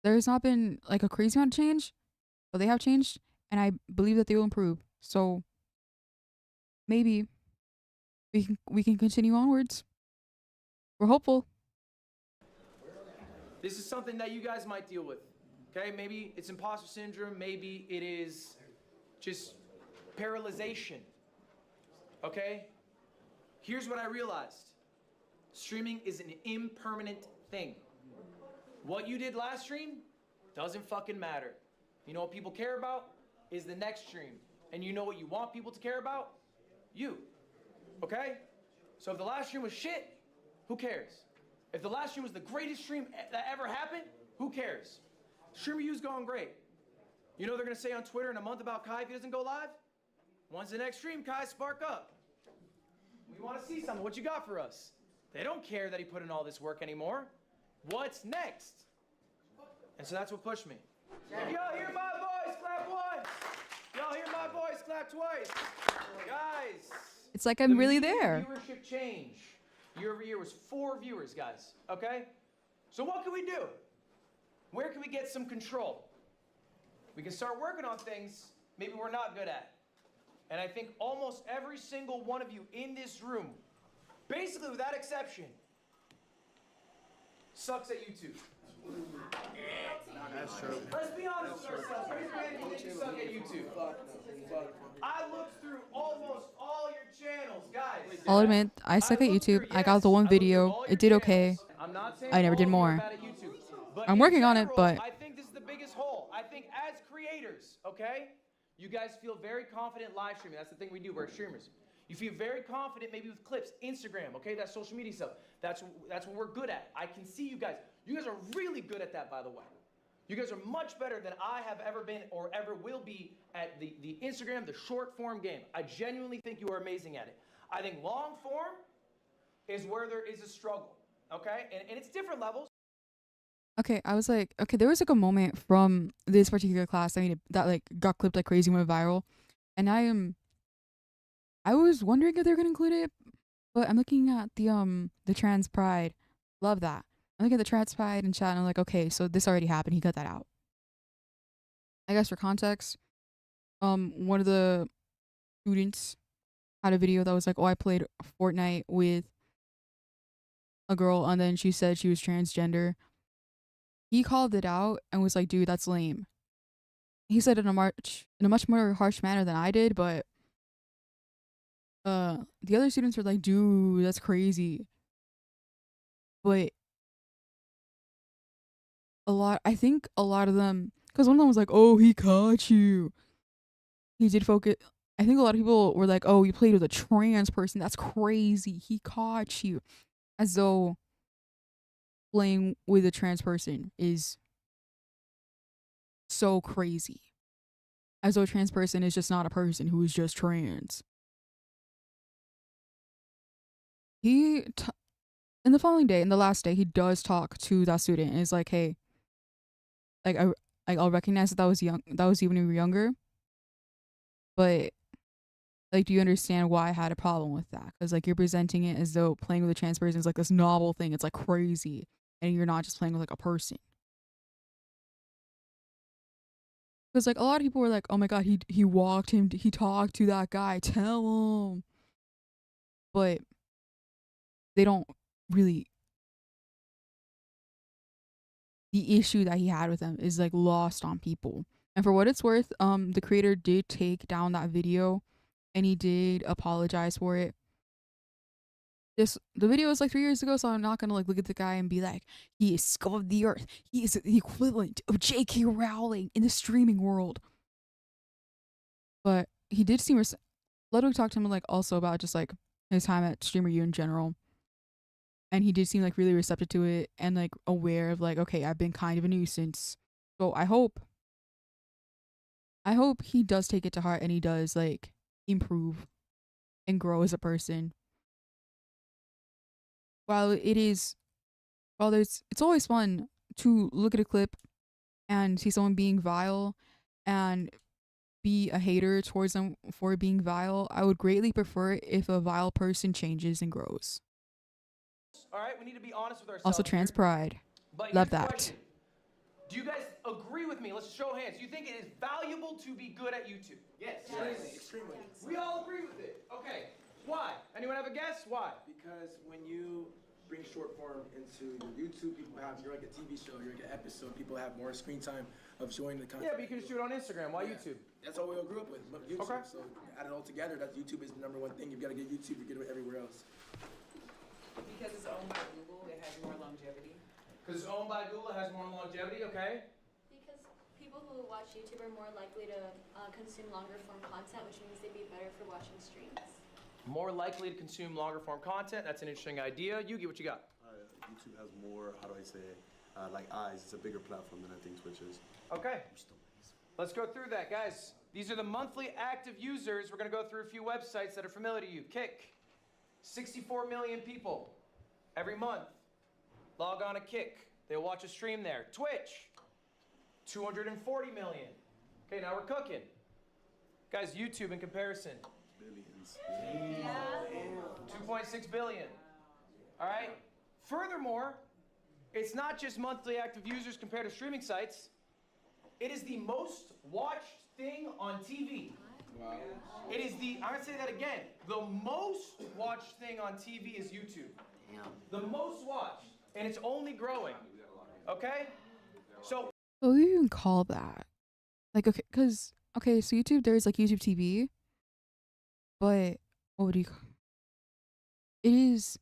S1: There's not been like a crazy amount of change, but they have changed, and I believe that they will improve. So maybe we can continue onwards. We're hopeful.
S3: This is something that you guys might deal with. Okay, maybe it's imposter syndrome, maybe it is just paralyzation. Okay? Here's what I realized. Streaming is an impermanent thing. What you did last stream doesn't fucking matter. You know what people care about is the next stream. And you know what you want people to care about? You. Okay? So if the last stream was shit, who cares? If the last stream was the greatest stream that ever happened, who cares? Stream review's going great. You know what they're gonna say on Twitter in a month about Kai if he doesn't go live? When's the next stream, Kai? Spark up. We wanna see something. What you got for us? They don't care that he put in all this work anymore. What's next? And so that's what pushed me. If y'all hear my voice, clap once. Y'all hear my voice, clap twice. Guys.
S1: It's like I'm really there.
S3: Viewership change year over year was 4 viewers, guys. Okay? So what can we do? Where can we get some control? We can start working on things maybe we're not good at. And I think almost every single one of you in this room, basically without exception, sucks at YouTube.
S11: That's true.
S3: Let's be honest with ourselves. Raise your hand if you think you suck at YouTube. I looked through almost all your channels, guys.
S1: I'll admit, I suck at YouTube. I got the one video. It did okay. I never did more. I'm working on it, but
S3: I think this is the biggest hole. I think as creators, okay, you guys feel very confident live streaming. That's the thing we do. We're streamers. You feel very confident maybe with clips, Instagram, okay? That's social media stuff. That's what we're good at. I can see you guys. You guys are really good at that, by the way. You guys are much better than I have ever been or ever will be at the Instagram, the short form game. I genuinely think you are amazing at it. I think long form is where there is a struggle, okay? And it's different levels.
S1: okay, I was like, okay, there was like a moment from this particular class, I mean, that like got clipped like crazy, went viral. And I was wondering if they're gonna include it, but I'm looking at the trans pride. Love that. I'm looking at the trans pride in chat and I'm like, okay, so this already happened. He cut that out. I guess for context, one of the students had a video that was like, oh, I played Fortnite with a girl and then she said she was transgender. He called it out and was like, dude, that's lame. He said it in a much more harsh manner than I did, but the other students were like, dude, that's crazy. But I think a lot of them, because one of them was like, oh, he caught you. He did focus. I think a lot of people were like, oh, you played with a trans person. That's crazy. He caught you. As though playing with a trans person is so crazy. As though a trans person is just not a person who is just trans. In the following day, in the last day, he does talk to that student and is like, hey, like I'll recognize that was young, that was even when we were younger, but like, do you understand why I had a problem with that? Because like you're presenting it as though playing with a trans person is like this novel thing. It's like crazy, and you're not just playing with like a person. Because like a lot of people were like, oh my god, he walked him, he talked to that guy, tell him. But they don't really the issue that he had with them is like lost on people. And for what it's worth, the creator did take down that video and he did apologize for it. The video was like 3 years ago, so I'm not gonna like look at the guy and be like, he is scum of the earth. He is the equivalent of J.K. Rowling in the streaming world. But he did seem Ludwig talked to him like also about just like his time at Streamer U in general. And he did seem like really receptive to it and like aware of like, okay, I've been kind of a nuisance. So I hope he does take it to heart and he does like improve and grow as a person. It's always fun to look at a clip and see someone being vile and be a hater towards them for being vile. I would greatly prefer it if a vile person changes and grows.
S3: All right, we need to be honest with ourselves.
S1: Also, trans pride. Love that.
S3: Question. Do you guys agree with me? Let's show hands. Do you think it is valuable to be good at YouTube? Yes.
S7: Extremely.
S3: We all agree with it. Okay. Why? Anyone have a guess? Why?
S11: Because when you bring short form into your YouTube, you're like a TV show, you're like an episode, people have more screen time of showing the content.
S3: Yeah, but you can just do it on Instagram. Why YouTube?
S11: That's all we all grew up with, YouTube.
S3: Okay.
S11: So add it all together, that YouTube is the number one thing. You've got to get YouTube, you get it everywhere else.
S8: Because it's owned by Google, it has more longevity.
S3: Because it's owned by Google, it has more longevity, okay?
S6: Because people who watch YouTube are more likely to consume longer form content, which means they'd be better for watching streams.
S3: More likely to consume longer form content. That's an interesting idea. Yugi, what you got?
S12: YouTube has more, how do I say, like eyes. It's a bigger platform than I think Twitch is.
S3: Okay. Let's go through that, guys. These are the monthly active users. We're going to go through a few websites that are familiar to you. Kick, 64 million people every month. Log on to Kick. They'll watch a stream there. Twitch, 240 million. Okay, now we're cooking. Guys, YouTube in comparison.
S12: Billions.
S3: Yeah. 2.6 billion. All right. Furthermore, it's not just monthly active users compared to streaming sites. It is the most watched thing on TV. Wow. It is I'm going to say that again. The most watched thing on TV is YouTube. Damn. The most watched. And it's only growing. Okay? So.
S1: What do you even call that? Like, okay, because, okay, so YouTube, there's like YouTube TV. But, what do you call it? Is,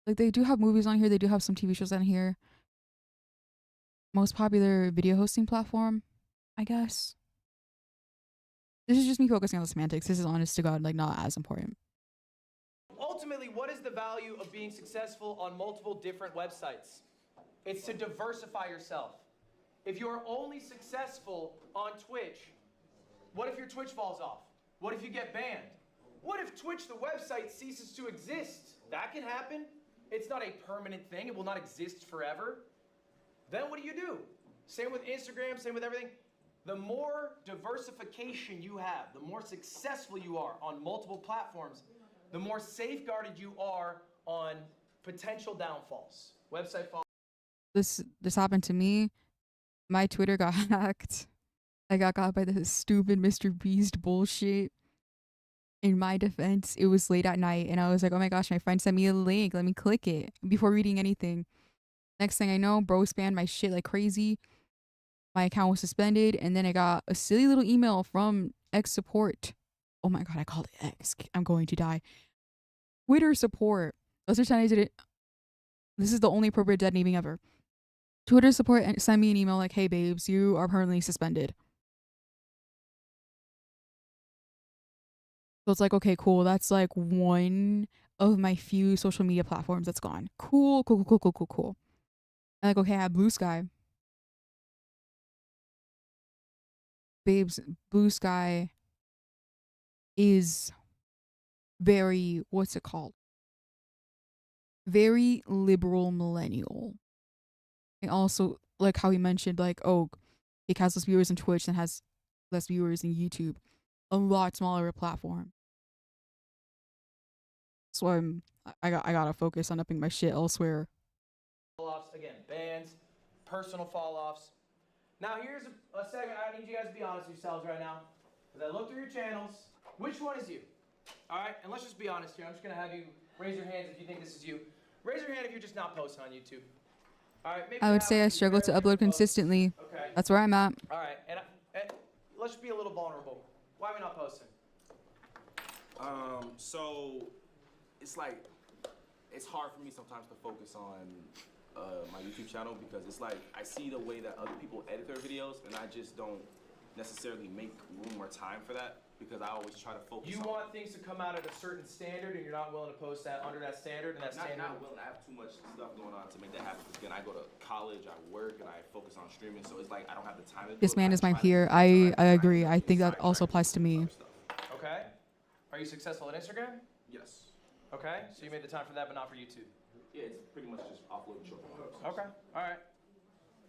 S1: like, they do have movies on here. They do have some TV shows on here. Most popular video hosting platform, I guess. This is just me focusing on the semantics. This is honest to God, like, not as important.
S3: Ultimately, what is the value of being successful on multiple different websites? It's to diversify yourself. If you're only successful on Twitch, what if your Twitch falls off? What if you get banned? What if Twitch, the website, ceases to exist? That can happen. It's not a permanent thing. It will not exist forever. Then what do? Same with Instagram, same with everything. The more diversification you have, the more successful you are on multiple platforms, the more safeguarded you are on potential downfalls. Website fall.
S1: This happened to me. My Twitter got hacked. I got caught by this stupid Mr. Beast bullshit. In my defense, it was late at night and I was like, oh my gosh, my friend sent me a link. Let me click it before reading anything. Next thing I know, bro spammed my shit like crazy. My account was suspended and then I got a silly little email from X support. Oh my god, I called it X. I'm going to die. Twitter support. Those are times I did it. This is the only appropriate dead naming ever. Twitter support sent me an email like, hey babes, you are permanently suspended. So it's like, okay, cool. That's like one of my few social media platforms that's gone. Cool. And like, okay, I have Blue Sky. Babes, Blue Sky is very, what's it called? Very liberal millennial. And also, like how he mentioned, like, oh, it has less viewers on Twitch and has less viewers in YouTube. A lot smaller platform. So I gotta focus on upping my shit elsewhere.
S3: Fall-offs, again, bans, personal fall-offs. Now here's a segment. I need you guys to be honest with yourselves right now. As I look through your channels, which one is you? All right, and let's just be honest here. I'm just gonna have you raise your hands if you think this is you. Raise your hand if you're just not posting on YouTube. All right, maybe
S1: I would say I struggle to upload consistently.
S3: Okay.
S1: That's where I'm at.
S3: All right, and let's be a little vulnerable. Why are we not posting?
S13: So it's like it's hard for me sometimes to focus on my YouTube channel because it's like I see the way that other people edit their videos and I just don't necessarily make room or time for that because I always try to focus
S3: You
S13: on
S3: want things to come out at a certain standard and you're not willing to post that under that standard and that standard?
S13: not willing. I have too much stuff going on to make that happen. Again, I go to college, I work, and I focus on streaming, so it's like I don't have the time to do
S1: This
S13: it,
S1: man
S13: but
S1: is my
S13: try to
S1: peer.
S13: make the time
S1: I
S13: to
S1: agree.
S13: try
S1: I
S13: to
S1: think that
S13: sidetrack
S1: also applies to me.
S13: other stuff.
S3: Okay. Are you successful on Instagram?
S13: Yes.
S3: Okay, so you made the time for that, but not for YouTube.
S13: Yeah, it's pretty much just offloading short form.
S3: Okay, all right.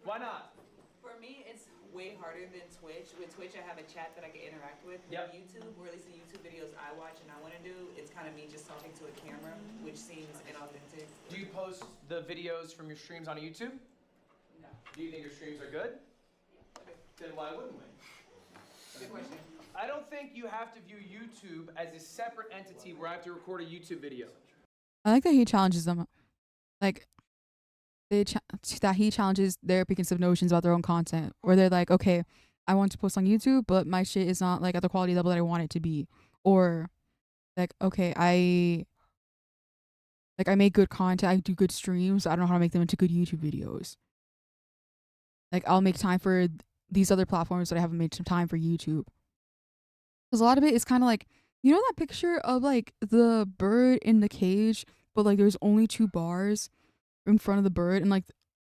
S3: Why not?
S8: For me, it's way harder than Twitch. With Twitch, I have a chat that I can interact with.
S3: Yep.
S8: With YouTube, or at least the YouTube videos I watch and I want to do, it's kind of me just talking to a camera, which seems inauthentic.
S3: Do you post the videos from your streams on YouTube?
S8: No.
S3: Do you think your streams are good? Then why wouldn't we?
S8: Good question.
S3: I don't think you have to view YouTube as a separate entity where I have to record a YouTube video.
S1: I like that he challenges them. Like, that he challenges their preconceived notions about their own content. Where they're like, okay, I want to post on YouTube, but my shit is not like at the quality level that I want it to be. Or like, okay, I make good content, I do good streams, I don't know how to make them into good YouTube videos. Like, I'll make time for these other platforms, but I haven't made some time for YouTube. Because a lot of it is kind of like, you know that picture of like the bird in the cage, but like there's only 2 bars in front of the bird and like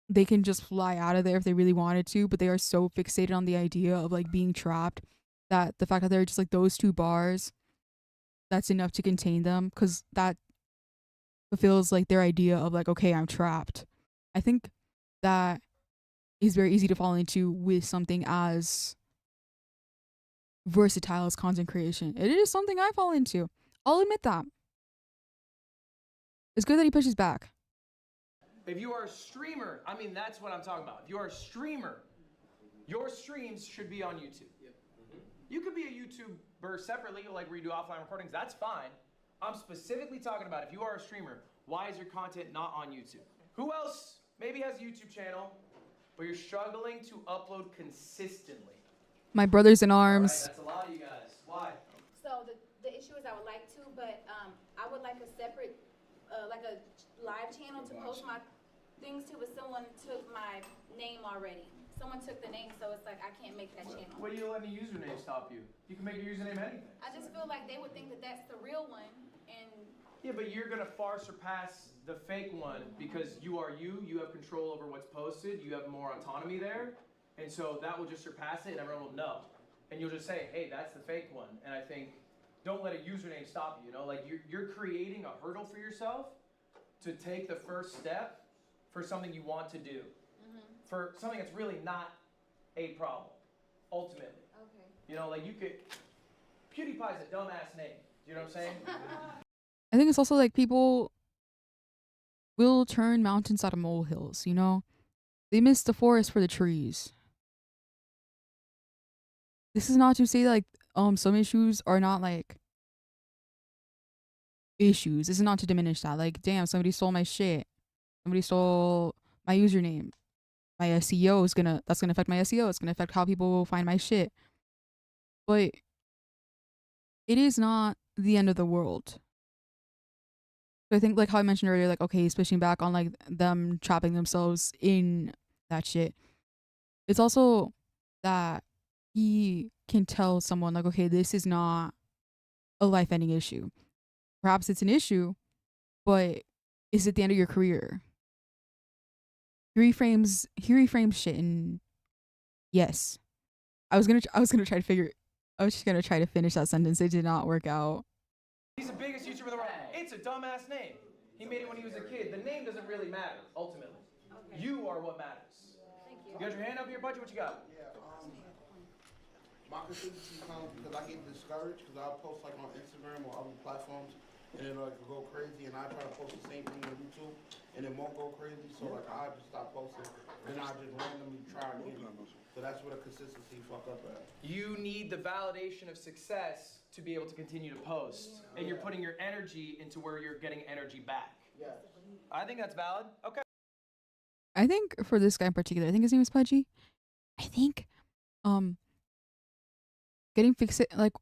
S1: they can just fly out of there if they really wanted to, but they are so fixated on the idea of like being trapped that the fact that they're just like those 2 bars, that's enough to contain them because that fulfills like their idea of like, okay, I'm trapped. I think that is very easy to fall into with something as versatile as content creation. It is something I fall into. I'll admit that. It's good that he pushes back.
S3: If you are a streamer, I mean, that's what I'm talking about. If you are a streamer, your streams should be on YouTube. You could be a YouTuber separately, like where you do offline recordings, that's fine. I'm specifically talking about if you are a streamer, why is your content not on YouTube? Who else maybe has a YouTube channel, but you're struggling to upload consistently?
S1: My brothers in arms.
S3: All right, that's a lot of you guys. Why?
S14: So the issue is I would like to, but I would like a separate, like a live channel to post my things to, but someone took my name already. Someone took the name, so it's like I can't make that channel.
S3: What do you let any username stop you? You can make your username anything.
S14: I just feel like they would think that that's the real one, and
S3: Yeah, but you're gonna far surpass the fake one because you are you. You have control over what's posted. You have more autonomy there, and so that will just surpass it, and everyone will know. And you'll just say, "Hey, that's the fake one." And I think, don't let a username stop you. You know, like you're creating a hurdle for yourself to take the first step for something you want to do, for something that's really not a problem, ultimately.
S14: Okay.
S3: You know, like you could. PewDiePie's a dumbass name. Do you know what I'm saying?
S1: I think it's also like people will turn mountains out of molehills, you know? They miss the forest for the trees. This is not to say like some issues are not like issues. This is not to diminish that. Like, damn, somebody stole my shit. Somebody stole my username. My SEO is that's gonna affect my SEO. It's gonna affect how people will find my shit. But it is not the end of the world. So I think like how I mentioned earlier, like, okay, he's pushing back on like them trapping themselves in that shit. It's also that he can tell someone like, okay, this is not a life-ending issue. Perhaps it's an issue, but is it the end of your career? He reframes shit and yes. I was gonna try to finish that sentence. It did not work out.
S3: He's the biggest YouTuber in the world. It's a dumbass name. He made it when he was a kid. The name doesn't really matter, ultimately. Okay. You are what matters.
S14: Thank you.
S3: You got your hand up here, Budget? What you got?
S15: Yeah, my consistency comes because I get discouraged because I'll post like on Instagram or other platforms and then like go crazy and I try to post the same thing on YouTube and it won't go crazy, so like I just stop posting and I just randomly try again. So that's where the consistency fuck up at.
S3: You need the validation of success to be able to continue to post. And you're putting your energy into where you're getting energy back.
S15: Yeah.
S3: I think that's valid. Okay.
S1: I think for this guy in particular, I think his name is Pudgy. I think um getting fixated, like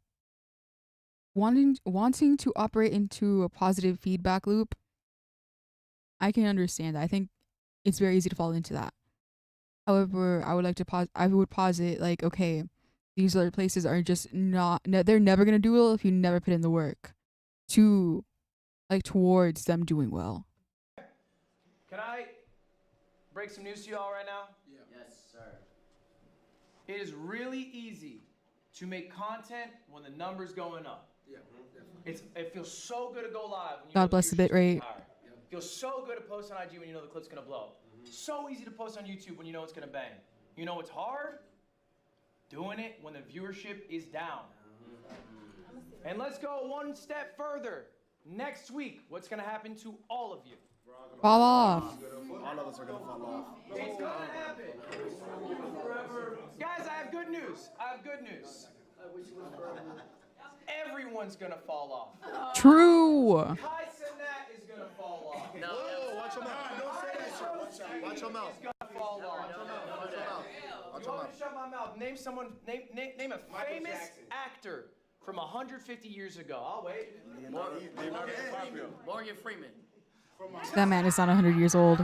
S1: wanting to operate into a positive feedback loop. I can understand that. I think it's very easy to fall into that. However, I would posit like, okay, these other places are just they're never gonna do well if you never put in the work to like towards them doing well.
S3: Can I break some news to you all right now?
S9: Yeah. Yes, sir.
S3: It is really easy to make content when the number's going up.
S11: Yeah,
S3: It feels so good to go live when you
S1: God
S3: know
S1: bless the bit rate.
S3: It feels so good to post on IG when you know the clip's gonna blow. So easy to post on YouTube when you know it's gonna bang. You know what's hard? Doing it when the viewership is down. And let's go one step further. Next week, what's gonna happen to all of you?
S1: Fall off.
S15: All of us are gonna fall off.
S3: It's gonna happen. Guys, I have good news. Everyone's gonna fall off.
S1: True.
S3: Kai Cenat is gonna fall off.
S15: No, watch your mouth. Don't say that shit. Watch your mouth.
S3: He's gonna fall off. You want me to shut my mouth? Name someone. Name a famous actor from 150 years ago. I'll wait.
S9: Morgan Freeman.
S1: That man is not 100 years old.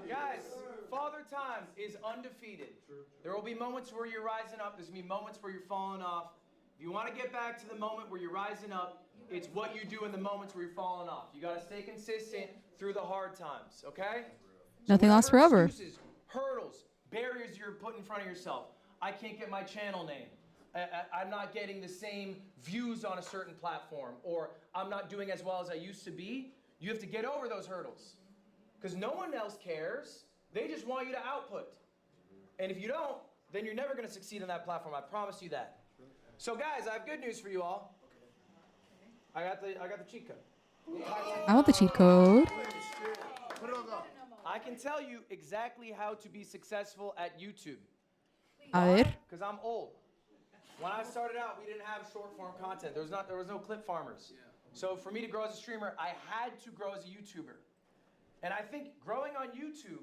S3: Guys, Father Time is undefeated. There will be moments where you're rising up. There's going to be moments where you're falling off. If you want to get back to the moment where you're rising up, it's what you do in the moments where you're falling off. You got to stay consistent through the hard times, okay?
S1: Nothing lasts forever.
S3: Excuses, hurdles, barriers you're putting in front of yourself. I can't get my channel name. I'm not getting the same views on a certain platform, or I'm not doing as well as I used to be. You have to get over those hurdles because no one else cares. They just want you to output. And if you don't, then you're never going to succeed on that platform. I promise you that. So guys, I have good news for you all. I got the cheat code.
S1: I want the cheat code.
S3: I can tell you exactly how to be successful at YouTube.
S1: A ver.
S3: Because I'm old. When I started out, we didn't have short form content. There was no clip farmers. So for me to grow as a streamer, I had to grow as a YouTuber. And I think growing on YouTube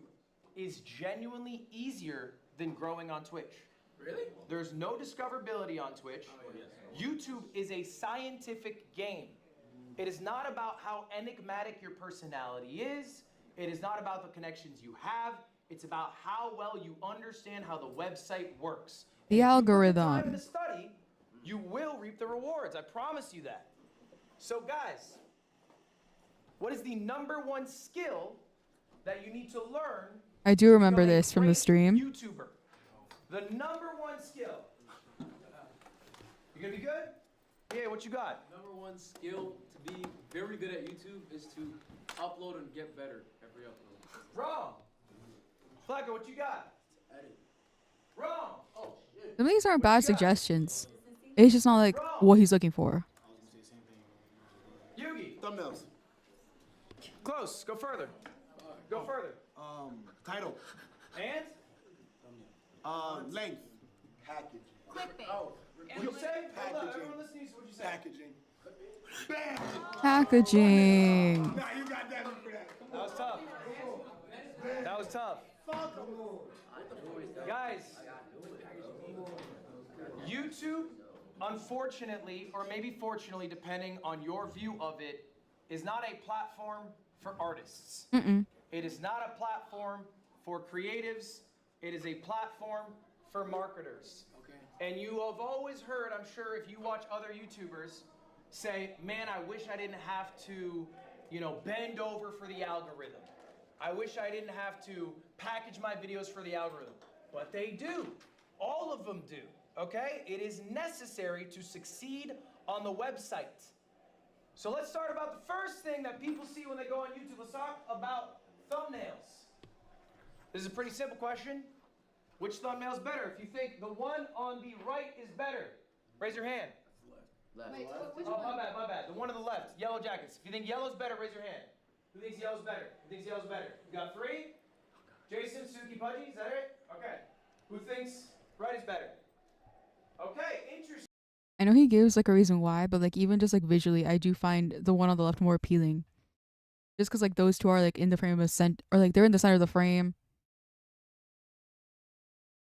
S3: is genuinely easier than growing on Twitch.
S13: Really?
S3: There's no discoverability on Twitch. YouTube is a scientific game. It is not about how enigmatic your personality is. It is not about the connections you have. It's about how well you understand how the website works.
S1: The algorithm.
S3: If you put the time in the study, you will reap the rewards. I promise you that. So guys, what is the #1 skill that you need to learn?
S1: I do remember this from the stream.
S3: YouTuber. The #1 skill. You gonna be good? Yeah, what you got?
S5: #1 skill to be very good at YouTube is to upload and get better every upload.
S3: Wrong. Flacco, what you got?
S5: Edit.
S3: Wrong. Oh, shit.
S1: Some of these aren't bad suggestions. It's just not like what he's looking for.
S3: Yugi.
S15: Thumbnails.
S3: Close. Go further. Go further.
S15: Title.
S3: And?
S15: Length. Package.
S14: Clipping.
S3: Oh. What you say? Hold on. Everyone listening to what you say.
S15: Packaging.
S1: Packaging.
S15: Nah, you got that for that.
S3: That was tough. That was tough. Guys, YouTube, unfortunately, or maybe fortunately, depending on your view of it, is not a platform for artists. It is not a platform for creatives. It is a platform for marketers. And you have always heard, I'm sure, if you watch other YouTubers, say, man, I wish I didn't have to, bend over for the algorithm. I wish I didn't have to package my videos for the algorithm. But they do. All of them do, okay? It is necessary to succeed on the website. So let's start about the first thing that people see when they go on YouTube. Let's talk about thumbnails. This is a pretty simple question. Which thumbnail is better? If you think the one on the right is better, raise your hand.
S9: Left.
S14: Wait, which
S3: Oh,
S14: one?
S3: my bad. The one on the left, yellow jackets. If you think yellow's better, raise your hand. Who thinks yellow's better? Who thinks yellow's better? You got 3? Jason, Suki, Pudgy, is that it? Okay. Who thinks right is better? Okay, interesting.
S1: I know he gives like a reason why, but like even just like visually, I do find the one on the left more appealing. Just because like those two are like in the frame of or like they're in the center of the frame.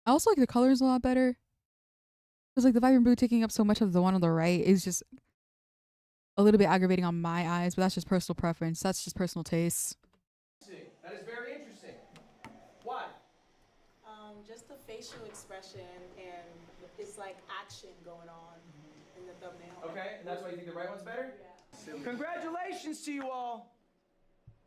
S1: I also like the colors a lot better. Because like the vibrant blue taking up so much of the one on the right is just a little bit aggravating on my eyes, but that's just personal preference. That's just personal taste.
S3: That is very interesting. Why?
S16: Just the facial expression and it's like action going on in the thumbnail.
S3: Okay, and that's why you think the right one's better? Yeah. Congratulations to you all.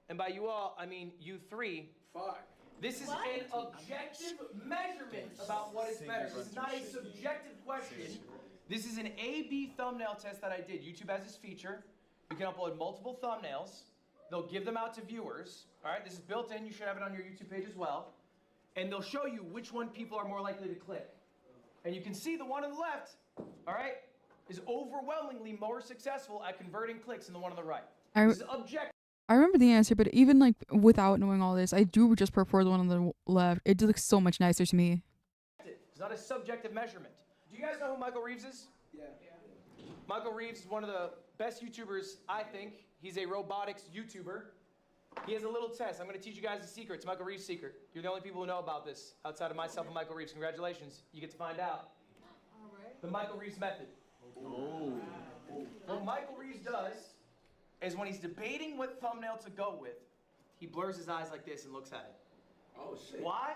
S3: And by you all, I mean you three.
S11: Fuck.
S3: This is an objective measurement about what is better. This is not a subjective question. This is an A/B thumbnail test that I did. YouTube has this feature. You can upload multiple thumbnails. They'll give them out to viewers. All right, this is built in. You should have it on your YouTube page as well. And they'll show you which one people are more likely to click. And you can see the one on the left, all right, is overwhelmingly more successful at converting clicks than the one on the right. This is objective.
S1: I remember the answer, but even like without knowing all this, I do just prefer the one on the left. It looks so much nicer to me.
S3: It's not a subjective measurement. Do you guys know who Michael Reeves is? Yeah. Michael Reeves is one of the best YouTubers, I think. He's a robotics YouTuber. He has a little test. I'm going to teach you guys a secret. It's Michael Reeves' secret. You're the only people who know about this outside of myself and Michael Reeves. Congratulations. You get to find out. All right. The Michael Reeves method. Oh. What Michael Reeves does is when he's debating what thumbnail to go with, he blurs his eyes like this and looks at it.
S11: Oh, shit.
S3: Why?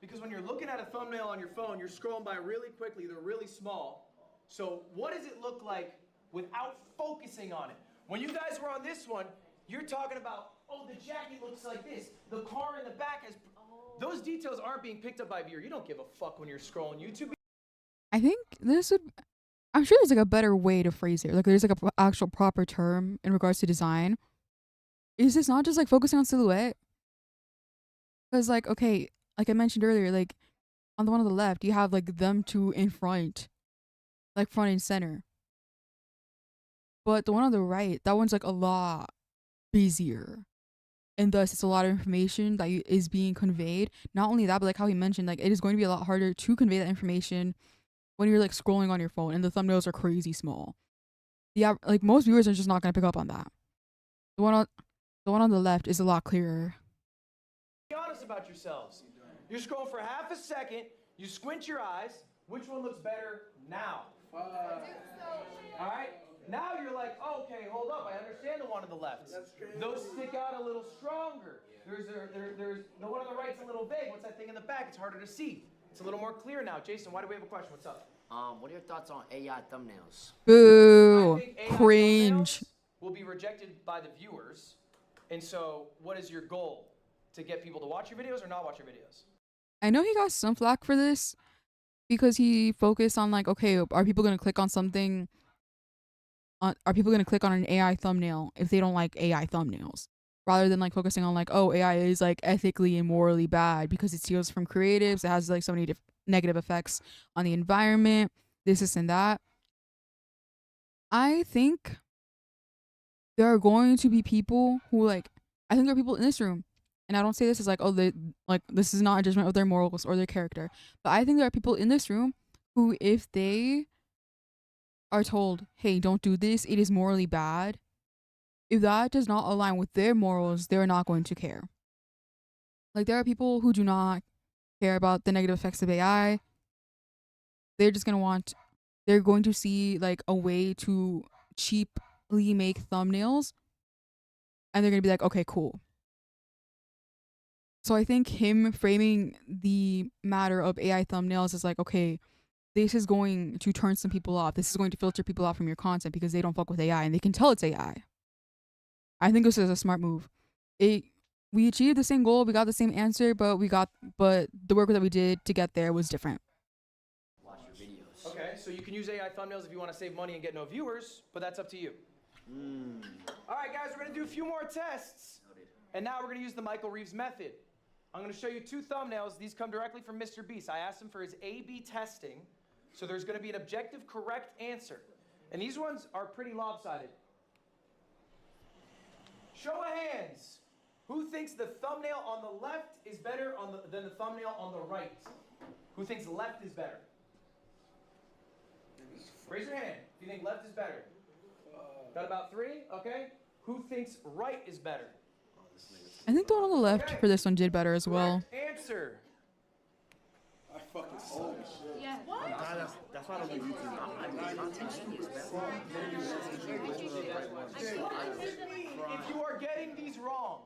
S3: Because when you're looking at a thumbnail on your phone, you're scrolling by really quickly. They're really small. So what does it look like without focusing on it? When you guys were on this one, you're talking about, oh, the jacket looks like this. The car in the back has... Those details aren't being picked up by a viewer. You don't give a fuck when you're scrolling YouTube.
S1: I think this would... I'm sure there's like a better way to phrase it. Like there's like a actual proper term in regards to design. Is this not just like focusing on silhouette? Because like, okay, like I mentioned earlier, like on the one on the left, you have like them two in front. Like front and center. But the one on the right, that one's like a lot busier. And thus it's a lot of information that is being conveyed. Not only that, but like how he mentioned, like it is going to be a lot harder to convey that information when you're like scrolling on your phone and the thumbnails are crazy small. Yeah, like most viewers are just not gonna pick up on that. The one on the left is a lot clearer.
S3: Be honest about yourselves. You're scrolling for half a second, you squint your eyes, which one looks better now? Alright? Now you're like, oh, okay, hold up, I understand the one on the left. Those stick out a little stronger. There's the one on the right's a little vague. What's that thing in the back? It's harder to see. It's a little more clear now. Jason, why do we have a question? What's up?
S9: What are your thoughts on AI thumbnails?
S1: Boo.
S3: I think AI
S1: Cringe.
S3: Will be rejected by the viewers. And so, what is your goal? To get people to watch your videos or not watch your videos?
S1: I know he got some flack for this because he focused on like, okay, are people gonna click on something? Are people gonna click on an AI thumbnail if they don't like AI thumbnails? Rather than like focusing on like, oh, AI is like ethically and morally bad because it steals from creatives. It has like so many negative effects on the environment, this and that. I think there are going to be people who like, I think there are people in this room, and I don't say this as like, oh, they like this is not a judgment of their morals or their character, but I think there are people in this room who, if they are told, hey, don't do this, it is morally bad, if that does not align with their morals, they're not going to care. Like, there are people who do not care about the negative effects of AI. They're just they're going to see like a way to cheaply make thumbnails, and they're going to be like, okay, cool. So I think him framing the matter of AI thumbnails is like, okay, this is going to turn some people off. This is going to filter people off from your content because they don't fuck with AI and they can tell it's AI. I think this is a smart move. We achieved the same goal, we got the same answer, but the work that we did to get there was different.
S9: Watch your videos.
S3: Okay, so you can use AI thumbnails if you want to save money and get no viewers, but that's up to you. All right, guys, we're going to do a few more tests. And now we're going to use the Michael Reeves method. I'm going to show you two thumbnails. These come directly from Mr. Beast. I asked him for his A/B testing, so there's going to be an objective correct answer. And these ones are pretty lopsided. Show of hands. Who thinks the thumbnail on the left is better than the thumbnail on the right? Who thinks left is better? Raise your hand if you think left is better. Got about three? Okay. Who thinks right is better?
S1: I think the one on the left for this one did better as well.
S3: Answer.
S12: I fucking saw that shit.
S14: Yeah.
S15: Nah, that's why I don't do YouTube.
S3: If you are getting these wrong.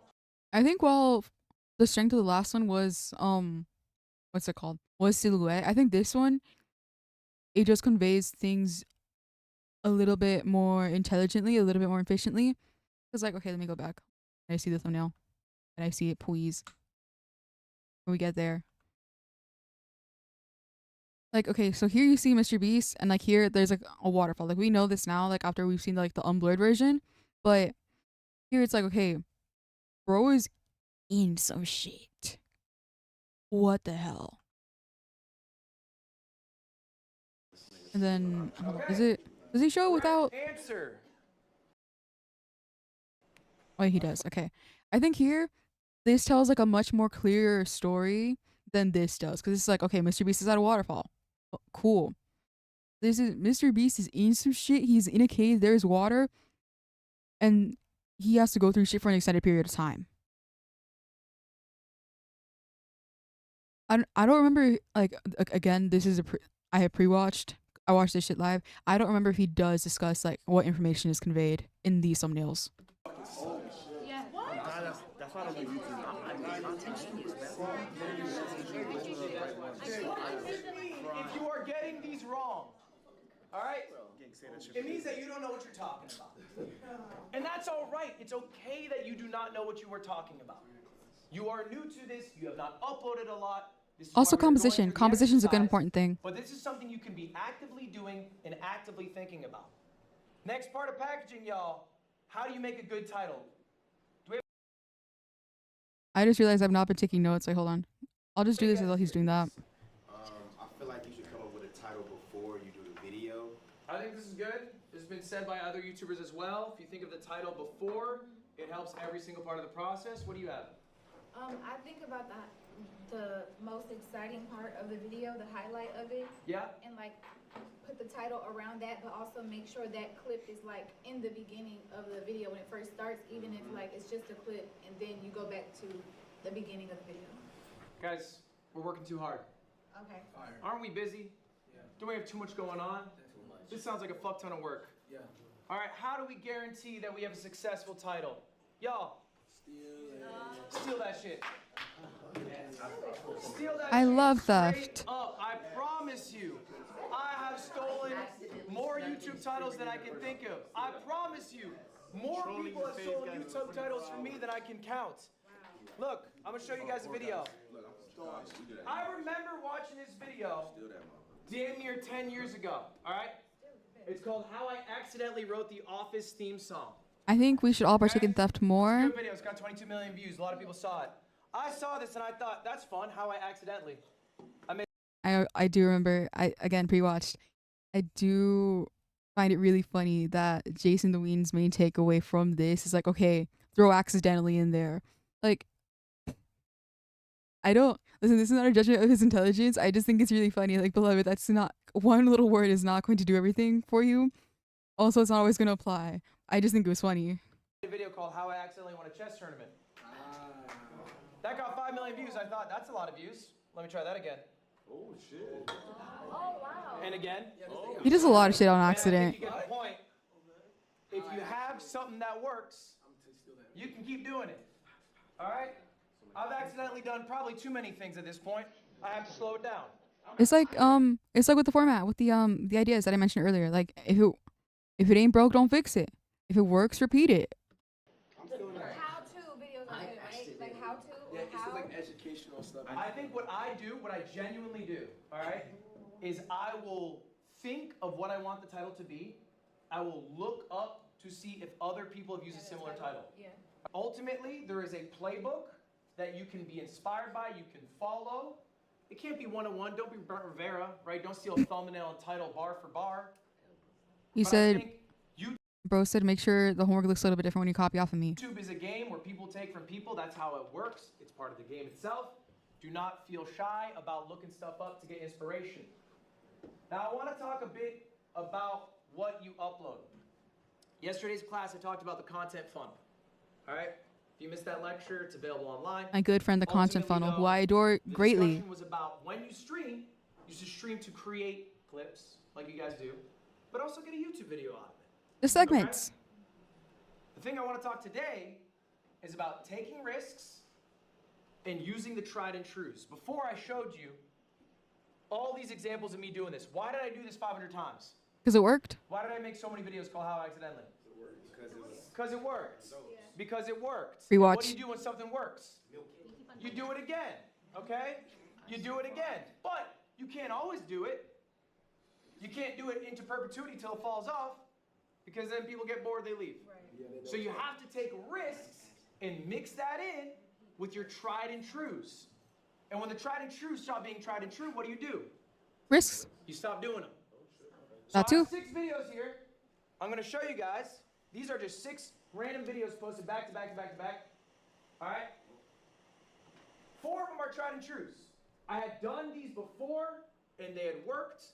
S1: I think while the strength of the last one was what's it called? Was silhouette. I think this one, it just conveys things a little bit more intelligently, a little bit more efficiently. It's like, okay, let me go back. I see the thumbnail. And I see it, please. When we get there. Like, okay, so here you see Mr. Beast, and like here there's like a waterfall. Like we know this now, like after we've seen like the unblurred version. But here it's like, okay, bro is in some shit. What the hell? And then does he show without
S3: Answer.
S1: Oh, he does. Okay. I think here this tells like a much more clearer story than this does, because it's like, okay, Mr. Beast is at a waterfall. Oh, cool. This is Mr. Beast is in some shit. He's in a cave. There's water, and he has to go through shit for an extended period of time. I don't remember, like, again, this is I have pre-watched. I watched this shit live. I don't remember if he does discuss like what information is conveyed in these thumbnails.
S14: Yeah.
S15: That's why I don't do YouTube.
S3: If you are getting these wrong, all right, it means that you don't know what you're talking about. And that's all right. It's okay that you do not know what you were talking about. You are new to this. You have not uploaded a lot.
S1: Also composition. Composition is a good important thing.
S3: But this is something you can be actively doing and actively thinking about. Next part of packaging, y'all. How do you make a good title?
S1: I just realized I've not been taking notes. Like, hold on. I'll just do this while he's doing that.
S10: I feel like you should come up with a title before you do the video.
S3: I think this is good. This has been said by other YouTubers as well. If you think of the title before, it helps every single part of the process. What do you have?
S14: I think about the most exciting part of the video, the highlight of it.
S3: Yeah.
S14: And like put the title around that, but also make sure that clip is like in the beginning of the video when it first starts, even if like it's just a clip, and then you go back to the beginning of the video.
S3: Guys, we're working too hard.
S14: Okay.
S3: Aren't we busy? Yeah. Don't we have too much going on? Too much. This sounds like a fuck ton of work. Yeah. All right, how do we guarantee that we have a successful title? Y'all. Steal that shit. Steal that
S1: I
S3: shit
S1: love
S3: straight
S1: theft.
S3: up. I promise you. I have stolen more YouTube titles than I can think of. I promise you. More people have stolen YouTube titles from me than I can count. Look, I'm gonna show you guys a video. I remember watching this video damn near 10 years ago, all right? It's called How I Accidentally Wrote the Office Theme Song.
S1: I think we should all partake in theft more.
S3: Good video. It's got 22 million views. A lot of people saw it. I saw this and I thought, that's fun. How I accidentally.
S1: I do remember, I again pre-watched. I do find it really funny that Jason the Ween's main takeaway from this is like, okay, throw accidentally in there. Like, I don't listen, this is not a judgment of his intelligence. I just think it's really funny. Like, beloved, that's not one little word is not going to do everything for you. Also, it's not always going to apply. I just think it was funny.
S3: A video called How I Accidentally Won a Chess Tournament. That got 5 million views. I thought, that's a lot of views. Let me try that again.
S12: Oh, shit.
S14: Oh, wow.
S3: And again.
S1: He does a lot of shit on
S3: And
S1: accident.
S3: I think you get the point. If you have something that works, you can keep doing it. All right? I've accidentally done probably too many things at this point. I have to slow it down.
S1: It's like with the format, with the ideas that I mentioned earlier. Like, if it ain't broke, don't fix it. If it works, repeat it.
S14: How-to videos are good, right? Like how-to or how?
S11: Like educational stuff.
S3: I think what I do, what I genuinely do, all right, is I will think of what I want the title to be. I will look up to see if other people have used a similar title.
S14: Yeah.
S3: Ultimately, there is a playbook that you can be inspired by, you can follow. It can't be one-on-one. Don't be Brent Rivera, right? Don't steal a thumbnail and title bar for bar.
S1: He said, bro said, make sure the homework looks a little bit different when you copy off of me.
S3: YouTube is a game where people take from people. That's how it works. It's part of the game itself. Do not feel shy about looking stuff up to get inspiration. Now, I want to talk a bit about what you upload. Yesterday's class, I talked about the content funnel. All right? If you missed that lecture, it's available online.
S1: My good friend, the Content Funnel, who I adore greatly.
S3: The discussion was about when you should stream to create clips, like you guys do, but also get a YouTube video out of it.
S1: The segments.
S3: Okay? The thing I want to talk today is about taking risks and using the tried and trus. Before I showed you all these examples of me doing this. Why did I do this 500 times?
S1: Because it worked.
S3: Why did I make so many videos called How Accidentally? Because it worked. Because it worked.
S1: Rewatch.
S3: What do you do when something works? You do it again, okay? You do it again. But you can't always do it. You can't do it into perpetuity till it falls off, because then people get bored, they leave. Right. So you have to take risks and mix that in with your tried and trus. And when the tried and true stop being tried and true, what do?
S1: Risks.
S3: You stop doing them. So
S1: That too.
S3: I have 6 videos here. I'm going to show you guys. These are just 6 random videos posted back to back to back to back. All right? 4 of them are tried and trues. I had done these before, and they had worked.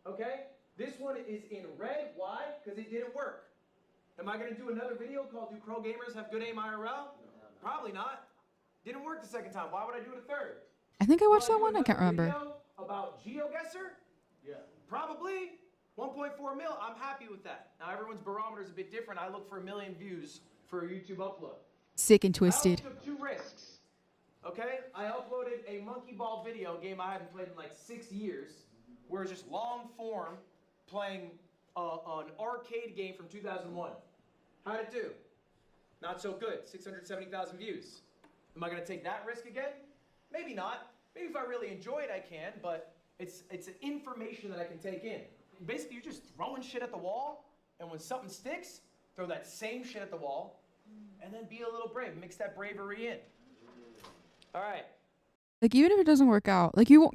S3: Okay? This one is in red. Why? Because it didn't work. Am I going to do another video called Do Pro Gamers Have Good Aim IRL? No. Probably not. Didn't work the second time. Why would I do it a third?
S1: I think I watched that one. I can't remember.
S3: About GeoGuessr? Yeah. Probably 1.4 mil. I'm happy with that. Now everyone's barometer is a bit different. I look for 1 million views for a YouTube upload.
S1: Sick and twisted.
S3: I took 2 risks. Okay? I uploaded a monkey ball video, game I haven't played in like 6 years, where it's just long form playing an arcade game from 2001. How'd it do? Not so good. 670,000 views. Am I going to take that risk again? Maybe not. Maybe if I really enjoy it, I can, but it's information that I can take in. Basically, you're just throwing shit at the wall, and when something sticks, throw that same shit at the wall, and then be a little brave. Mix that bravery in. All right.
S1: Like, even if it doesn't work out, like, you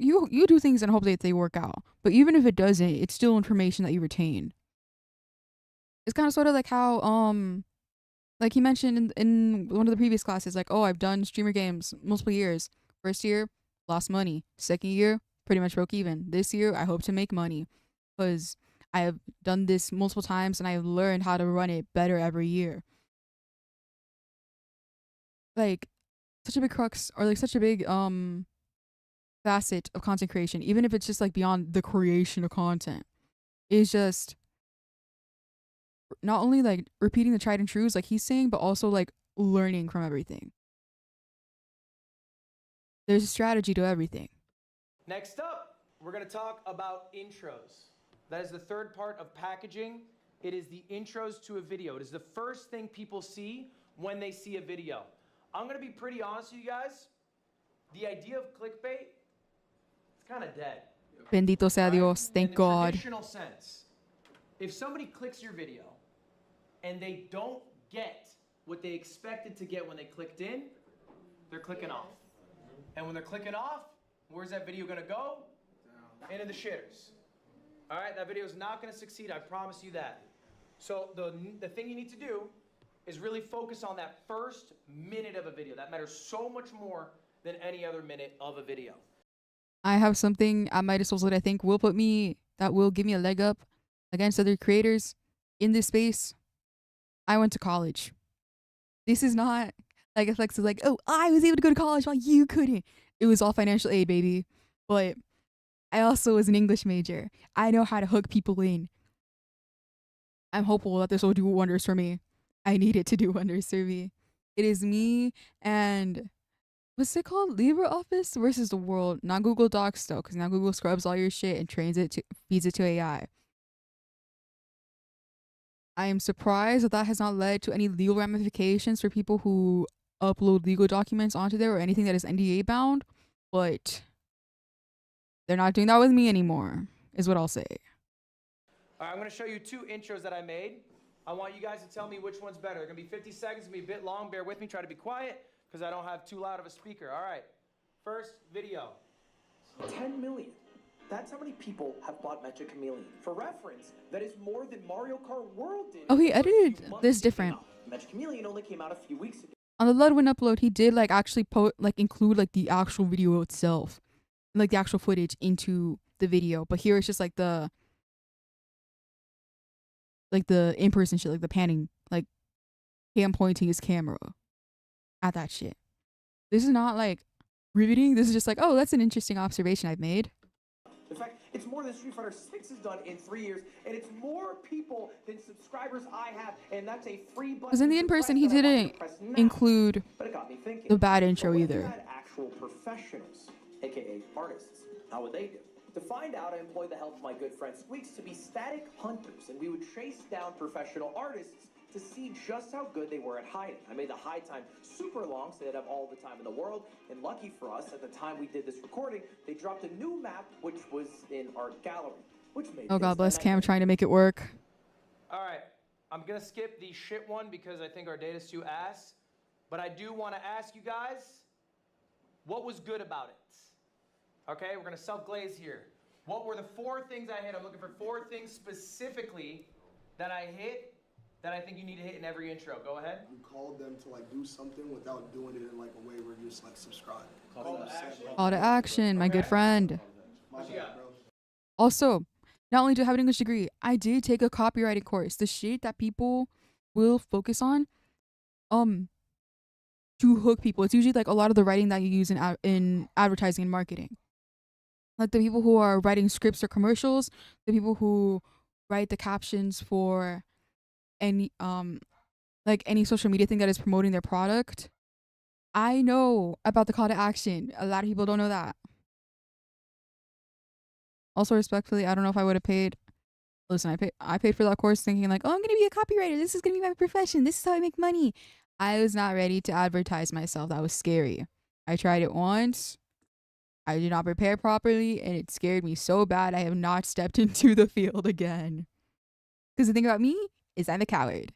S1: do things and hope that they work out. But even if it doesn't, it's still information that you retain. It's kind of sort of like how, like he mentioned in one of the previous classes, like, oh, I've done streamer games multiple years. First year, lost money. Second year, pretty much broke even. This year, I hope to make money because I have done this multiple times and I've learned how to run it better every year. Like, such a big crux, or like such a big facet of content creation, even if it's just like beyond the creation of content, is just not only like repeating the tried and trues like he's saying, but also like learning from everything. There's a strategy to everything.
S3: Next up, we're going to talk about intros. That is the third part of packaging. It is the intros to a video. It is the first thing people see when they see a video. I'm going to be pretty honest with you guys. The idea of clickbait, it's kind of dead.
S1: Bendito sea Dios. Thank God.
S3: In the traditional sense, if somebody clicks your video and they don't get what they expected to get when they clicked in, they're clicking off. And when they're clicking off, where's that video going to go? Into the shitters. All right, that video is not going to succeed. I promise you that. So the thing you need to do is really focus on that first minute of a video. That matters so much more than any other minute of a video.
S1: I have something at my disposal that I think will give me a leg up against other creators in this space. I went to college. This is not like Flex is like, oh, I was able to go to college while you couldn't. It was all financial aid, baby. But I also was an English major. I know how to hook people in. I'm hopeful that this will do wonders for me. I need it to do wonders for me. It is me and what's it called? LibreOffice versus the world. Not Google Docs though, because now Google scrubs all your shit and feeds it to AI. I am surprised that has not led to any legal ramifications for people who upload legal documents onto there or anything that is NDA bound, but they're not doing that with me anymore, is what I'll say.
S3: All right, I'm going to show you 2 intros that I made. I want you guys to tell me which one's better. They're going to be 50 seconds. It's going to be a bit long. Bear with me. Try to be quiet because I don't have too loud of a speaker. All right. First video.
S17: 10 million. That's how many people have bought Magic Chameleon. For reference, that is more than Mario Kart World did.
S1: Oh, he edited this different.
S17: Magic Chameleon only came out a few weeks ago.
S1: On the Ludwig upload, he did like actually include like the actual video itself, like the actual footage into the video. But here it's just like the in-person shit, like the panning, like him pointing his camera. at that shit. This is not like riveting. This is just like, oh, that's an interesting observation I've made.
S17: In fact, it's more than Street Fighter 6 has done in 3 years, and it's more people than subscribers I have, and that's a free button.
S1: Because in the in-person, he didn't include the bad intro either.
S17: Had actual professionals, aka artists. How would they do? To find out, I employed the help of my good friend Squeaks to be static hunters, and we would chase down professional artists to see just how good they were at hiding. I made the hide time super long so they'd have all the time in the world, and lucky for us, at the time we did this recording, they dropped a new map which was in our gallery, which made
S1: oh god bless Cam trying to make it work.
S3: All right, I'm gonna skip the shit one because I think our data's too ass, but I do want to ask you guys, what was good about it? Okay, we're gonna self-glaze here. What were the 4 things I hit? I'm looking for 4 things specifically that I hit that I think you need to hit in every intro. Go ahead.
S12: You called them to like do something without doing it in like a way where you're just like subscribe.
S1: Call to action, my good friend. Also, not only do I have an English degree, I did take a copywriting course. The shit that people will focus on, to hook people. It's usually like a lot of the writing that you use in advertising and marketing. Like the people who are writing scripts or commercials, the people who write the captions for any like any social media thing that is promoting their product. I know about the call to action. A lot of people don't know that. Also, respectfully, I don't know if I would have paid. Listen, I paid for that course thinking like, oh, I'm gonna be a copywriter. This is gonna be my profession. This is how I make money. I was not ready to advertise myself. That was scary. I tried it once. I did not prepare properly, and it scared me so bad I have not stepped into the field again. Because the thing about me is I'm a coward.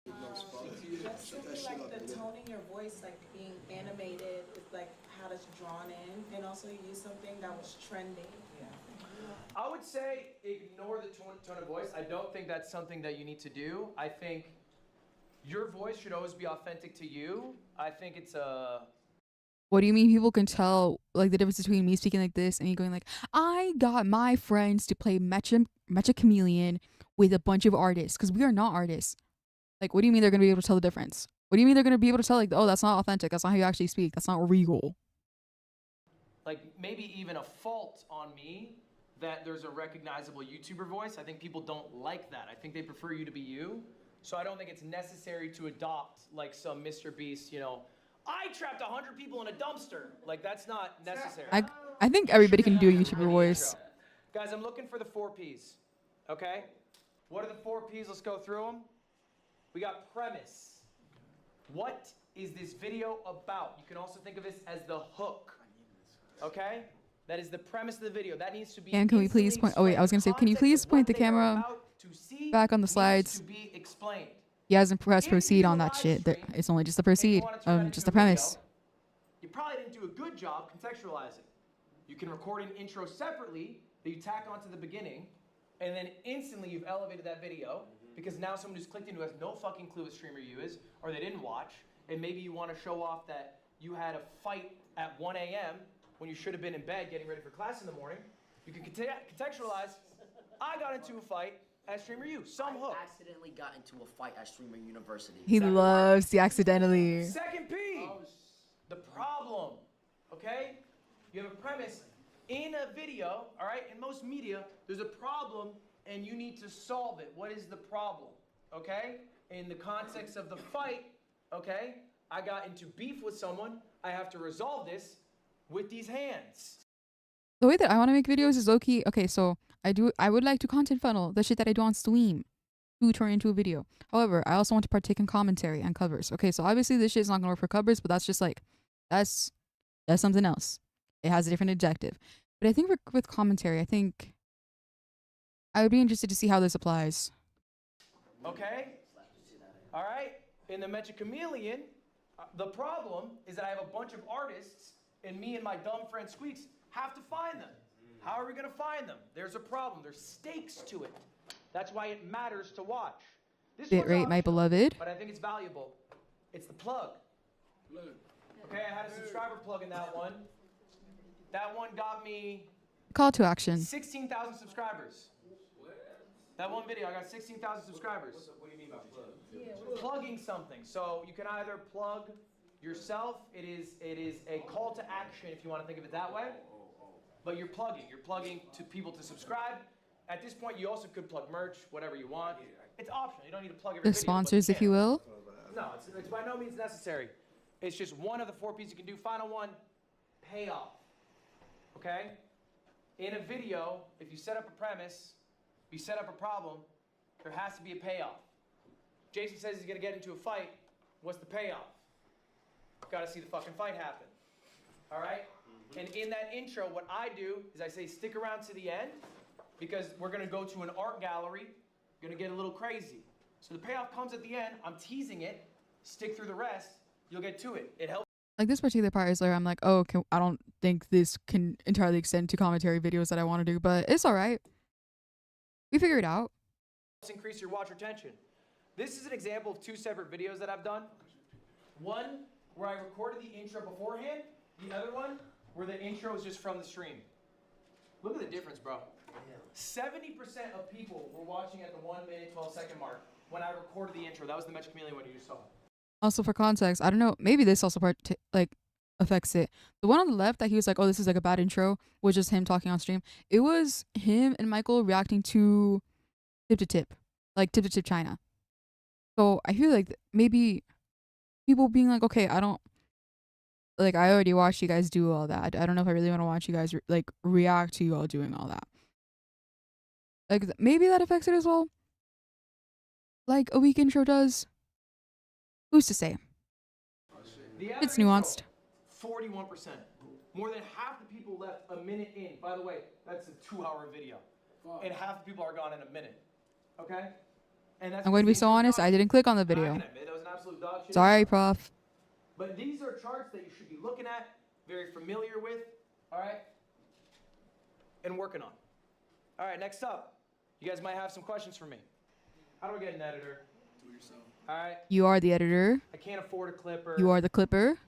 S16: Just like the tone in your voice, like being animated, is like how it's drawn in, and also you use something that was trending.
S3: I would say ignore the tone of voice. I don't think that's something that you need to do. I think your voice should always be authentic to you. I think it's a...
S1: What do you mean people can tell like the difference between me speaking like this and me going like, I got my friends to play Mecha Chameleon with a bunch of artists, because we are not artists. Like, what do you mean they're going to be able to tell the difference? What do you mean they're going to be able to tell like, oh, that's not authentic. That's not how you actually speak. That's not regal.
S3: Like maybe even a fault on me that there's a recognizable YouTuber voice. I think people don't like that. I think they prefer you to be you. So I don't think it's necessary to adopt like some Mr. Beast, you know, I trapped 100 people in a dumpster. Like that's not necessary.
S1: I think everybody can do a YouTuber voice.
S3: Guys, I'm looking for the 4 Ps. Okay? What are the 4 Ps? Let's go through them. We got premise. What is this video about? You can also think of this as the hook. Okay? That is the premise of the video. That needs to be.
S1: And can we please point? Oh wait, I was gonna say, can you please point the camera back on the slides?
S3: To be explained.
S1: He hasn't pressed proceed on that shit. It's only just the proceed. Just the premise.
S3: You probably didn't do a good job contextualizing. You can record an intro separately that you tack onto the beginning, and then instantly you've elevated that video because now someone who's clicked into has no fucking clue what streamer you is, or they didn't watch, and maybe you want to show off that you had a fight at 1 a.m. when you should have been in bed getting ready for class in the morning. You can contextualize, I got into a fight at Streamer U. Some hook.
S9: I accidentally got into a fight at Streamer University.
S1: He loves the accidentally.
S3: Second P, the problem, okay? You have a premise in a video, all right? In most media, there's a problem and you need to solve it. What is the problem, okay? In the context of the fight, okay? I got into beef with someone. I have to resolve this with these hands.
S1: The way that I want to make videos is low-key. Okay, so I would like to content funnel the shit that I do on Steam to turn into a video. However, I also want to partake in commentary and covers. Okay, so obviously this shit is not gonna work for covers, but that's just like that's something else. It has a different objective. But I think with commentary, I think I would be interested to see how this applies.
S3: Okay? All right? In the Mecha Chameleon, the problem is that I have a bunch of artists and me and my dumb friend Squeaks have to find them. How are we going to find them? There's a problem. There's stakes to it. That's why it matters to watch. This
S1: Bitrate, my beloved.
S3: But I think it's valuable. It's the plug. Okay, I had a subscriber plug in that one. That one got me...
S1: Call to action.
S3: 16,000 subscribers. That one video, I got 16,000 subscribers. What do you mean by plug? Plugging something. So you can either plug yourself. It is a call to action if you want to think of it that way. But you're plugging to people to subscribe. At this point, you also could plug merch, whatever you want. It's optional. You don't need to plug every
S1: The
S3: video.
S1: sponsors, if you will.
S3: No, it's by no means necessary. It's just one of the 4 pieces you can do. Final one, payoff. Okay? In a video, if you set up a premise, you set up a problem, there has to be a payoff. Jason says he's gonna get into a fight. What's the payoff? Gotta see the fucking fight happen. All right? And in that intro, what I do is I say stick around to the end because we're gonna go to an art gallery, gonna get a little crazy. So the payoff comes at the end, I'm teasing it, stick through the rest, you'll get to it. It helps.
S1: Like this particular part is like, I'm like, oh, I don't think this can entirely extend to commentary videos that I want to do, but it's all right. We figure it out.
S3: Increase your watch retention. This is an example of 2 separate videos that I've done. One where I recorded the intro beforehand, the other one where the intro is just from the stream. Look at the difference, bro. 70% of people were watching at the 1 minute, 12-second mark when I recorded the intro. That was the Metro Chameleon one you just saw.
S1: Also, for context, I don't know, maybe this also affects it. The one on the left that he was like, oh, this is like a bad intro, was just him talking on stream. It was him and Michael reacting to Tip to Tip, like Tip to Tip China. So I feel like maybe people being like, okay, I already watched you guys do all that. I don't know if I really want to watch you guys react to you all doing all that. Like maybe that affects it as well. Like a weak intro does. Who's to say? It's nuanced.
S3: 41%. More than half the people left a minute in. By the way, that's a 2-hour video. And half the people are gone in a minute. Okay? And that's
S1: I'm going to be so honest, I didn't click on the video.
S3: That was an absolute dog shit.
S1: Sorry, prof.
S3: But these are charts that you should be looking at, very familiar with, all right? And working on. All right, next up. You guys might have some questions for me. How do I get an editor? Do it yourself. All right.
S1: You are the editor.
S3: I can't afford a clipper.
S1: You are the clipper.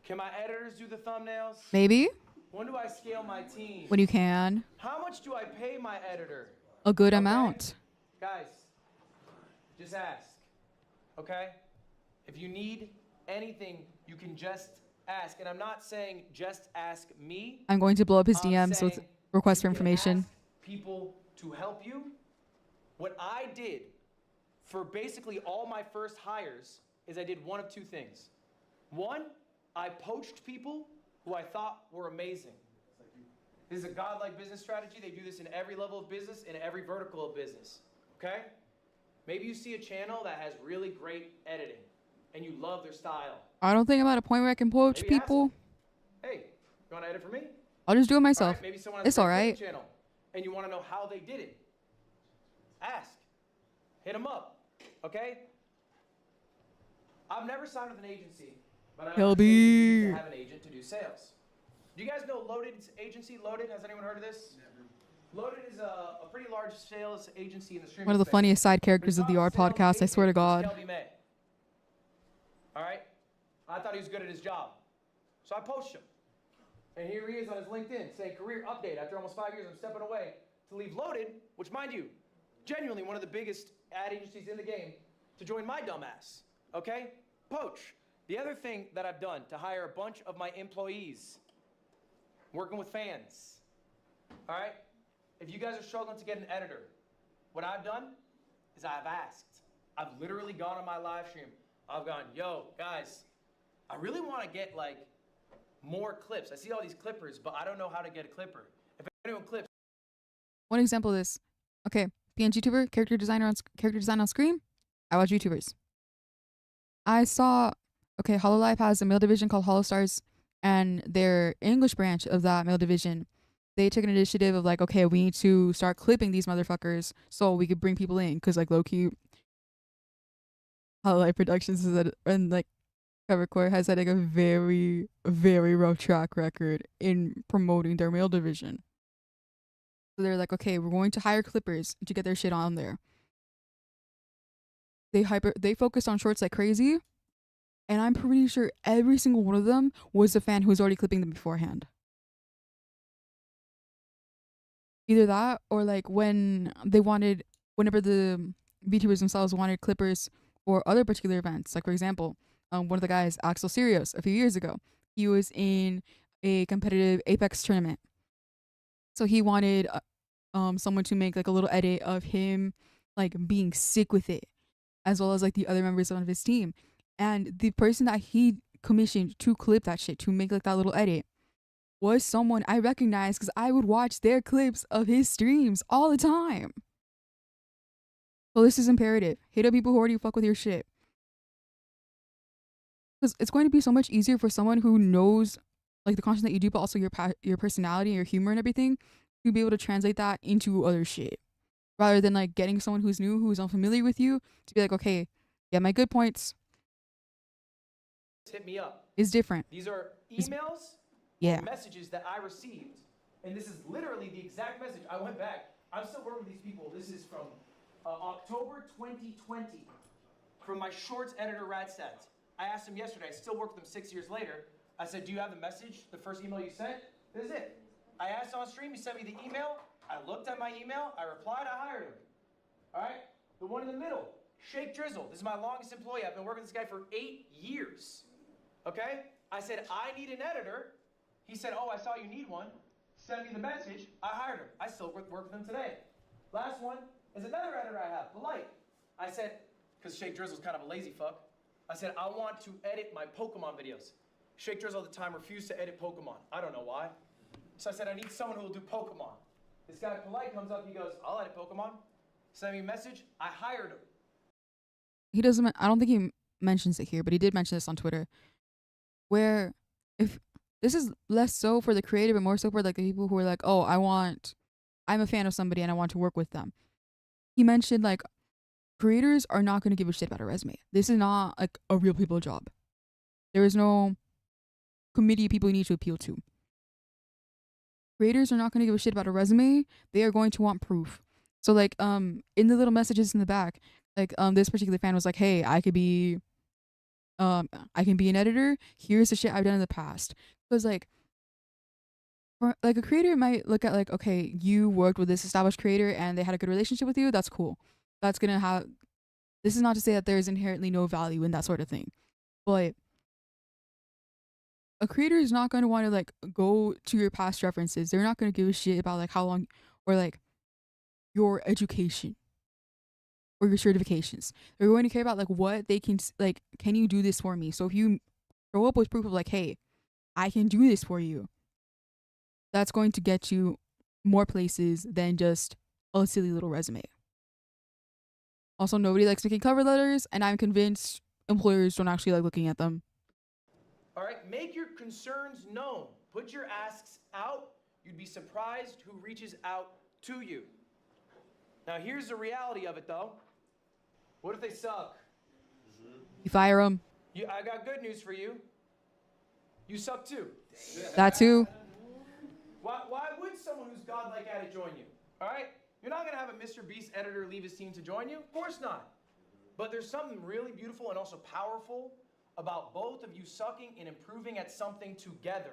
S3: Can my editors do the thumbnails?
S1: Maybe.
S3: When do I scale my team?
S1: When you can.
S3: How much do I pay my editor?
S1: A good amount.
S3: Guys, just ask. Okay? If you need anything, you can just ask. And I'm not saying just ask me.
S1: I'm going to blow up his DMs with requests for information.
S3: People to help you. What I did for basically all my first hires is I did one of 2 things. One, I poached people who I thought were amazing. This is a godlike business strategy. They do this in every level of business, in every vertical of business. Okay? Maybe you see a channel that has really great editing and you love their style.
S1: I don't think I'm at a point where I can poach
S3: Maybe
S1: people.
S3: Hey, you want to edit for me?
S1: I'll just do it myself.
S3: All right, maybe someone has
S1: It's
S3: a
S1: all
S3: great
S1: right.
S3: channel and you want to know how they did it. Ask. Hit them up. Okay? I've never signed with an agency, but I know to have an agent to do sales. Do you guys know Loaded's agency? Loaded, has anyone heard of this? Never. Loaded is a pretty large sales agency in the streaming
S1: One of the
S3: space.
S1: funniest side characters of the Art podcast, I swear to God.
S3: All right? I thought he was good at his job. So I poached him. And here he is on his LinkedIn saying, career update. After almost 5 years, I'm stepping away to leave Loaded, which, mind you, genuinely one of the biggest ad agencies in the game, to join my dumbass. Okay? Poach. The other thing that I've done to hire a bunch of my employees, working with fans. All right? If you guys are struggling to get an editor, what I've done is I've asked. I've literally gone on my live stream. I've gone, yo, guys, I really want to get like more clips. I see all these clippers, but I don't know how to get a clipper. If anyone clips.
S1: One example of this. Okay, PNG YouTuber, character design on screen. I watch YouTubers. I saw, okay, HoloLive has a male division called HoloStars, and their English branch of that male division, they took an initiative of like, okay, we need to start clipping these motherfuckers so we could bring people in, because like low-key, HoloLive Productions is and like Covercore has had like a very, very rough track record in promoting their male division. So they're like, okay, we're going to hire clippers to get their shit on there. They focused on shorts like crazy, and I'm pretty sure every single one of them was a fan who was already clipping them beforehand. Either that, or like whenever the VTubers themselves wanted clippers for other particular events, like for example, one of the guys, Axel Sirius, a few years ago. He was in a competitive Apex tournament. So he wanted someone to make like a little edit of him like being sick with it, as well as like the other members of his team. And the person that he commissioned to clip that shit, to make like that little edit, was someone I recognized because I would watch their clips of his streams all the time. Well, this is imperative. Hit up people who already fuck with your shit. Because it's going to be so much easier for someone who knows like the content that you do, but also your personality, your humor and everything, to be able to translate that into other shit. Rather than like getting someone who's new, who's unfamiliar with you, to be like, okay, yeah, my good points.
S3: Hit me up.
S1: Is different.
S3: These are emails,
S1: yeah,
S3: messages that I received, and this is literally the exact message. I went back. I'm still working with these people. This is from October 2020, from my shorts editor, Radstats. I asked him yesterday. I still work with him 6 years later. I said, "Do you have the message? The first email you sent? This is it." I asked on stream. He sent me the email. I looked at my email. I replied. I hired him. All right. The one in the middle, Shake Drizzle. This is my longest employee. I've been working with this guy for 8 years. Okay? I said, I need an editor. He said, oh, I saw you need one. Send me the message. I hired him. I still work with him today. Last one is another editor I have, Polite. I said, because Shake Drizzle's kind of a lazy fuck, I said, I want to edit my Pokemon videos. Shake Drizzle at the time refused to edit Pokemon. I don't know why. So I said, I need someone who will do Pokemon. This guy, Polite, comes up, he goes, I'll edit Pokemon. Send me a message. I hired him.
S1: He doesn't, I don't think he mentions it here, but he did mention this on Twitter. Where if this is less so for the creator, but more so for like the people who are like, oh, I'm a fan of somebody and I want to work with them. He mentioned like creators are not going to give a shit about a resume. This is not like a real people job. There is no committee of people you need to appeal to. Creators are not going to give a shit about a resume. They are going to want proof. So like in the little messages in the back, like this particular fan was like, hey, I can be an editor. Here's the shit I've done in the past. Because like a creator might look at like, okay, you worked with this established creator and they had a good relationship with you. That's cool. That's gonna have. This is not to say that there's inherently no value in that sort of thing, but a creator is not going to want to like go to your past references. They're not going to give a shit about like how long or like your education or your certifications. They're going to care about like what they can, like, can you do this for me? So if you throw up with proof of like, hey, I can do this for you, that's going to get you more places than just a silly little resume. Also, nobody likes making cover letters, and I'm convinced employers don't actually like looking at them.
S3: All right, make your concerns known. Put your asks out. You'd be surprised who reaches out to you. Now, here's the reality of it, though. What if they suck?
S1: You fire them.
S3: I got good news for you. You suck too.
S1: That too.
S3: Why would someone who's godlike at it join you? All right? You're not going to have a Mr. Beast editor leave his team to join you. Of course not. But there's something really beautiful and also powerful about both of you sucking and improving at something together.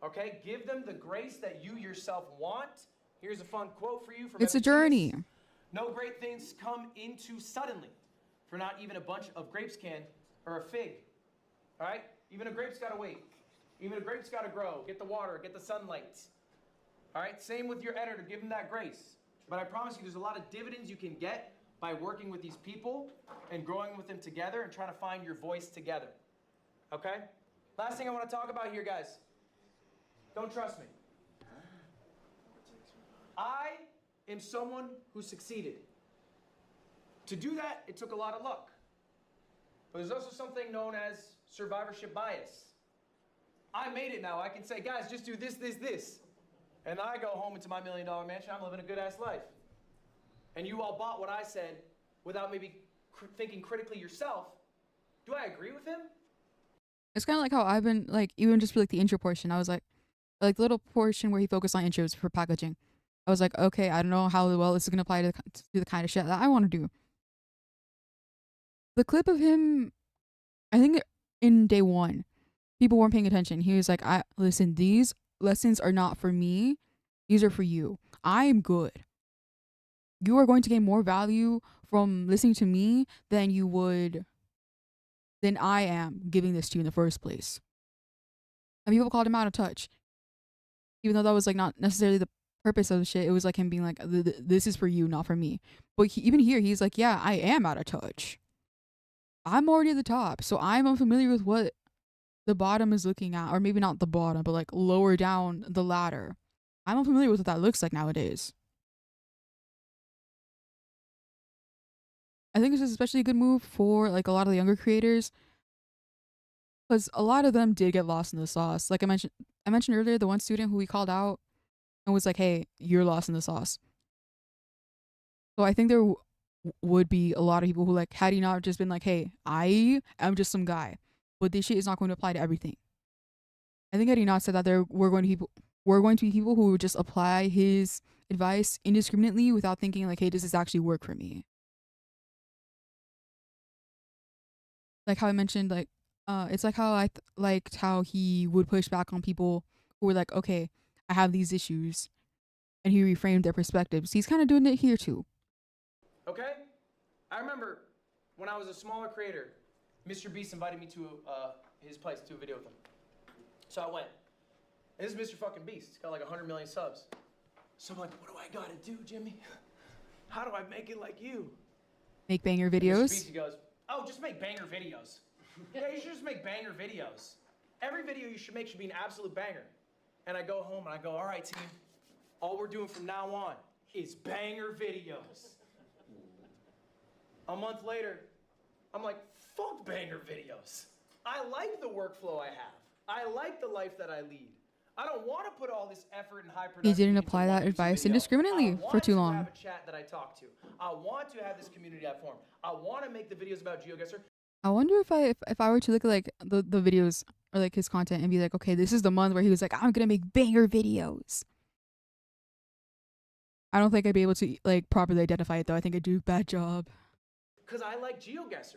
S3: Okay? Give them the grace that you yourself want. Here's a fun quote for you from
S1: It's a journey.
S3: No great things come into suddenly, for not even a bunch of grapes can, or a fig. All right? Even a grape's got to wait. Even a grape's got to grow. Get the water, get the sunlight. All right? Same with your editor. Give them that grace. But I promise you there's a lot of dividends you can get by working with these people and growing with them together and trying to find your voice together. Okay? Last thing I want to talk about here, guys. Don't trust me. I am someone who succeeded. To do that, it took a lot of luck. But there's also something known as survivorship bias. I made it now. I can say, guys, just do this, this, this. And I go home into my $1 million mansion. I'm living a good-ass life. And you all bought what I said without maybe thinking critically yourself. Do I agree with him?
S1: It's kind of like how I've been, like, even just for, like, the intro portion, I was like the little portion where he focused on intros for packaging. I was like, okay, I don't know how well this is going to apply to the kind of shit that I want to do. The clip of him, I think in day one, people weren't paying attention. He was like, listen, these lessons are not for me. These are for you. I am good. You are going to gain more value from listening to me than you would than I am giving this to you in the first place. And people called him out of touch. Even though that was like not necessarily the purpose of the shit. It was like him being like, this is for you, not for me. But even here, he's like, yeah, I am out of touch. I'm already at the top. So I'm unfamiliar with what the bottom is looking at. Or maybe not the bottom, but like lower down the ladder. I'm unfamiliar with what that looks like nowadays. I think this is especially a good move for like a lot of the younger creators. Because a lot of them did get lost in the sauce. Like I mentioned earlier, the one student who we called out and was like, hey, you're lost in the sauce. So I think there would be a lot of people who like, had he not just been like, hey, I am just some guy, but this shit is not going to apply to everything. I think had he not said that, there were going to be people who would just apply his advice indiscriminately without thinking like, hey, does this actually work for me? Like how I mentioned, like, it's like how I liked how he would push back on people who were like, okay, I have these issues, and he reframed their perspectives. He's kind of doing it here too.
S3: Okay? I remember when I was a smaller creator, Mr. Beast invited me to his place to do a video with him. So I went. And this is Mr. fucking Beast. He's got like 100 million subs. So I'm like, what do I gotta do, Jimmy? How do I make it like you?
S1: Make banger videos?
S3: Mr. Beast, he goes, oh, just make banger videos. Yeah, you should just make banger videos. Every video you should make should be an absolute banger. And I go home and I go, all right, team, all we're doing from now on is banger videos. A month later, I'm like, fuck banger videos. I like the workflow I have. I like the life that I lead. I don't want to put all this effort and high production.
S1: He didn't apply that advice indiscriminately for too long.
S3: I want to have a chat that I talk to. I want to have this community I form. I want to make the videos about GeoGuessr.
S1: I wonder if I were to look at like the videos or like his content and be like, okay, this is the month where he was like, I'm gonna make banger videos. I don't think I'd be able to like properly identify it though. I think I'd do a bad job.
S3: Because I like GeoGuessr.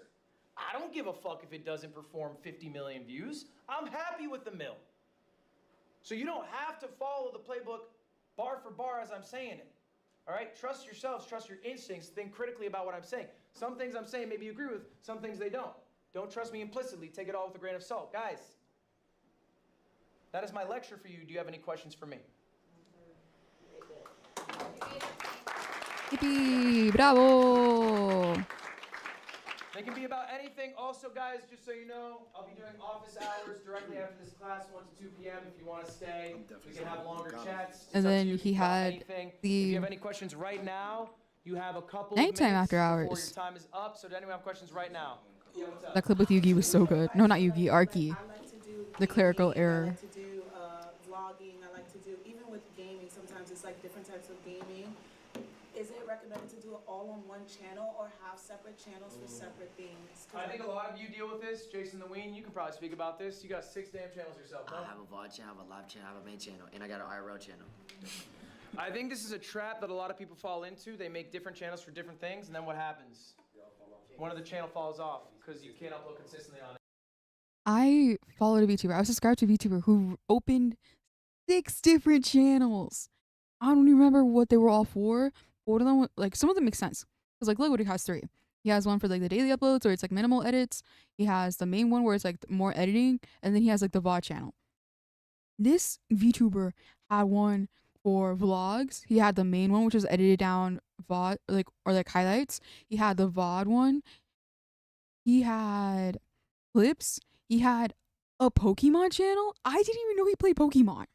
S3: I don't give a fuck if it doesn't perform 50 million views. I'm happy with the mill. So you don't have to follow the playbook bar for bar as I'm saying it. All right? Trust yourselves, trust your instincts, think critically about what I'm saying. Some things I'm saying maybe you agree with, some things they don't. Don't trust me implicitly, take it all with a grain of salt. Guys, that is my lecture for you. Do you have any questions for me?
S1: Yippee! Bravo!
S3: They can be about anything. Also, guys, just so you know, I'll be doing office hours directly after this class, 1 to 2 p.m. If you want to stay, we can have longer chats.
S1: And then he had
S3: if
S1: the
S3: you have any questions right now, you have a couple
S1: nighttime
S3: of minutes
S1: after
S3: before
S1: hours.
S3: your time is up. So, does anyone have questions right now? Yeah, what's up?
S1: That clip with Yugi was so good. No, not Yugi, Arky. The clerical error.
S16: I like to do vlogging. I like to do, even with gaming, sometimes it's like different types of gaming. Is it recommended to do it all on one channel or have separate channels for separate things?
S3: I think a lot of you deal with this. Jason the Ween, you can probably speak about this. You got 6 damn channels yourself, huh?
S9: I have a VOD channel, I have a live channel, I have a main channel, and I got an IRL channel.
S3: I think this is a trap that a lot of people fall into. They make different channels for different things, and then what happens? One of the channel falls off because you can't upload consistently on it.
S1: I followed a VTuber. I was subscribed to a VTuber who opened 6 different channels. I don't even remember what they were all for. One of them, like, some of them make sense. Because, like, look what he has 3. He has one for, like, the daily uploads where it's, like, minimal edits. He has the main one where it's, like, more editing. And then he has, like, the VOD channel. This VTuber had one for vlogs. He had the main one, which was edited down VOD, like, or, like, highlights. He had the VOD one. He had clips. He had a Pokemon channel. I didn't even know he played Pokemon.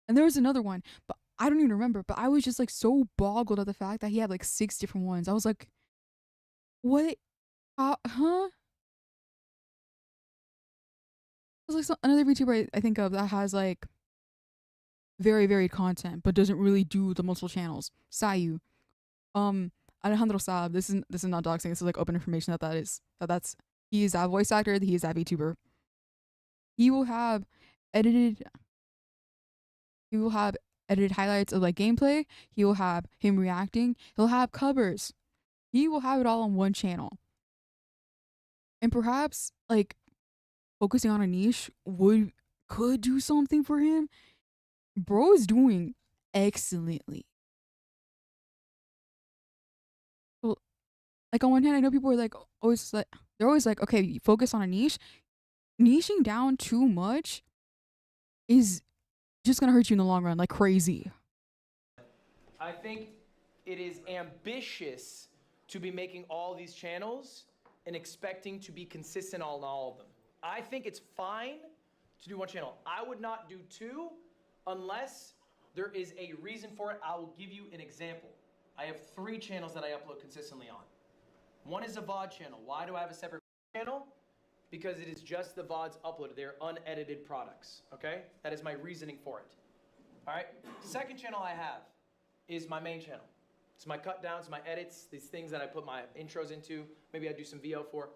S1: And there was another one, but I don't even remember, but I was just like so boggled at the fact that he had like 6 different ones. I was like, what? Huh? There's like another VTuber I think of that has like very varied content, but doesn't really do the multiple channels. Sayu. Alejandro Saab. This is not doxing. This is like open information that's he is that voice actor. He is that VTuber. He will have edited highlights of like gameplay. He will have him reacting. He'll have covers. He will have it all on one channel. And perhaps like focusing on a niche could do something for him. Bro is doing excellently. So, like on one hand, I know people are like always like they're always like, okay, focus on a niche. Niching down too much is just gonna hurt you in the long run, like crazy.
S3: I think it is ambitious to be making all these channels and expecting to be consistent on all of them. I think it's fine to do one channel. I would not do two unless there is a reason for it. I will give you an example. I have 3 channels that I upload consistently on. One is a VOD channel. Why do I have a separate channel? Because it is just the VODs uploaded. They're unedited products, okay? That is my reasoning for it. All right? Second channel I have is my main channel. It's my cut downs, my edits, these things that I put my intros into. Maybe I do some VO for.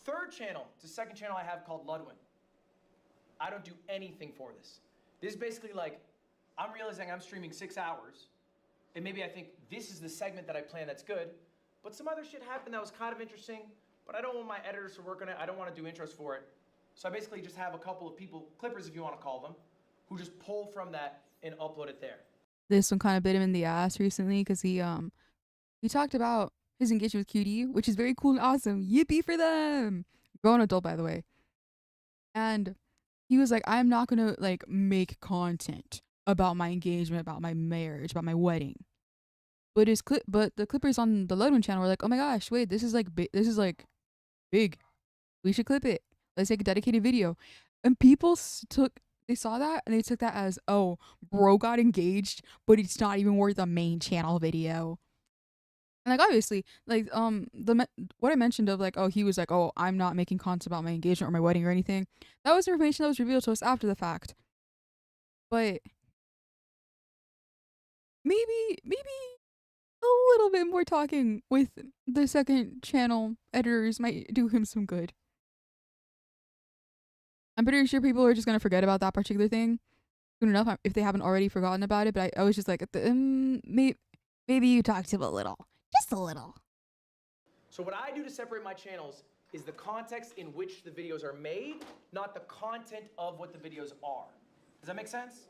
S3: Third channel, it's the second channel I have called Ludwig. I don't do anything for this. This is basically like, I'm realizing I'm streaming 6 hours, and maybe I think this is the segment that I plan that's good, but some other shit happened that was kind of interesting, but I don't want my editors to work on it. I don't want to do intros for it. So I basically just have a couple of people, clippers if you want to call them, who just pull from that and upload it there.
S1: This one kind of bit him in the ass recently because he talked about his engagement with QD, which is very cool and awesome. Yippee for them! Grown adult, by the way. And he was like, I'm not gonna like make content about my engagement, about my marriage, about my wedding. But the clippers on the Ludwig channel were like, oh my gosh, wait, this is like big. We should clip it. Let's make a dedicated video. And people they saw that and they took that as, oh, bro got engaged, but it's not even worth a main channel video. And like obviously, like what I mentioned of like, oh, he was like, oh, I'm not making content about my engagement or my wedding or anything. That was information that was revealed to us after the fact. But maybe a little bit more talking with the second channel editors might do him some good. I'm pretty sure people are just gonna forget about that particular thing soon enough if they haven't already forgotten about it. But I was just like, maybe you talked to him a little, just a little.
S3: So what I do to separate my channels is the context in which the videos are made, not the content of what the videos are. Does that make sense?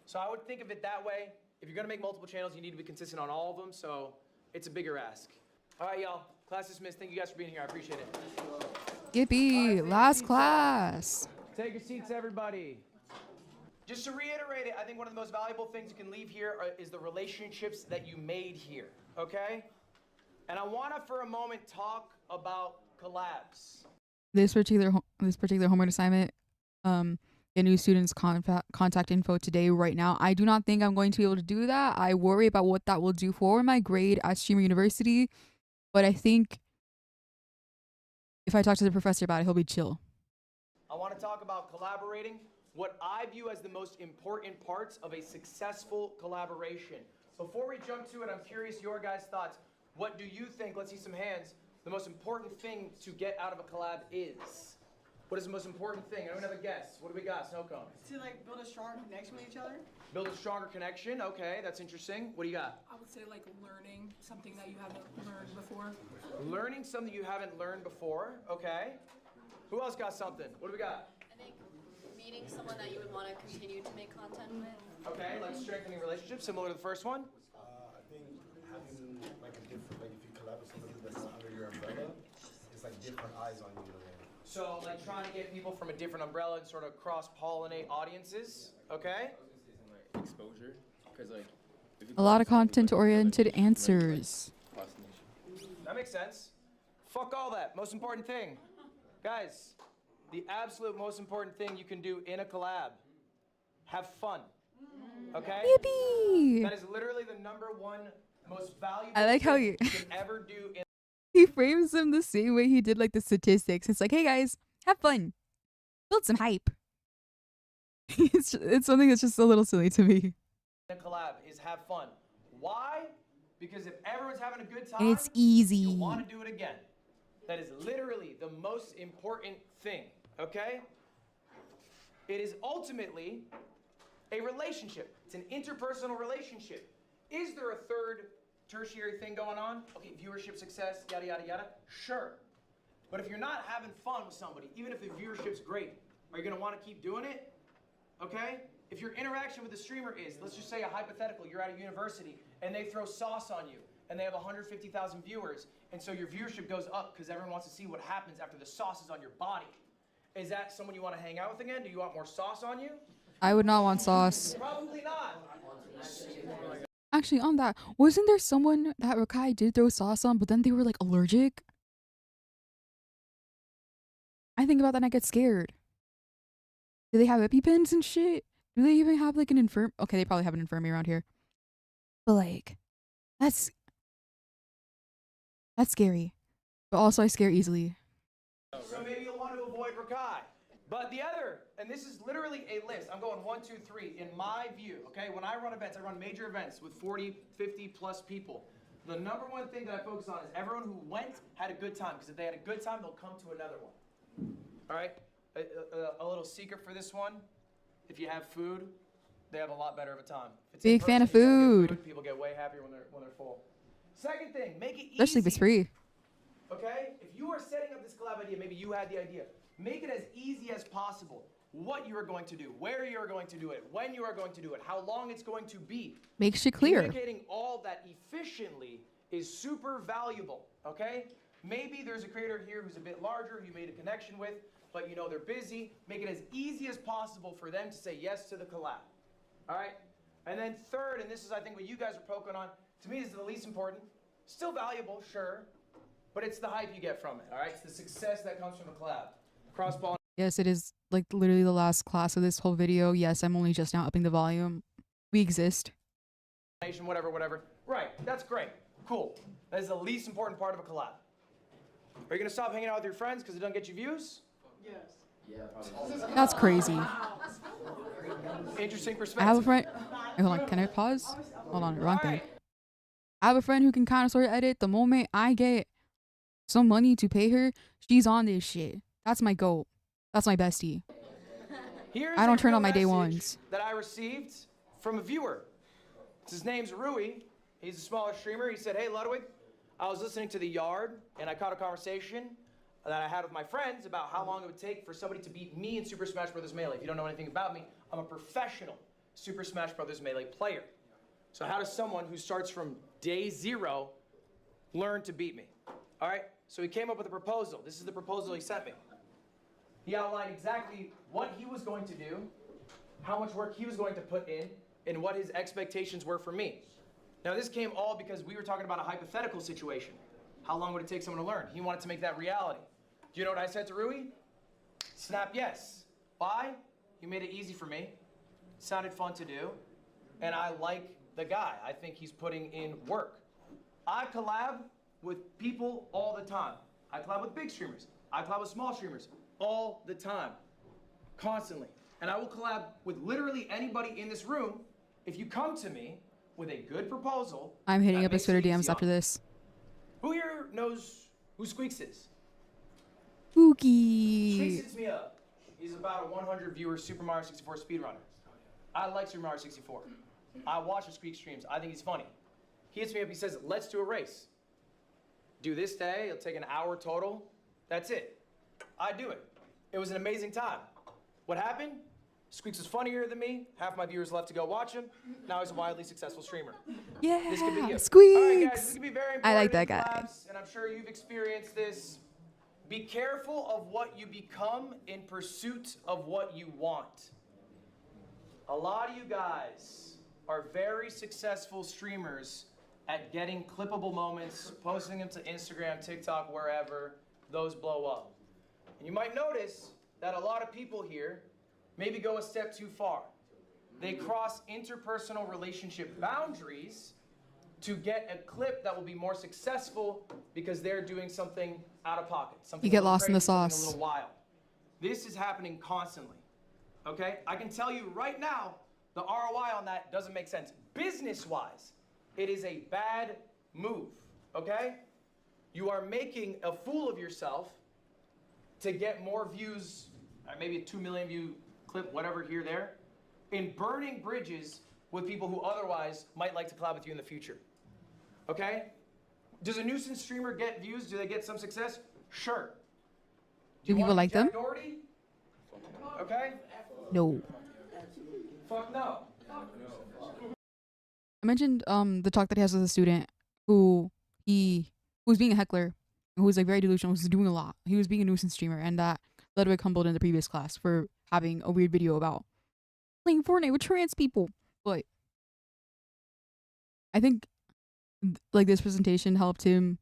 S3: So I would think of it that way. If you're gonna make multiple channels, you need to be consistent on all of them. So it's a bigger ask. All right, y'all. Class dismissed. Thank you guys for being here. I appreciate it.
S1: Yippee! Right, last class.
S3: Take your seats, everybody. Just to reiterate it, I think one of the most valuable things you can leave here is the relationships that you made here, okay? And I want to, for a moment, talk about collabs.
S1: This particular homework assignment, get new students' contact info today, right now. I do not think I'm going to be able to do that. I worry about what that will do for my grade at Streamer University, but I think if I talk to the professor about it, he'll be chill.
S3: I want to talk about collaborating, what I view as the most important parts of a successful collaboration. Before we jump to it, I'm curious your guys' thoughts. What do you think, let's see some hands, the most important thing to get out of a collab is? What is the most important thing? Anyone have a guess? What do we got? Snow cone.
S18: To like build a stronger connection with each other.
S3: Build a stronger connection. Okay, that's interesting. What do you got?
S18: I would say like learning something that you haven't learned before.
S3: Learning something you haven't learned before. Okay. Who else got something? What do we got?
S6: I think meeting someone that you would want to continue to make content with.
S3: Okay, like strengthening relationships, similar to the first one.
S12: I think having like a different, like if you collab with somebody that's not under your umbrella, it's like different eyes on you.
S3: So like trying to get people from a different umbrella and sort of cross-pollinate audiences, okay?
S13: Exposure, because like
S1: a lot of content-oriented answers.
S3: That makes sense. Fuck all that. Most important thing, guys. The absolute most important thing you can do in a collab: have fun. Okay?
S1: Yippee!
S3: That is literally the #1 most valuable
S1: I like how
S3: thing you can ever do in.
S1: He frames them the same way he did like the statistics. It's like, hey guys, have fun, build some hype. It's something that's just a little silly to me.
S3: A collab is have fun. Why? Because if everyone's having a good time,
S1: And it's easy.
S3: you'll want to do it again. That is literally the most important thing. Okay? It is ultimately a relationship. It's an interpersonal relationship. Is there a third tertiary thing going on? Okay, viewership success, yada, yada, yada. Sure. But if you're not having fun with somebody, even if the viewership's great, are you going to want to keep doing it? Okay? If your interaction with the streamer is, let's just say a hypothetical, you're at a university and they throw sauce on you and they have 150,000 viewers, and so your viewership goes up because everyone wants to see what happens after the sauce is on your body. Is that someone you want to hang out with again? Do you want more sauce on you?
S1: I would not want sauce.
S3: Probably not.
S1: Actually, on that, wasn't there someone that Rakai did throw sauce on, but then they were like allergic? I think about that and I get scared. Do they have EpiPens and shit? Do they even have like an Okay, they probably have an infirmary around here. But like, that's scary. But also I scare easily.
S3: So maybe you'll want to avoid Rakai. But the other, and this is literally a list. I'm going 1, 2, 3 in my view, okay? When I run events, I run major events with 40, 50 plus people. The number one thing that I focus on is everyone who went had a good time, because if they had a good time, they'll come to another one. All right? A little secret for this one. If you have food, they have a lot better of a time.
S1: Big fan of food.
S3: People get way happier when they're full. Second thing, make it easy.
S1: Especially if it's free.
S3: Okay? If you are setting up this collab idea, maybe you had the idea. Make it as easy as possible. What you are going to do, where you are going to do it, when you are going to do it, how long it's going to be.
S1: Make shit clear.
S3: Communicating all that efficiently is super valuable, okay? Maybe there's a creator here who's a bit larger, who you made a connection with, but you know they're busy. Make it as easy as possible for them to say yes to the collab, all right? And then third, and this is I think what you guys are poking on, to me this is the least important. Still valuable, sure, but it's the hype you get from it, all right? It's the success that comes from the collab. Cross-ball.
S1: Yes, it is like literally the last class of this whole video. Yes, I'm only just now upping the volume. We exist.
S3: Whatever. Right, that's great. Cool. That is the least important part of a collab. Are you going to stop hanging out with your friends because it doesn't get you views?
S16: Yes.
S9: Yeah, probably.
S1: That's crazy.
S3: Interesting perspective.
S1: I have a friend. Wait, hold on, can I pause? Hold on, wrong thing. I have a friend who can kind of sort of edit. The moment I get some money to pay her, she's on this shit. That's my goal. That's my bestie.
S3: Here's
S1: I don't turn
S3: a
S1: on my day
S3: message
S1: ones.
S3: that I received from a viewer. His name's Rui. He's a smaller streamer. He said, hey, Ludwig, I was listening to The Yard, and I caught a conversation that I had with my friends about how long it would take for somebody to beat me in Super Smash Bros. Melee. If you don't know anything about me, I'm a professional Super Smash Bros. Melee player. So how does someone who starts from day 0 learn to beat me? All right? So he came up with a proposal. This is the proposal he sent me. He outlined exactly what he was going to do, how much work he was going to put in, and what his expectations were for me. Now, this came all because we were talking about a hypothetical situation. How long would it take someone to learn? He wanted to make that reality. Do you know what I said to Rui? Snap yes. Why? He made it easy for me. Sounded fun to do. And I like the guy. I think he's putting in work. I collab with people all the time. I collab with big streamers. I collab with small streamers. All the time, constantly. And I will collab with literally anybody in this room if you come to me with a good proposal.
S1: I'm hitting up his Twitter DMs after this.
S3: Who here knows who Squeaks is?
S1: Spooky.
S3: Squeaks hits me up. He's about a 100 viewer Super Mario 64 speedrunner. I like Super Mario 64. I watch the Squeak streams. I think he's funny. He hits me up. He says, let's do a race. Do this day. It'll take an hour total. That's it. I do it. It was an amazing time. What happened? Squeaks was funnier than me. Half my viewers left to go watch him. Now he's a wildly successful streamer.
S1: Yeah,
S3: this could be you.
S1: Squeaks.
S3: All right, guys, this could be very important.
S1: I like that guy.
S3: Collabs, and I'm sure you've experienced this. Be careful of what you become in pursuit of what you want. A lot of you guys are very successful streamers at getting clippable moments, posting them to Instagram, TikTok, wherever. Those blow up. And you might notice that a lot of people here maybe go a step too far. They cross interpersonal relationship boundaries to get a clip that will be more successful because they're doing something out of pocket. Something
S1: You get
S3: a little
S1: lost in the
S3: crazy, something
S1: sauce.
S3: A little wild. This is happening constantly. Okay? I can tell you right now, the ROI on that doesn't make sense. Business-wise, it is a bad move. Okay? You are making a fool of yourself to get more views, maybe a 2 million view clip, whatever, here, there, in burning bridges with people who otherwise might like to collab with you in the future. Okay? Does a nuisance streamer get views? Do they get some success? Sure.
S1: Do people like them?
S3: Doherty? Okay?
S1: No.
S3: Fuck no.
S1: I mentioned the talk that he has with a student who was being a heckler, who was like very delusional, was doing a lot. He was being a nuisance streamer, and that Ludwig humbled in the previous class for having a weird video about playing Fortnite with trans people. But I think like this presentation helped him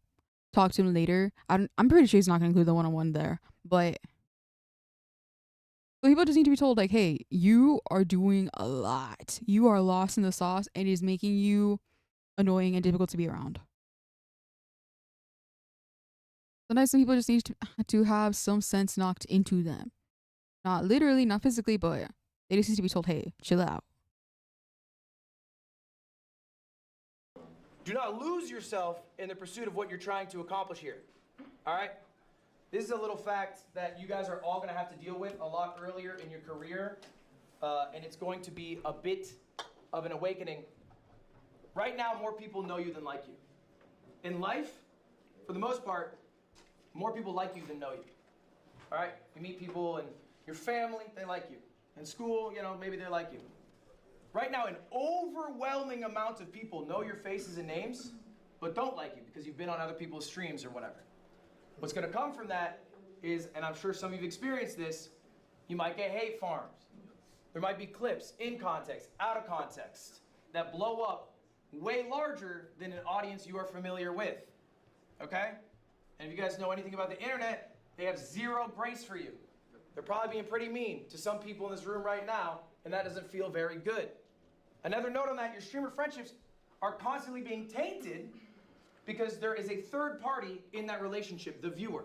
S1: talk to him later. I'm pretty sure he's not gonna include the one-on-one there, but people just need to be told like, hey, you are doing a lot. You are lost in the sauce, and it is making you annoying and difficult to be around. Sometimes some people just need to have some sense knocked into them. Not literally, not physically, but they just need to be told, hey, chill out.
S3: Do not lose yourself in the pursuit of what you're trying to accomplish here. All right? This is a little fact that you guys are all going to have to deal with a lot earlier in your career, and it's going to be a bit of an awakening. Right now, more people know you than like you. In life, for the most part, more people like you than know you. All right? You meet people in your family, they like you. In school, you know, maybe they like you. Right now, an overwhelming amount of people know your faces and names, but don't like you because you've been on other people's streams or whatever. What's going to come from that is, and I'm sure some of you've experienced this, you might get hate farms. There might be clips in context, out of context, that blow up way larger than an audience you are familiar with. Okay? And if you guys know anything about the internet, they have zero grace for you. They're probably being pretty mean to some people in this room right now, and that doesn't feel very good. Another note on that, your streamer friendships are constantly being tainted because there is a third party in that relationship, the viewer.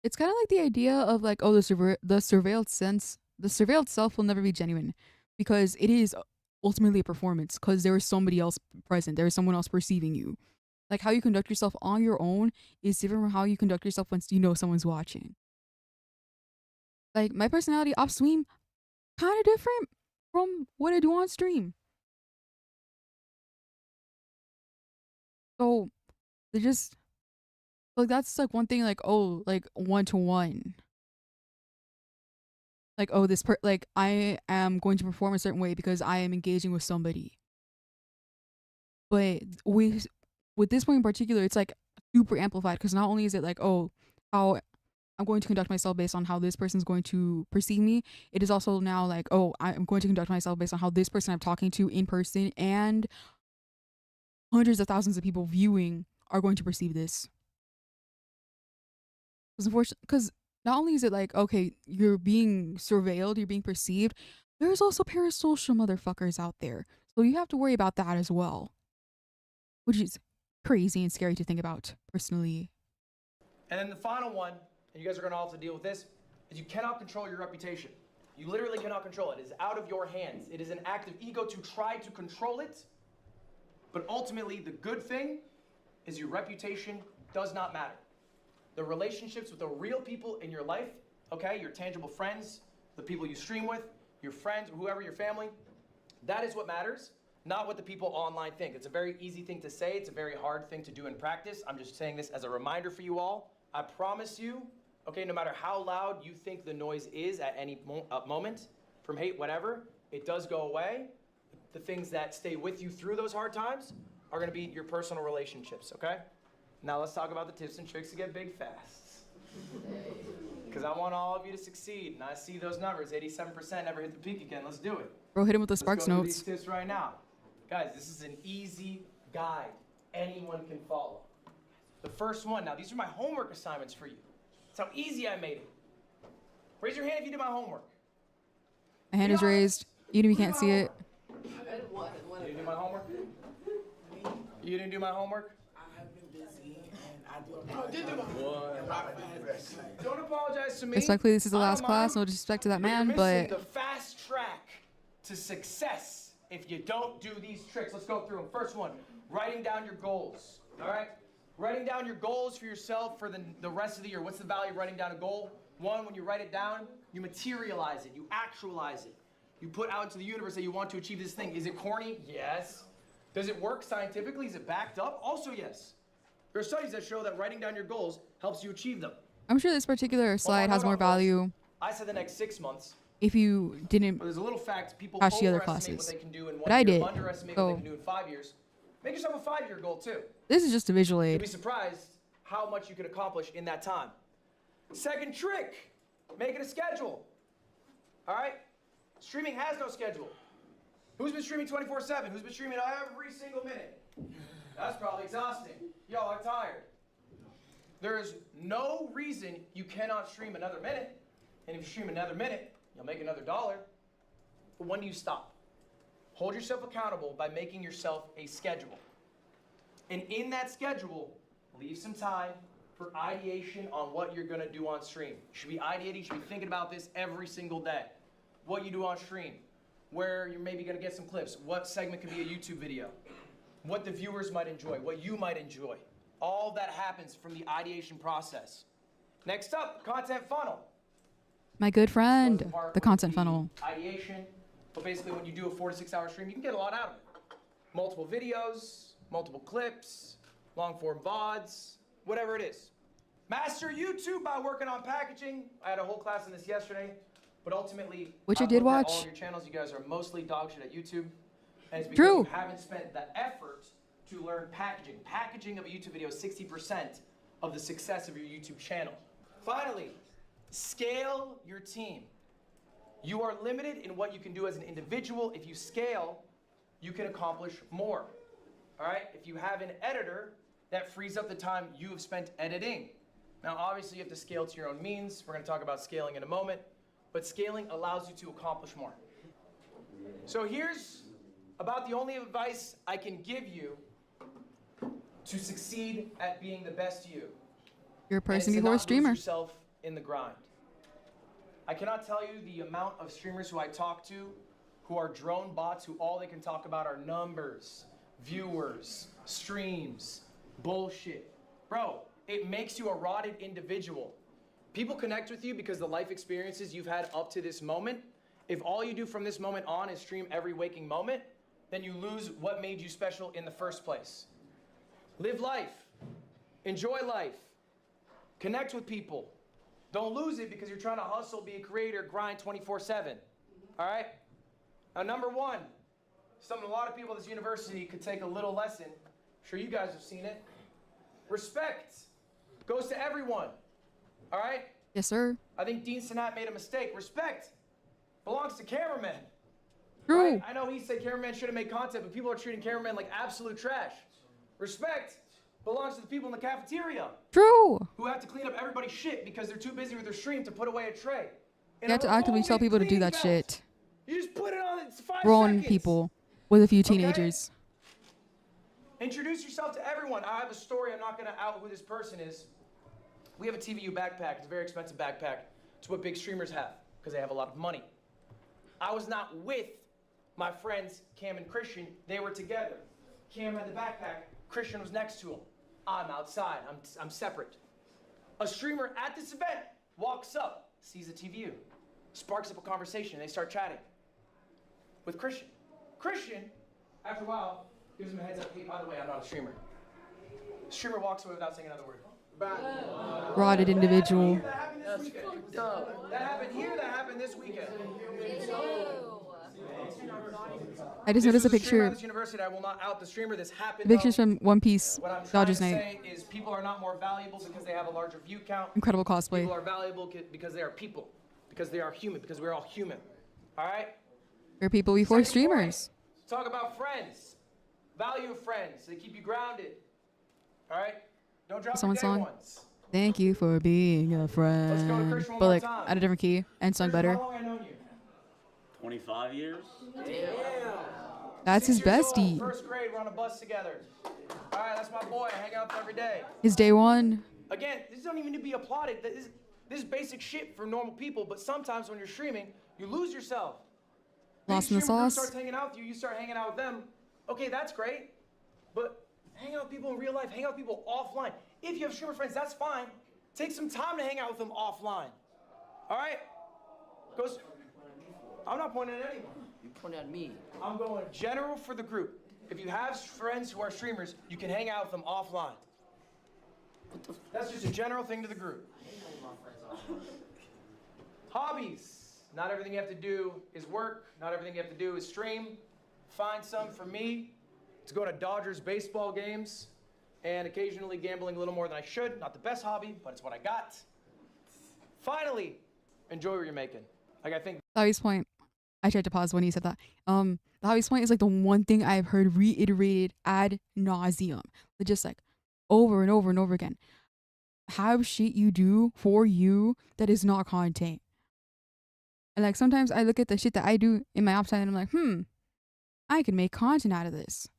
S1: It's kind of like the idea of like, oh, the surveilled self will never be genuine because it is ultimately a performance because there is somebody else present. There is someone else perceiving you. Like how you conduct yourself on your own is different from how you conduct yourself when you know someone's watching. Like my personality off stream, kind of different from what I do on stream. So they just like that's like one thing like, oh, like one-to-one. Like, oh, like I am going to perform a certain way because I am engaging with somebody. But with this point in particular, it's like super amplified because not only is it like, oh, how I'm going to conduct myself based on how this person's going to perceive me, it is also now like, oh, I'm going to conduct myself based on how this person I'm talking to in person and hundreds of thousands of people viewing are going to perceive this. Because not only is it like, okay, you're being surveilled, you're being perceived, there's also parasocial motherfuckers out there. So you have to worry about that as well. Which is crazy and scary to think about, personally.
S3: And then the final one, and you guys are going to all have to deal with this, is you cannot control your reputation. You literally cannot control it. It is out of your hands. It is an act of ego to try to control it. But ultimately, the good thing is your reputation does not matter. The relationships with the real people in your life, okay, your tangible friends, the people you stream with, your friends, whoever, your family, that is what matters, not what the people online think. It's a very easy thing to say. It's a very hard thing to do in practice. I'm just saying this as a reminder for you all. I promise you, okay, no matter how loud you think the noise is at any moment, from hate, whatever, it does go away. The things that stay with you through those hard times are going to be your personal relationships, okay? Now let's talk about the tips and tricks to get big fast. Because I want all of you to succeed, and I see those numbers, 87% never hit the peak again. Let's do it.
S1: Bro, hit him with the Sparks notes.
S3: Let's go through these tips right now. Guys, this is an easy guide anyone can follow. The first one, now these are my homework assignments for you. That's how easy I made it. Raise your hand if you did my homework.
S1: My hand is raised, even if you can't see it.
S3: You didn't do my homework? You didn't do my homework? Don't apologize to me.
S1: Respectfully, this is the last class. No disrespect to that man, but
S3: the fast track to success if you don't do these tricks. Let's go through them. First one, writing down your goals. All right? Writing down your goals for yourself for the rest of the year. What's the value of writing down a goal? One, when you write it down, you materialize it. You actualize it. You put out into the universe that you want to achieve this thing. Is it corny? Yes. Does it work scientifically? Is it backed up? Also yes. There are studies that show that writing down your goals helps you achieve them.
S1: I'm sure this particular slide has more value.
S3: I said the next 6 months.
S1: If you didn't
S3: there's a little fact, people
S1: watch the other
S3: overestimate
S1: classes.
S3: what they can do in 1
S1: But I
S3: year,
S1: did.
S3: underestimate what they can do in 5 years. Make yourself a 5-year goal too.
S1: This is just a visual
S3: You'd
S1: aid.
S3: be surprised how much you could accomplish in that time. Second trick, make it a schedule. All right? Streaming has no schedule. Who's been streaming 24/7? Who's been streaming every single minute? That's probably exhausting. Y'all are tired. There is no reason you cannot stream another minute. And if you stream another minute, you'll make another $1. But when do you stop? Hold yourself accountable by making yourself a schedule. And in that schedule, leave some time for ideation on what you're gonna do on stream. You should be ideating, you should be thinking about this every single day. What you do on stream, where you're maybe gonna get some clips, what segment could be a YouTube video, what the viewers might enjoy, what you might enjoy. All that happens from the ideation process. Next up, content funnel.
S1: My good friend, the content funnel.
S3: Ideation, but basically when you do a 4 to 6 hour stream, you can get a lot out of it. Multiple videos, multiple clips, long form VODs, whatever it is. Master YouTube by working on packaging. I had a whole class on this yesterday, but ultimately,
S1: which I
S3: I've
S1: did
S3: looked at
S1: watch.
S3: all of your channels, you guys are mostly dog shit at YouTube. And it's because
S1: True.
S3: you haven't spent the effort to learn packaging. Packaging of a YouTube video is 60% of the success of your YouTube channel. Finally, scale your team. You are limited in what you can do as an individual. If you scale, you can accomplish more. All right? If you have an editor, that frees up the time you have spent editing. Now, obviously, you have to scale to your own means. We're going to talk about scaling in a moment. But scaling allows you to accomplish more. So here's about the only advice I can give you to succeed at being the best you.
S1: You're a person
S3: And it's to
S1: before a
S3: not lose
S1: streamer.
S3: yourself in the grind. I cannot tell you the amount of streamers who I talk to who are drone bots who all they can talk about are numbers, viewers, streams, bullshit. Bro, it makes you a rotted individual. People connect with you because the life experiences you've had up to this moment. If all you do from this moment on is stream every waking moment, then you lose what made you special in the first place. Live life. Enjoy life. Connect with people. Don't lose it because you're trying to hustle, be a creator, grind 24/7. All right? Now, number one, something a lot of people at this university could take a little lesson. I'm sure you guys have seen it. Respect goes to everyone. All right?
S1: Yes, sir.
S3: I think Dean Sinat made a mistake. Respect belongs to cameramen.
S1: True.
S3: Right? I know he said cameramen shouldn't make content, but people are treating cameramen like absolute trash. Respect belongs to the people in the cafeteria.
S1: True.
S3: Who have to clean up everybody's shit because they're too busy with their stream to put away a tray.
S1: You have to actively tell people to do that shit.
S3: You just put it on, it's 5
S1: Grown
S3: seconds.
S1: people with a few teenagers.
S3: Introduce yourself to everyone. I have a story. I'm not going to out who this person is. We have a TVU backpack. It's a very expensive backpack. It's what big streamers have because they have a lot of money. I was not with my friends Cam and Christian. They were together. Cam had the backpack. Christian was next to him. I'm outside. I'm separate. A streamer at this event walks up, sees the TVU, sparks up a conversation. They start chatting with Christian. Christian, after a while, gives him a heads up. Hey, by the way, I'm not a streamer. The streamer walks away without saying another word.
S1: Rotted individual.
S3: That happened this weekend. That happened here. That happened this weekend.
S1: I just noticed a picture.
S3: At this university, I will not out the streamer. This happened.
S1: Pictures from One Piece.
S3: What I'm trying
S1: Dodgers
S3: to
S1: Night.
S3: say is people are not more valuable because they have a larger view count.
S1: Incredible cosplay.
S3: People are valuable because they are people. Because they are human. Because we're all human. All right?
S1: We're people before streamers.
S3: Talk about friends. Value of friends. They keep you grounded. All right? Don't drop
S1: Someone's
S3: your day
S1: song.
S3: ones.
S1: Thank you for being a
S3: Let's go to
S1: friend.
S3: Christian one
S1: But
S3: more
S1: like
S3: time.
S1: at a different key and sung
S3: Christian,
S1: better.
S3: How long have I known you?
S19: 25 years?
S1: That's his
S3: 6 years old,
S1: bestie.
S3: First grade, we're on a bus together. All right, that's my boy. I hang out with him every day.
S1: His day one.
S3: Again, this don't even need to be applauded. This is basic shit for normal people, but sometimes when you're streaming, you lose yourself.
S1: Lost in the
S3: Streamer group
S1: sauce.
S3: starts hanging out with you, you start hanging out with them. Okay, that's great, but hang out with people in real life, hang out with people offline. If you have streamer friends, that's fine. Take some time to hang out with them offline. All right? I'm not pointing at anyone.
S9: You point at me.
S3: I'm going general for the group. If you have friends who are streamers, you can hang out with them offline. That's just a general thing to the group. Hobbies. Not everything you have to do is work. Not everything you have to do is stream. Find some. For me, to go to Dodgers baseball games. and occasionally gambling a little more than I should. Not the best hobby, but it's what I got. Finally, enjoy what you're making. Like, I think
S1: the hobby's point, I tried to pause when you said that. The hobby's point is like the one thing I've heard reiterated ad nauseum. Just like over and over and over again. Have shit you do for you that is not content. And like sometimes I look at the shit that I do in my off time and I'm like, I can make content out of this.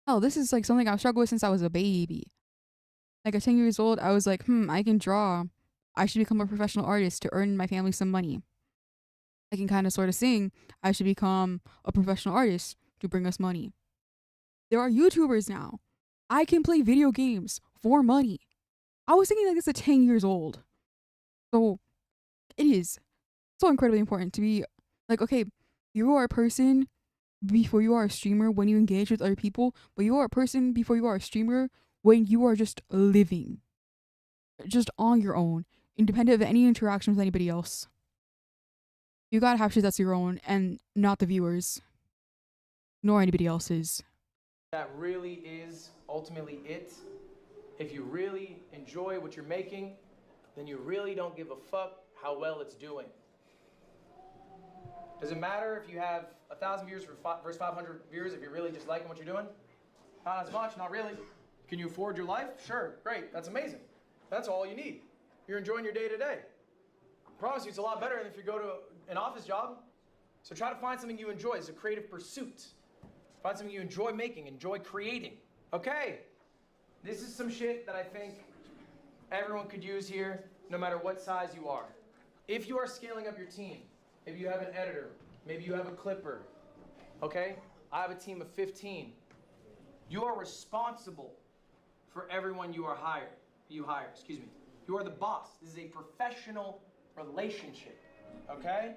S1: Hell, this is like something I've struggled with since I was a baby. Like at 10 years old, I was like, I can draw. I should become a professional artist to earn my family some money. I can kind of sort of sing. I should become a professional artist to bring us money. There are YouTubers now. I can play video games for money. I was thinking like this at 10 years old. So it is so incredibly important to be like, okay, you are a person before you are a streamer when you engage with other people, but you are a person before you are a streamer when you are just living. Just on your own, independent of any interaction with anybody else. You gotta have shit that's your own and not the viewers, nor anybody else's.
S3: that really is ultimately it. If you really enjoy what you're making, then you really don't give a fuck how well it's doing. Does it matter if you have 1,000 viewers versus 500 viewers if you're really just liking what you're doing? Not as much, not really. Can you afford your life? Sure, great, that's amazing. That's all you need. You're enjoying your day to day. I promise you it's a lot better than if you go to an office job. So try to find something you enjoy. It's a creative pursuit. Find something you enjoy making, enjoy creating. Okay, this is some shit that I think everyone could use here, no matter what size you are. If you are scaling up your team, if you have an editor, maybe you have a clipper, okay? I have a team of 15. You are responsible for everyone you hire, You are the boss. This is a professional relationship, okay?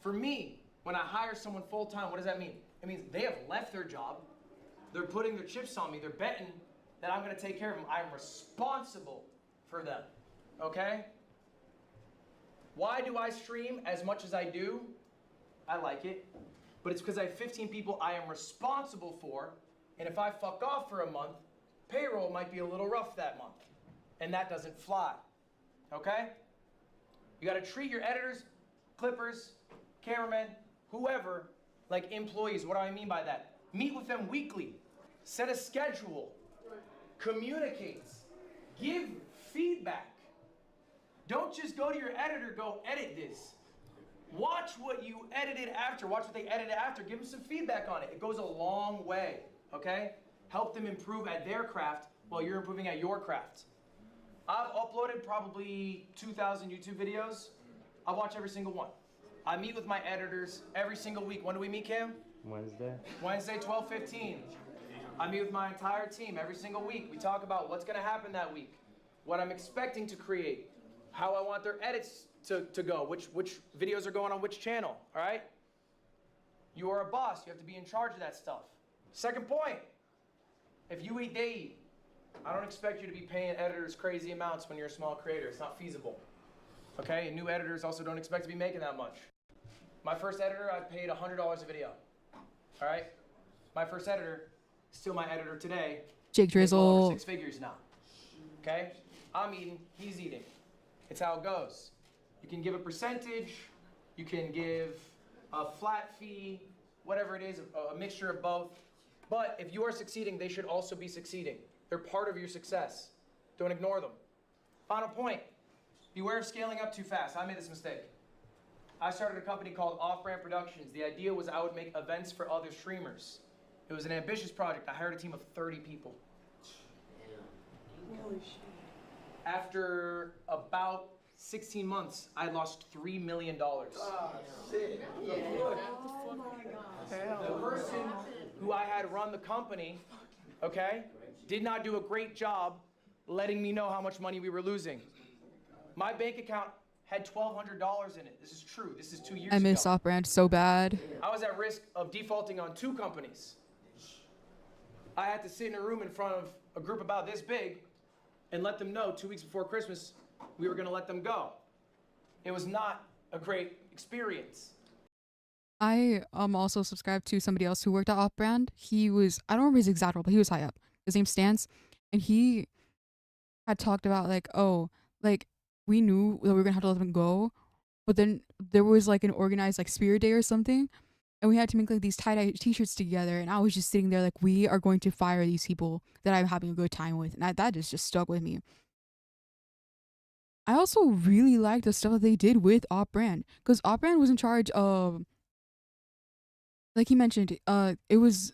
S3: For me, when I hire someone full-time, what does that mean? It means they have left their job, they're putting their chips on me, they're betting that I'm gonna take care of them. I'm responsible for them, okay? Why do I stream as much as I do? I like it, but it's because I have 15 people I am responsible for, and if I fuck off for a month, payroll might be a little rough that month, and that doesn't fly, okay? You gotta treat your editors, clippers, cameramen, whoever, like employees. What do I mean by that? Meet with them weekly, set a schedule, communicate, give feedback. Don't just go to your editor, go edit this. Watch what you edited after, watch what they edited after, give them some feedback on it. It goes a long way, okay? Help them improve at their craft while you're improving at your craft. I've uploaded probably 2,000 YouTube videos. I watch every single one. I meet with my editors every single week. When do we meet, Cam?
S20: Wednesday.
S3: Wednesday, 12:15. I meet with my entire team every single week. We talk about what's gonna happen that week, what I'm expecting to create, how I want their edits to go, which videos are going on which channel, all right? You are a boss, you have to be in charge of that stuff. Second point, if you eat, they eat. I don't expect you to be paying editors crazy amounts when you're a small creator. It's not feasible, okay? And new editors also don't expect to be making that much. My first editor, I paid $100 a video, all right? My first editor, still my editor today.
S1: Jake Drizzle.
S3: 6 figures now, okay? I'm eating, he's eating. It's how it goes. You can give a percentage, you can give a flat fee, whatever it is, a mixture of both. But if you are succeeding, they should also be succeeding. They're part of your success. Don't ignore them. Final point, beware of scaling up too fast. I made this mistake. I started a company called Off-Brand Productions. The idea was I would make events for other streamers. It was an ambitious project. I hired a team of 30 people.
S16: Holy shit.
S3: After about 16 months, I lost $3 million.
S11: Oh, shit.
S3: Yeah.
S16: Oh my God.
S3: The person who I had run the company, okay, did not do a great job letting me know how much money we were losing. My bank account had $1,200 in it. This is true. This is 2 years ago.
S1: I miss Off-Brand so bad.
S3: I was at risk of defaulting on 2 companies. I had to sit in a room in front of a group about this big and let them know 2 weeks before Christmas we were going to let them go. It was not a great experience.
S1: I also subscribed to somebody else who worked at Off-Brand. He was, I don't remember his exact role, but he was high up. His name's Stance. and he had talked about like, oh, like we knew that we were gonna have to let them go, but then there was like an organized like spirit day or something, and we had to make like these tie-dye t-shirts together, and I was just sitting there like, we are going to fire these people that I'm having a good time with, and that just stuck with me. I also really liked the stuff that they did with Op Brand, because Op Brand was in charge of, like he mentioned, it was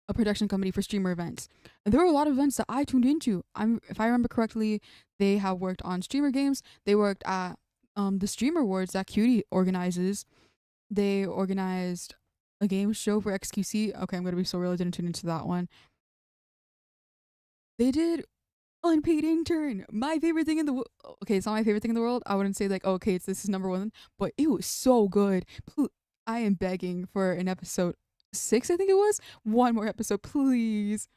S1: a production company for streamer events. And there were a lot of events that I tuned into. If I remember correctly, they have worked on streamer games. They worked at the Streamer Awards that Cutie organizes. They organized a game show for XQC. Okay, I'm gonna be so real, I didn't tune into that one. They did Unpaid Intern, my favorite thing in the world. Okay, it's not my favorite thing in the world. I wouldn't say like, okay, this is number one, but it was so good. I am begging for an episode 6, I think it was. One more episode, please.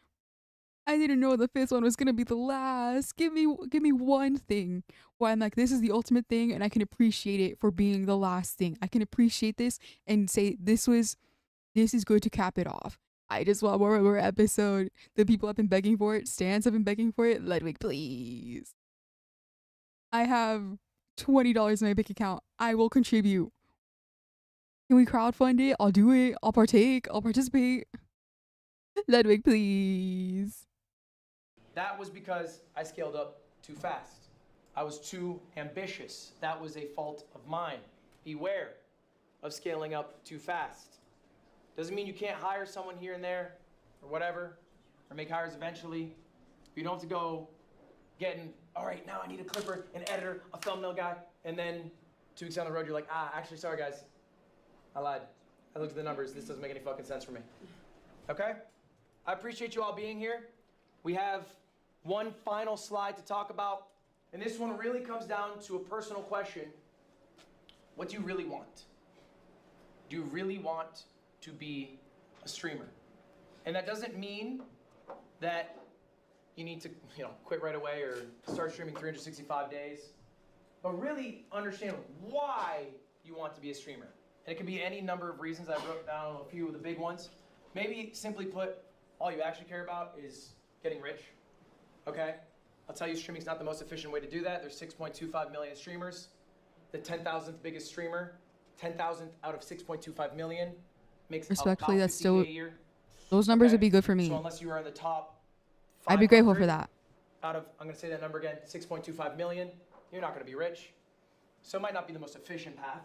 S1: I didn't know the 5th one was gonna be the last. Give me one thing where I'm like, this is the ultimate thing, and I can appreciate it for being the last thing. I can appreciate this and say this is good to cap it off. I just want one more episode. The people have been begging for it. Stans have been begging for it. Ludwig, please. I have $20 in my bank account. I will contribute. Can we crowdfund it? I'll do it. I'll partake. I'll participate. Ludwig, please.
S3: That was because I scaled up too fast. I was too ambitious. That was a fault of mine. Beware of scaling up too fast. Doesn't mean you can't hire someone here and there or whatever, or make hires eventually. You don't have to go getting, all right, now I need a clipper, an editor, a thumbnail guy, and then 2 weeks down the road, you're like, actually, sorry guys, I lied. I looked at the numbers. This doesn't make any fucking sense for me. Okay? I appreciate you all being here. We have one final slide to talk about, and this one really comes down to a personal question. What do you really want? Do you really want to be a streamer? And that doesn't mean that you need to, quit right away or start streaming 365 days, but really understand why you want to be a streamer. And it can be any number of reasons. I wrote down a few of the big ones. Maybe simply put, all you actually care about is getting rich, okay? I'll tell you, streaming's not the most efficient way to do that. There's 6.25 million streamers. The 10,000th biggest streamer, 10,000th out of 6.25 million, makes
S1: respectfully,
S3: about
S1: that's still,
S3: a year.
S1: those numbers would be good for me.
S3: So unless you are in the top,
S1: I'd be grateful for that.
S3: Out of, I'm gonna say that number again, 6.25 million, you're not gonna be rich. So it might not be the most efficient path.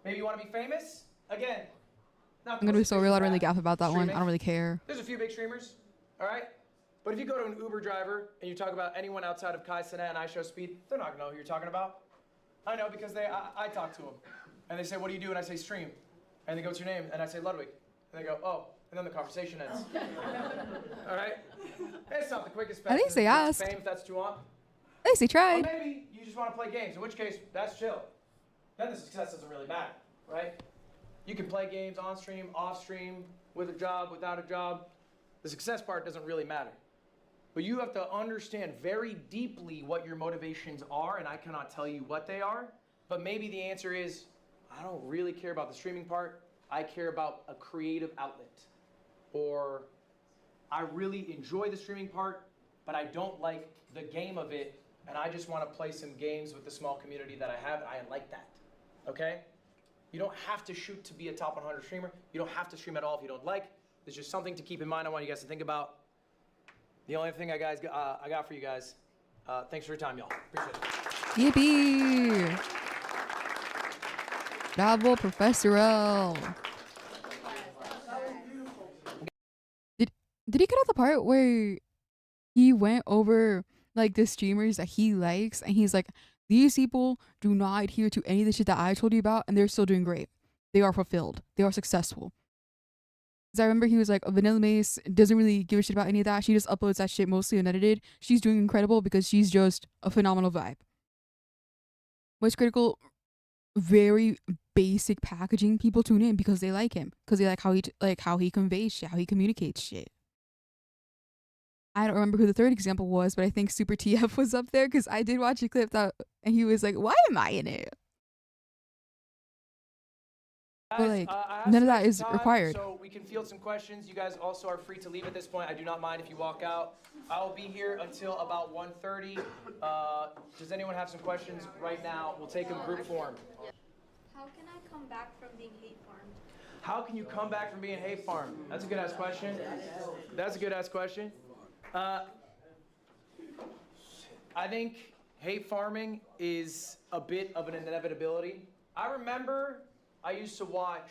S3: Maybe you wanna be famous? Again, not
S1: I'm gonna be so real, I don't really gap about that one. I don't really care.
S3: There's a few big streamers, all right? But if you go to an Uber driver and you talk about anyone outside of Kai Cenat and I Show Speed, they're not gonna know who you're talking about. I know because I talk to them. And they say, what do you do? And I say, stream. And they go, what's your name? And I say, Ludwig. And they go, oh. And then the conversation ends. All right? It's not the quickest path.
S1: At least they asked.
S3: Fame, if that's what you want.
S1: At least they tried.
S3: Or maybe you just want to play games, in which case, that's chill. Then the success doesn't really matter, right? You can play games on stream, off stream, with a job, without a job. The success part doesn't really matter. But you have to understand very deeply what your motivations are, and I cannot tell you what they are. But maybe the answer is, I don't really care about the streaming part. I care about a creative outlet. Or I really enjoy the streaming part, but I don't like the game of it, and I just want to play some games with the small community that I have. I like that, okay? You don't have to shoot to be a top 100 streamer. You don't have to stream at all if you don't like. There's just something to keep in mind I want you guys to think about. The only thing I got for you guys, thanks for your time, y'all. Appreciate it.
S1: Yippee! Bravo, Professor L. Did he cut out the part where he went over like the streamers that he likes and he's like, these people do not adhere to any of the shit that I told you about and they're still doing great. They are fulfilled. They are successful. Because I remember he was like, Vanilla Mace doesn't really give a shit about any of that. She just uploads that shit mostly unedited. She's doing incredible because she's just a phenomenal vibe. What's critical? Very basic packaging. People tune in because they like him. Because they like how he conveys shit, how he communicates shit. I don't remember who the third example was, but I think Super TF was up there because I did watch a clip that and he was like, why am I in it? But like, none of that is required.
S3: So we can field some questions. You guys also are free to leave at this point. I do not mind if you walk out. I will be here until about 1:30. Does anyone have some questions right now? We'll take them group form.
S14: How can I come back from being hate farmed?
S3: How can you come back from being hate farmed? That's a good ass question. That's a good ass question. I think hate farming is a bit of an inevitability. I remember I used to watch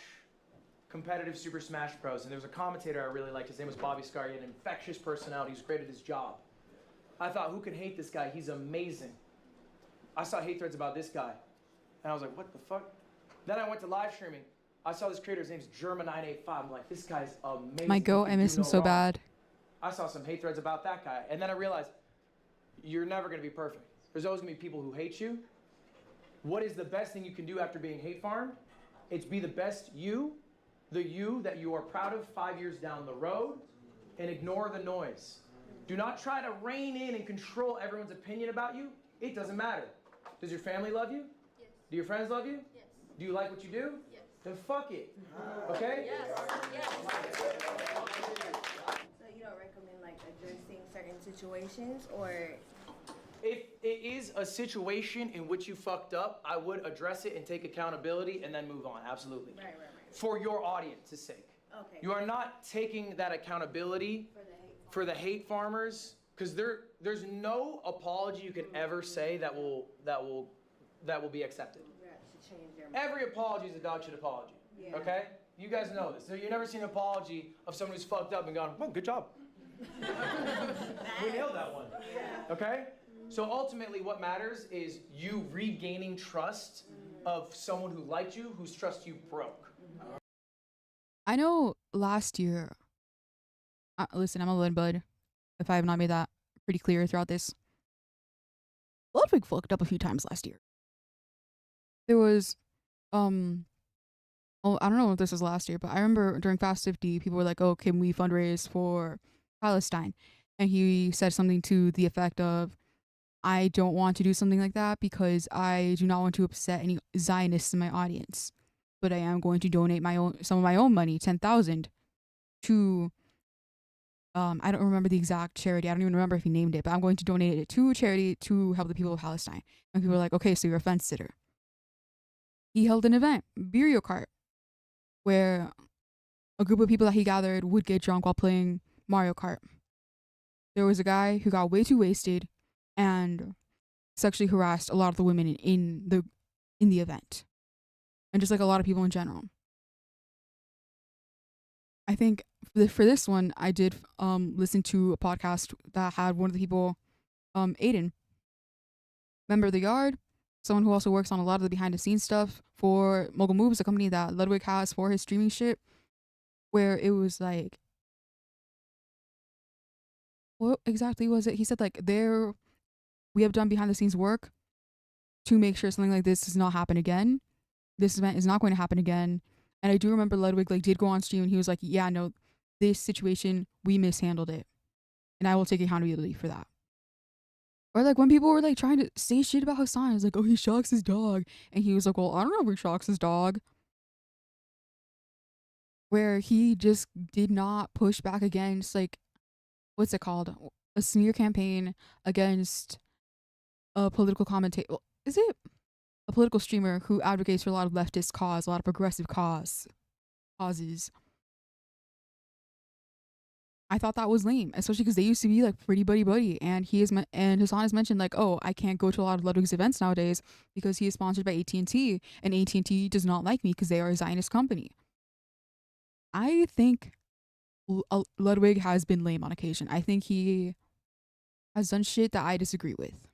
S3: competitive Super Smash Bros. And there was a commentator I really liked. His name was Bobby Scar. He had an infectious personality. He was great at his job. I thought, who can hate this guy? He's amazing. I saw hate threads about this guy. And I was like, what the fuck? Then I went to live streaming. I saw this creator. His name's Germa985. I'm like, this guy's amazing.
S1: My goat, I miss him so bad.
S3: I saw some hate threads about that guy. And then I realized, you're never going to be perfect. There's always going to be people who hate you. What is the best thing you can do after being hate farmed? It's be the best you, the you that you are proud of 5 years down the road, and ignore the noise. Do not try to rein in and control everyone's opinion about you. It doesn't matter. Does your family love you?
S14: Yes.
S3: Do your friends love you?
S14: Yes.
S3: Do you like what you do?
S14: Yes.
S3: Then fuck it. Okay?
S14: Yes. Yes.
S4: So you don't recommend like addressing certain situations, or
S3: If it is a situation in which you fucked up, I would address it and take accountability and then move on. Absolutely.
S4: Right.
S3: For your audience's sake.
S4: Okay.
S3: You are not taking that accountability for the hate farmers, because there's no apology you can ever say that will be accepted.
S4: To change your
S3: Every apology is a dog shit apology.
S4: Yeah.
S3: Okay? You guys know this. So you've never seen an apology of someone who's fucked up and gone, well, good job. We nailed that one. Okay? So ultimately what matters is you regaining trust of someone who liked you, whose trust you broke.
S1: I know last year, listen, I'm a Lin bud, if I have not made that pretty clear throughout this. Ludwig fucked up a few times last year. There was, I don't know if this was last year, but I remember during Fast 50, people were like, oh, can we fundraise for Palestine? And he said something to the effect of, I don't want to do something like that because I do not want to upset any Zionists in my audience. But I am going to donate some of my own money, 10,000, to I don't remember the exact charity. I don't even remember if he named it, but I'm going to donate it to a charity to help the people of Palestine. And people were like, okay, so you're a fence sitter. He held an event, Burial Cart, where a group of people that he gathered would get drunk while playing Mario Kart. There was a guy who got way too wasted and sexually harassed a lot of the women in the event. And just like a lot of people in general. I think for this one, I did listen to a podcast that had one of the people, Aiden, member of the Yard, someone who also works on a lot of the behind the scenes stuff for Mogul Moves, a company that Ludwig has for his streaming shit, where it was like, what exactly was it? He said like, we have done behind the scenes work to make sure something like this does not happen again. This event is not going to happen again. And I do remember Ludwig like did go on stream and he was like, yeah, no, this situation, we mishandled it. And I will take accountability for that. Or like when people were like trying to say shit about Hassan, it's like, oh, he shocks his dog. And he was like, well, I don't know if he shocks his dog. Where he just did not push back against like, what's it called? A smear campaign against a political commentator. Is it a political streamer who advocates for a lot of leftist cause, a lot of progressive causes? I thought that was lame, especially because they used to be like pretty buddy, and and Hassan has mentioned like, oh, I can't go to a lot of Ludwig's events nowadays because he is sponsored by AT&T, and AT&T does not like me because they are a Zionist company. I think Ludwig has been lame on occasion. I think he has done shit that I disagree with,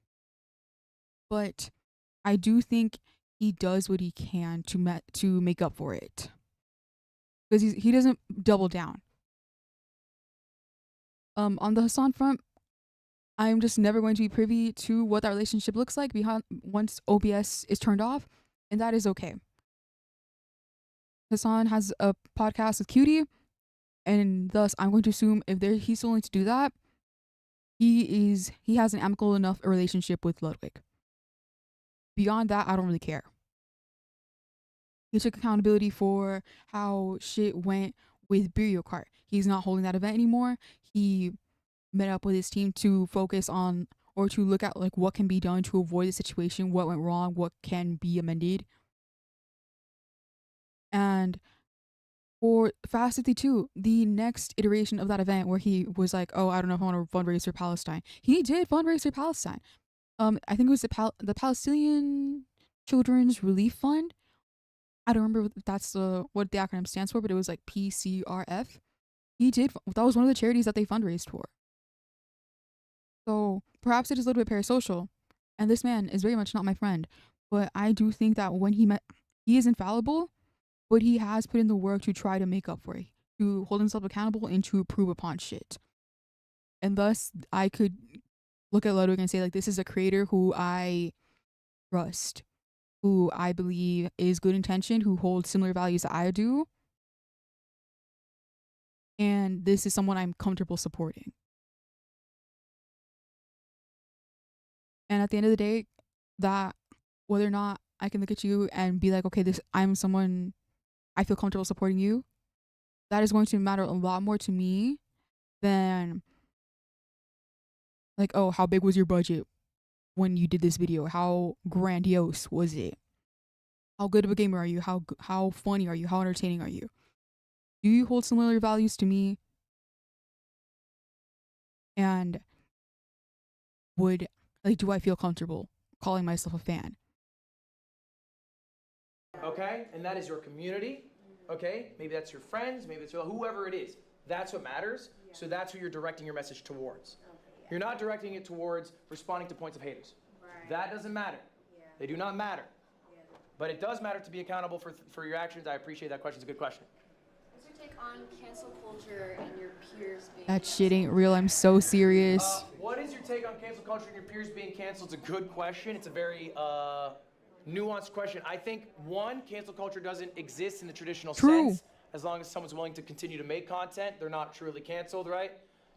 S1: but I do think he does what he can to make up for it, because he doesn't double down. On the Hassan front, I'm just never going to be privy to what that relationship looks like once OBS is turned off, and that is okay. Hassan has a podcast with Cutie, and thus I'm going to assume if he's willing to do that, he has an amicable enough relationship with Ludwig. Beyond that, I don't really care. He took accountability for how shit went with Burial Cart. He's not holding that event anymore. He met up with his team to focus on or to look at like what can be done to avoid the situation, what went wrong, what can be amended. And for Fast 52, the next iteration of that event where he was like, oh, I don't know if I want to fundraise for Palestine. He did fundraise for Palestine. I think it was the Palestinian Children's Relief Fund. I don't remember if that's what the acronym stands for, but it was like PCRF. That was one of the charities that they fundraised for. So perhaps it is a little bit parasocial. And this man is very much not my friend. But I do think that when he is infallible, but he has put in the work to try to make up for it, to hold himself accountable and to prove upon shit. And thus, I could look at Ludwig and say, like, this is a creator who I trust, who I believe is good intentioned, who holds similar values that I do. And this is someone I'm comfortable supporting. And at the end of the day, that whether or not I can look at you and be like, okay, I'm someone I feel comfortable supporting you, that is going to matter a lot more to me than like, oh, how big was your budget when you did this video? How grandiose was it? How good of a gamer are you? How funny are you? How entertaining are you? Do you hold similar values to me? And do I feel comfortable calling myself a fan?
S3: Okay, and that is your community. Okay, maybe that's your friends, maybe it's whoever it is. That's what matters. So that's who you're directing your message towards. You're not directing it towards responding to points of haters. That doesn't matter. They do not matter. But it does matter to be accountable for your actions. I appreciate that question. It's a good question.
S6: What's your take on cancel culture and your peers being
S1: That shit ain't real. I'm so serious.
S3: What is your take on cancel culture and your peers being canceled? It's a good question. It's a very nuanced question. I think, one, cancel culture doesn't exist in the traditional sense. As long as someone's willing to continue to make content, they're not truly canceled, right?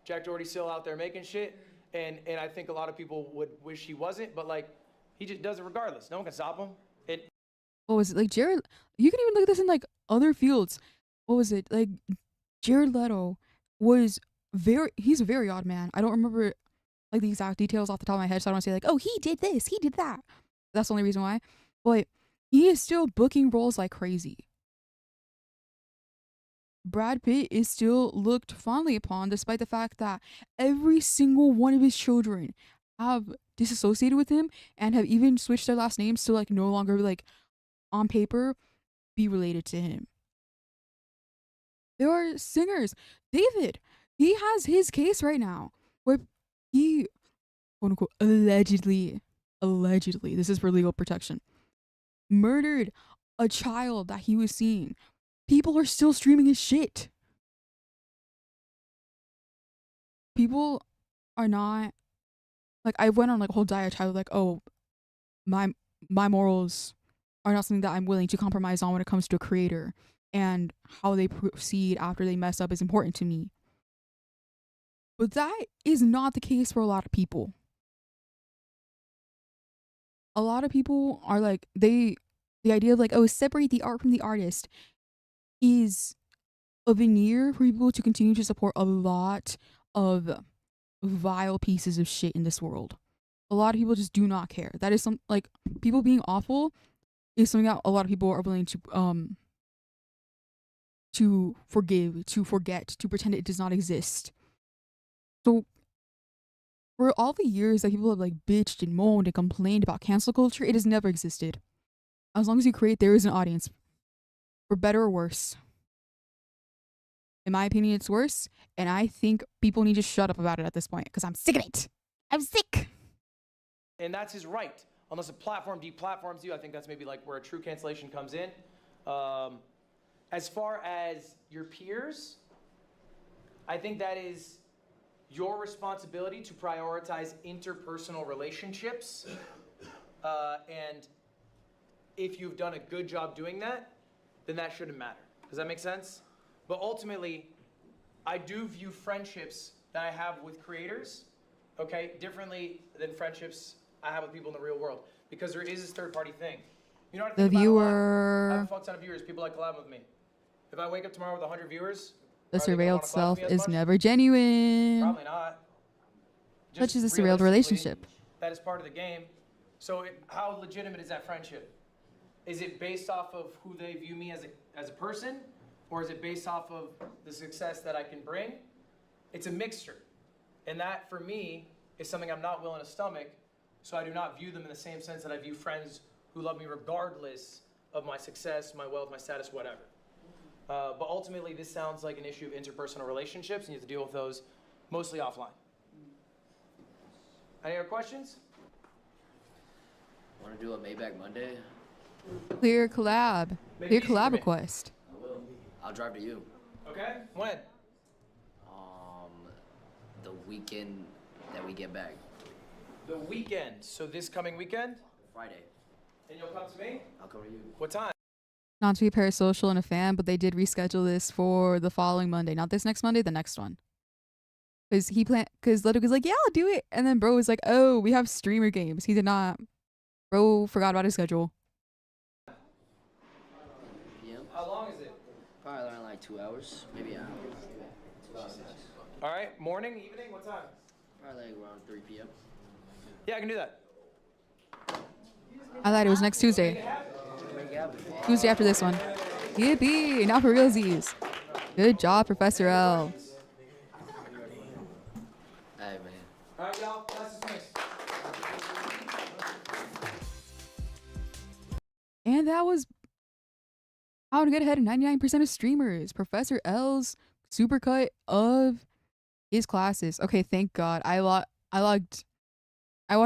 S3: Jack Doherty's still out there making shit, and I think a lot of people would wish he wasn't, but like, he just does it regardless. No one can stop him.
S1: What was it? Like Jared, you can even look at this in like other fields. What was it? Like Jared Leto he's a very odd man. I don't remember like the exact details off the top of my head, so I don't want to say like, oh, he did this, he did that. That's the only reason why. But he is still booking roles like crazy. Brad Pitt is still looked fondly upon despite the fact that every single one of his children have disassociated with him and have even switched their last names to like no longer like on paper be related to him. There are singers. David, he has his case right now where he, quote unquote, allegedly, this is for legal protection, murdered a child that he was seeing. People are still streaming his shit. People are not, like, I went on like a whole diatribe like, oh, my morals are not something that I'm willing to compromise on when it comes to a creator, and how they proceed after they mess up is important to me. But that is not the case for a lot of people. A lot of people are like, the idea of like, oh, separate the art from the artist is a veneer for people to continue to support a lot of vile pieces of shit in this world. A lot of people just do not care. That is like, people being awful is something that a lot of people are willing to forgive, to forget, to pretend it does not exist. So for all the years that people have like bitched and moaned and complained about cancel culture, it has never existed. As long as you create, there is an audience. For better or worse. In my opinion, it's worse. And I think people need to shut up about it at this point because I'm sick of it. I'm sick.
S3: And that's his right. Unless a platform deplatforms you, I think that's maybe like where a true cancellation comes in. As far as your peers, I think that is your responsibility to prioritize interpersonal relationships. And if you've done a good job doing that, then that shouldn't matter. Does that make sense? But ultimately, I do view friendships that I have with creators, okay, differently than friendships I have with people in the real world. Because there is this third-party thing. You know what I
S1: the
S3: think about it a lot? I
S1: viewer.
S3: have a fuck ton of viewers. People like collab with me. If I wake up tomorrow with 100 viewers,
S1: The
S3: are they gonna
S1: surveilled
S3: wanna collab with
S1: self
S3: me as
S1: is
S3: much?
S1: never genuine.
S3: Probably not.
S1: Such is a surveilled
S3: realistically,
S1: relationship.
S3: That is part of the game. So how legitimate is that friendship? Is it based off of who they view me as a person? Or is it based off of the success that I can bring? It's a mixture. And that, for me, is something I'm not willing to stomach. So I do not view them in the same sense that I view friends who love me regardless of my success, my wealth, my status, whatever. But ultimately, this sounds like an issue of interpersonal relationships, and you have to deal with those mostly offline. Any other questions?
S9: Want to do a Maybach Monday?
S1: Clear collab. Clear collab request.
S9: I will. I'll drive to you.
S3: Okay. When?
S9: The weekend that we get back.
S3: The weekend. So this coming weekend?
S9: Friday.
S3: And you'll come to me?
S9: I'll come to you.
S3: What time?
S1: Not to be parasocial and a fan, but they did reschedule this for the following Monday. Not this next Monday, the next one. Because Ludwig was like, yeah, I'll do it. And then bro was like, oh, we have streamer games. He did not. Bro forgot about his schedule.
S9: PM?
S3: How long is it?
S9: Probably around like 2 hours. Maybe an hour. 2 hours.
S3: All right. Morning, evening, what time?
S9: Probably like around 3 p.m.
S3: Yeah, I can do that.
S1: I thought it was next Tuesday. Tuesday after this one. Yippee! Now for realsies. Good job, Professor L.
S9: Hey, man.
S3: All right, y'all. Class is finished.
S1: And that was how to get ahead of 99% of streamers. Professor L's supercut of his classes. Okay, thank God. I watched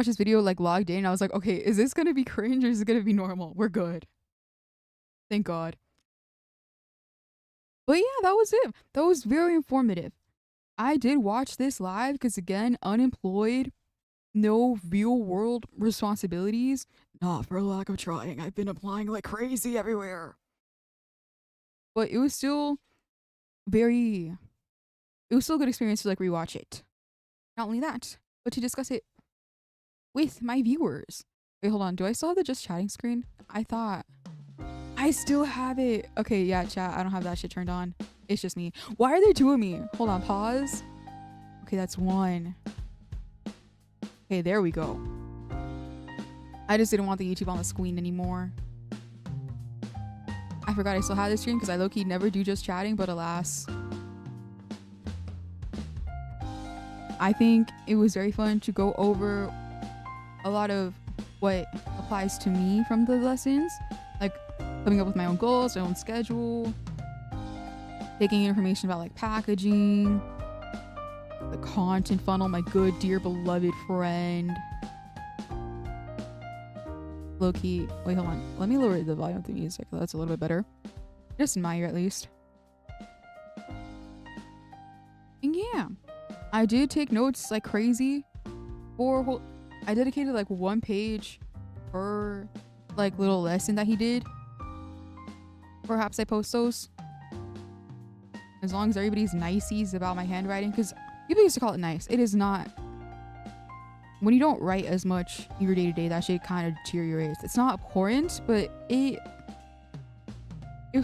S1: this video like logged in. I was like, okay, is this gonna be cringe or is it gonna be normal? We're good. Thank God. But yeah, that was it. That was very informative. I did watch this live because again, unemployed, no real world responsibilities. Not for lack of trying. I've been applying like crazy everywhere. But it was still a good experience to like rewatch it. Not only that, but to discuss it with my viewers. Wait, hold on. Do I still have the just chatting screen? I thought I still have it. Okay, yeah, chat. I don't have that shit turned on. It's just me. Why are there two of me? Hold on, pause. Okay, that's one. Okay, there we go. I just didn't want the YouTube on the screen anymore. I forgot I still had this stream because I low-key never do just chatting, but alas. I think it was very fun to go over a lot of what applies to me from the lessons, like coming up with my own goals, my own schedule, taking information about like packaging, the content funnel, my good dear beloved friend. Low-key, wait, hold on. Let me lower the volume of the music. That's a little bit better. Just in my ear, at least. And yeah, I did take notes like crazy. I dedicated like 1 page per like little lesson that he did. Perhaps I post those. As long as everybody's niceys about my handwriting, because people used to call it nice. It is not. When you don't write as much in your day-to-day, that shit kind of deteriorates. It's not abhorrent, but if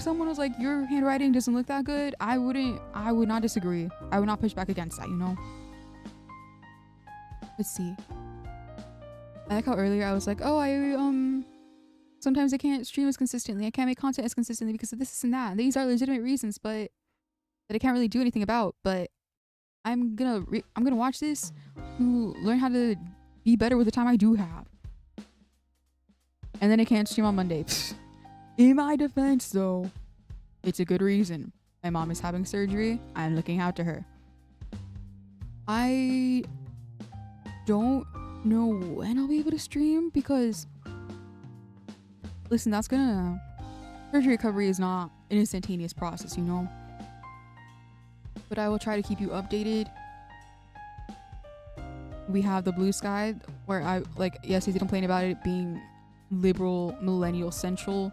S1: someone was like, your handwriting doesn't look that good, I would not disagree. I would not push back against that, you know? Let's see. I like how earlier I was like, oh, sometimes I can't stream as consistently. I can't make content as consistently because of this and that. And these are legitimate reasons, but that I can't really do anything about. But I'm gonna watch this to learn how to be better with the time I do have. And then I can't stream on Monday. In my defense, though, it's a good reason. My mom is having surgery. I'm looking out to her. I don't know when I'll be able to stream because, listen, surgery recovery is not an instantaneous process, you know? But I will try to keep you updated. We have the Blue Sky, where yes, I did complain about it being liberal, millennial central,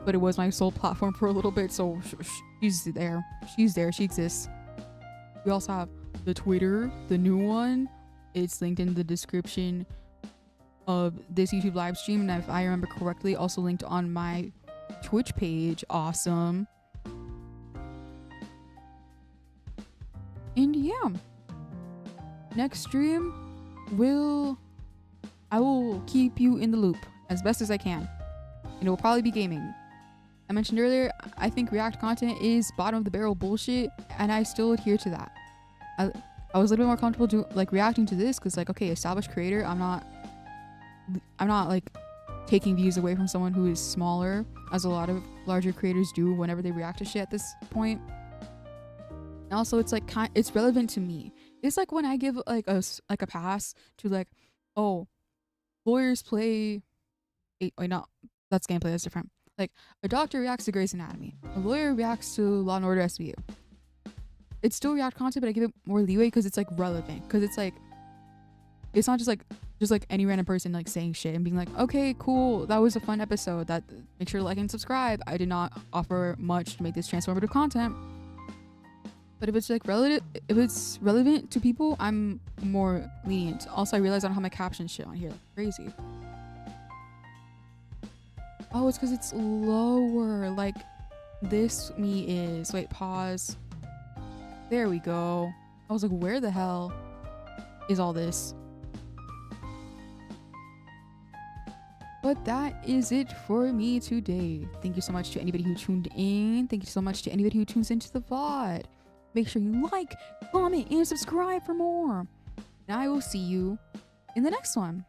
S1: but it was my sole platform for a little bit, so she's there. She's there. She exists. We also have the Twitter, the new one. It's linked in the description of this YouTube live stream, and if I remember correctly, also linked on my Twitch page. Awesome. And yeah, next stream I will keep you in the loop as best as I can, and it will probably be gaming. I mentioned earlier, I think React content is bottom of the barrel bullshit, and I still adhere to that. I was a little bit more comfortable reacting to this because, like, okay, established creator, I'm not like taking views away from someone who is smaller, as a lot of larger creators do whenever they react to shit at this point. And also, it's like it's relevant to me. It's like when I give like a pass to, like, oh, lawyers play. Wait, no, that's gameplay. That's different. Like, a doctor reacts to Grey's Anatomy. A lawyer reacts to Law and Order SVU. It's still React content, but I give it more leeway because it's like relevant. Because it's like, it's not just like any random person like saying shit and being like, okay, cool, that was a fun episode. That make sure to like and subscribe. I did not offer much to make this transformative content. But if it's like relevant to people, I'm more lenient. Also, I realize I don't have my caption shit on here. Crazy. Oh, it's because it's lower. Like this me is. Wait, pause. There we go. I was like, where the hell is all this? But that is it for me today. Thank you so much to anybody who tuned in. Thank you so much to anybody who tunes into the VOD. Make sure you like, comment, and subscribe for more. And I will see you in the next one.